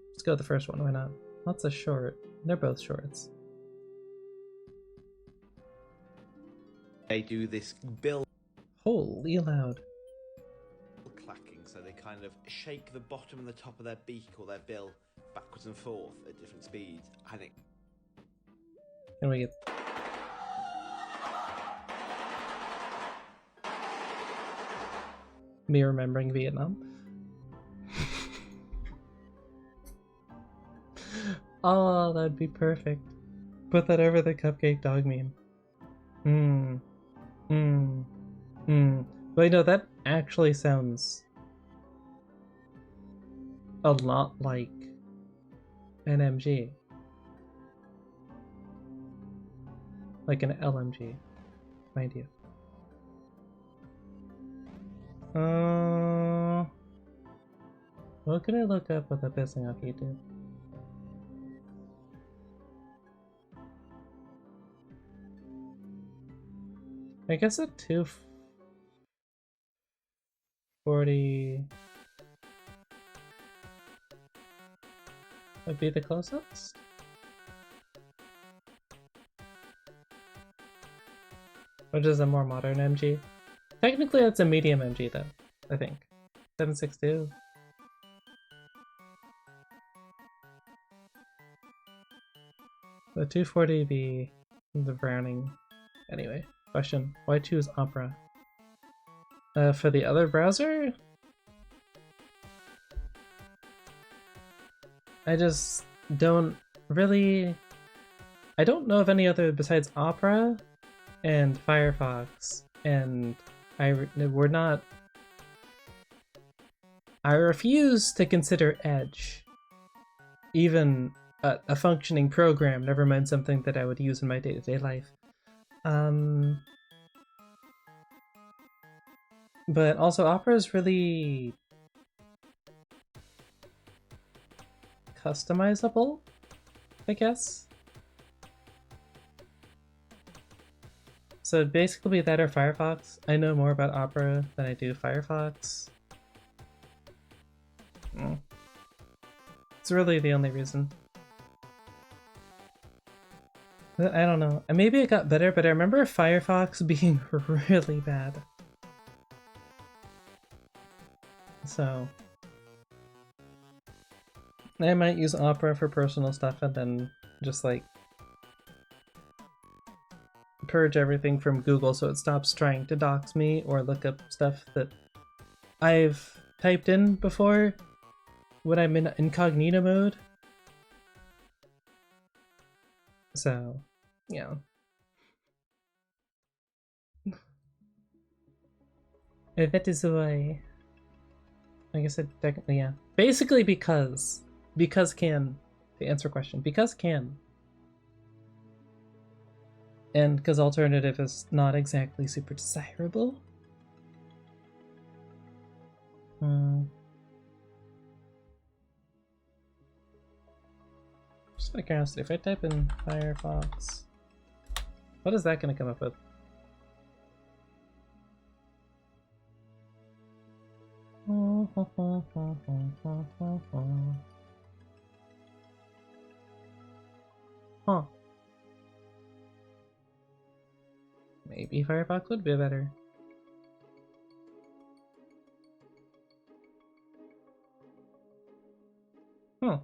Let's go with the first one, why not? That's a short. They're both shorts. They do this bill Holy loud. clacking, so they kind of shake the bottom and the top of their beak or their bill backwards and forth at different speeds, and it. And we get. Me remembering Vietnam. Oh, that'd be perfect. Put that over the cupcake dog meme. But you know, that actually sounds a lot like an MG. Like an LMG, mind you. What can I look up without pissing off YouTube? I guess a 240 would be the closest. Which is a more modern MG. Technically that's a medium MG though, I think. 7.62. The 240 be the Browning. Anyway, question. Why choose Opera? For the other browser? I just don't really... I don't know of any other besides Opera and Firefox, and we're not... I refuse to consider Edge even a functioning program, never mind something that I would use in my day-to-day life. But also Opera is really customizable, I guess. So it'd basically be that or Firefox. I know more about Opera than I do Firefox. It's really the only reason. I don't know. Maybe it got better, but I remember Firefox being really bad. So I might use Opera for personal stuff and then just like purge everything from Google so it stops trying to dox me or look up stuff that I've typed in before when I'm in incognito mode. So, yeah. That is why. Like I said, technically, yeah. Basically, because can, to answer your question, because can, and because alternative is not exactly super desirable. Just out of curiosity, if I type in Firefox, what is that going to come up with? Huh. Maybe Firefox would be better. Huh.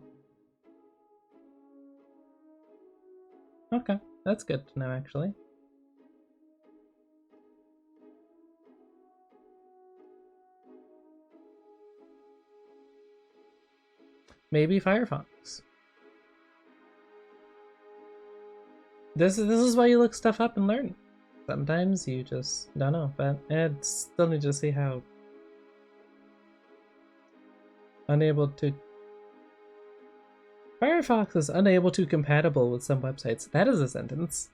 Okay, that's good to know, actually. Maybe Firefox. This is why you look stuff up and learn. Sometimes you just don't know, but I still need to see how unable to. Firefox is unable to compatible with some websites. That is a sentence.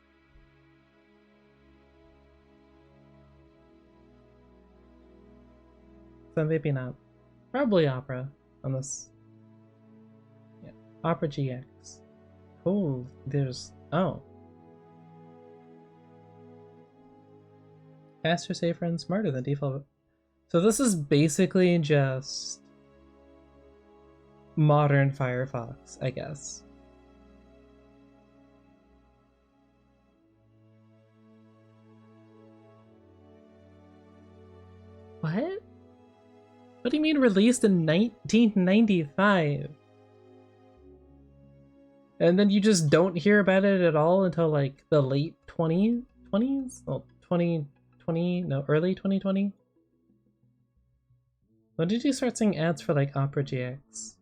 So maybe not. Probably Opera on this. Yeah, Opera GX. Oh, there's faster, safer, and smarter than default. So this is basically just modern Firefox, I guess. What? What do you mean released in 1995? And then you just don't hear about it at all until like the late 2020s? Well, 2020, no, early 2020? When did you start seeing ads for like Opera GX?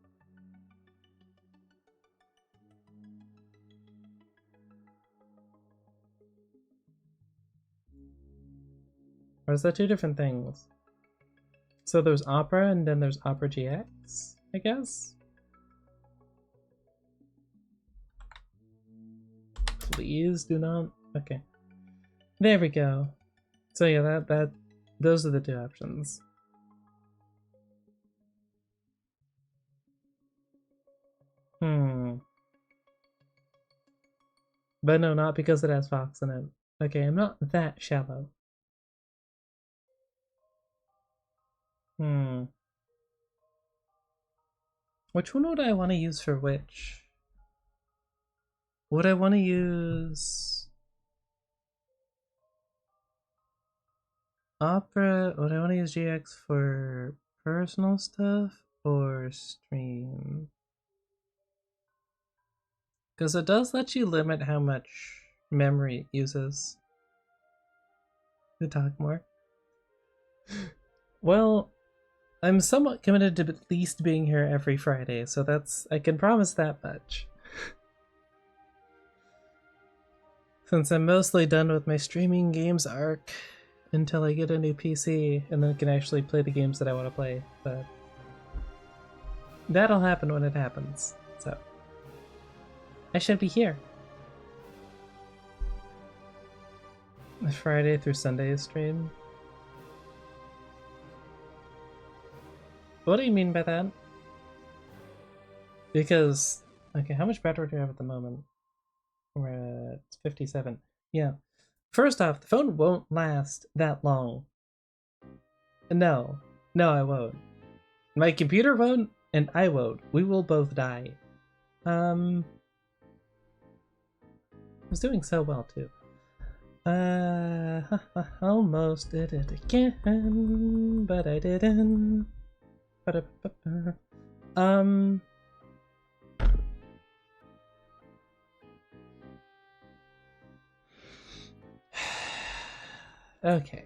Or is that two different things? So there's Opera and then there's Opera GX, I guess? Please do not. Okay. There we go. So yeah, those are the two options. But no, not because it has Fox in it. Okay, I'm not that shallow. Which one would I want to use for which? Would I want to use Opera? Would I want to use GX for personal stuff or stream? Because it does let you limit how much memory it uses. To talk more. Well, I'm somewhat committed to at least being here every Friday, so I can promise that much. Since I'm mostly done with my streaming games arc until I get a new PC and then can actually play the games that I want to play, but that'll happen when it happens, so I should be here. Friday through Sunday stream? What do you mean by that? Because, okay, how much battery do I have at the moment? We're at 57. Yeah. First off, the phone won't last that long. No, I won't. My computer won't, and I won't. We will both die. I was doing so well too. Almost did it again, but I didn't. Okay.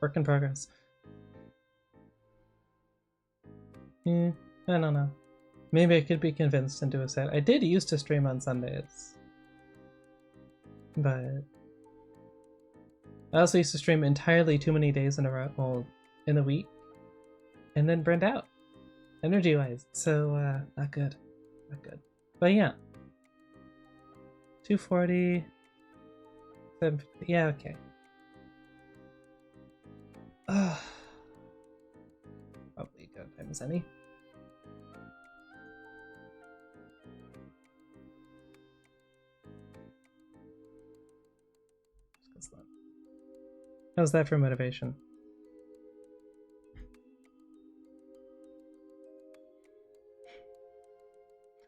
Work in progress. I don't know. Maybe I could be convinced into a set. I did used to stream on Sundays. But I also used to stream entirely too many days in a row, well, in a week, and then burned out, energy-wise. So, not good. Not good. But yeah. 240, 750, yeah, okay. Probably good times any. How's that for motivation?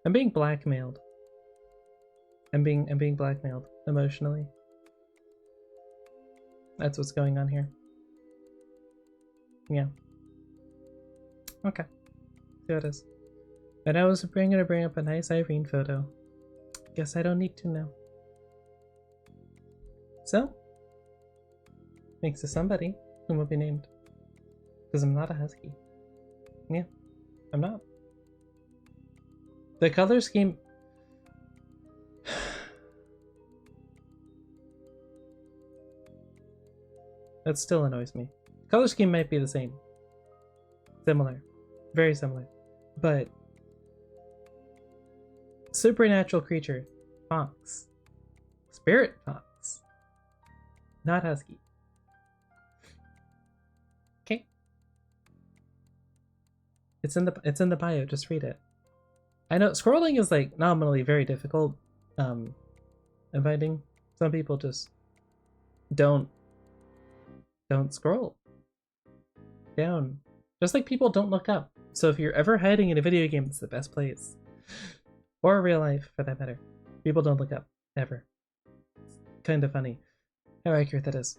I'm being blackmailed. I'm being blackmailed emotionally. That's what's going on here. Yeah. Okay. See how it is. And I was gonna bring up a nice Irene photo. Guess I don't need to now. So, thanks to somebody who will be named. Because I'm not a husky. Yeah, I'm not. The color scheme... that still annoys me. Color scheme might be the same. Similar. Very similar. But... supernatural creature. Fox. Spirit fox. Not husky. Okay. It's in the bio, just read it. I know scrolling is like nominally very difficult in finding. Some people just don't scroll down. Just like people don't look up. So if you're ever hiding in a video game, it's the best place. Or real life, for that matter. People don't look up. Ever. It's kind of funny how accurate that is.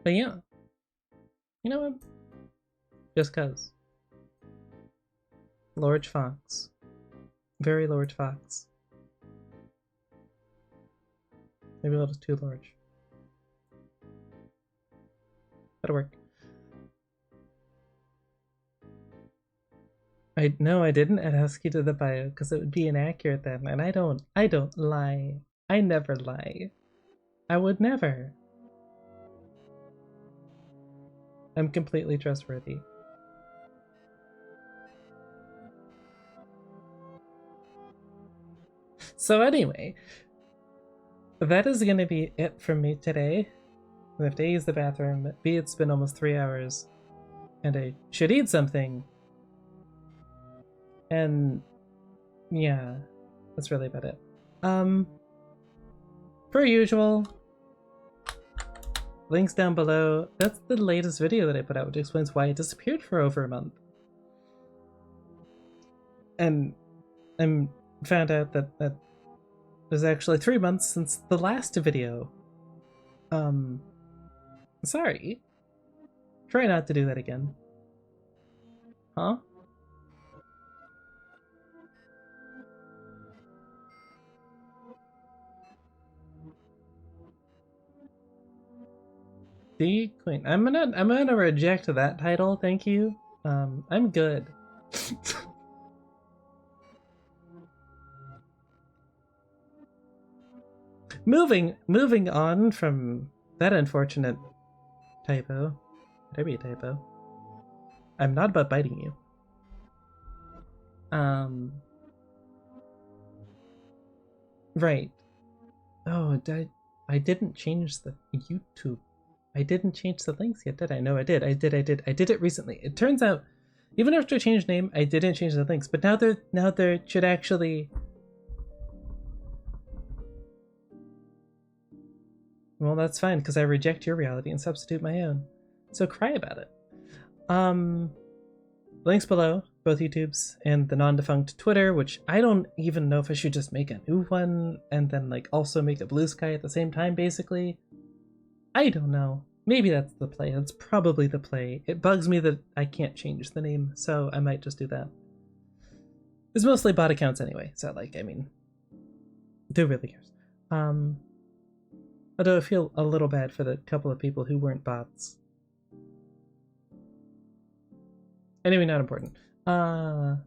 But yeah. You know what? Just cuz. Large fox. Very large fox. Maybe a little too large. That'll work. No, I didn't add husky to the bio because it would be inaccurate then, and I don't lie. I never lie. I would never. I'm completely trustworthy. So anyway, that is gonna be it from me today. I have to use the bathroom. B, it's been almost 3 hours, and I should eat something. And yeah, that's really about it. Per usual, links down below. That's the latest video that I put out, which explains why it disappeared for over a month. And I found out that it was actually 3 months since the last video. Sorry. Try not to do that again. Huh? The Queen. I'm gonna reject that title, thank you. I'm good. Moving on from that unfortunate typo. Could there be a typo? I'm not about biting you. Right. Oh, I didn't change the YouTube. I didn't change the links yet, did I? No, I did. I did it recently. It turns out, even after I changed name, I didn't change the links. But now there should actually. Well, that's fine because I reject your reality and substitute my own. So cry about it. Links below, both YouTubes and the non-defunct Twitter, which I don't even know if I should just make a new one and then like also make a Blue Sky at the same time, basically. I don't know. Maybe that's the play. That's probably the play. It bugs me that I can't change the name, so I might just do that. It's mostly bot accounts anyway, so like, I mean, who really cares? Although I feel a little bad for the couple of people who weren't bots. Anyway, not important. And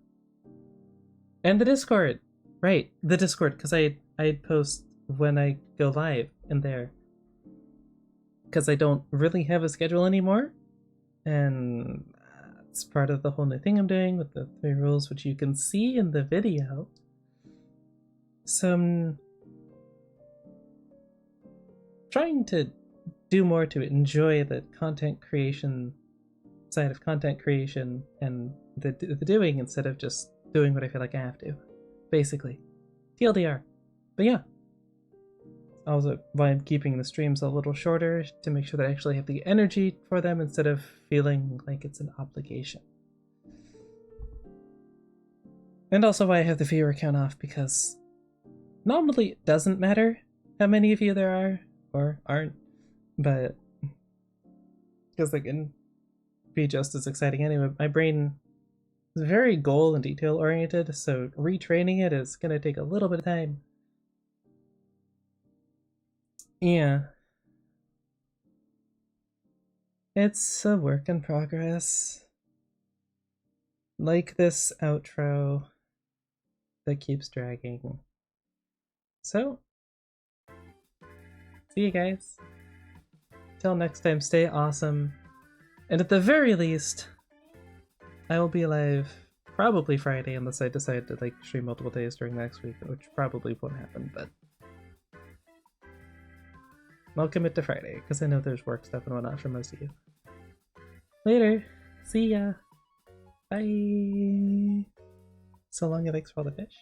the Discord. Right, the Discord, because I'd post when I go live in there. Because I don't really have a schedule anymore. And it's part of the whole new thing I'm doing with the 3 rules, which you can see in the video. So I'm trying to do more to enjoy the content creation side of content creation and the doing instead of just doing what I feel like I have to. Basically. TLDR. But yeah. Also why I'm keeping the streams a little shorter to make sure that I actually have the energy for them instead of feeling like it's an obligation. And also why I have the viewer count off, because normally it doesn't matter how many of you there are or aren't, but because they can be just as exciting anyway. My brain is very goal and detail oriented, so retraining it is gonna take a little bit of time. Yeah. It's a work in progress. Like this outro that keeps dragging. So, see you guys. Till next time, stay awesome. And at the very least, I will be live probably Friday unless I decide to like stream multiple days during next week, which probably won't happen, but I'll commit to Friday because I know there's work stuff and whatnot for most of you. Later. See ya. Bye. So long and thanks for all the fish.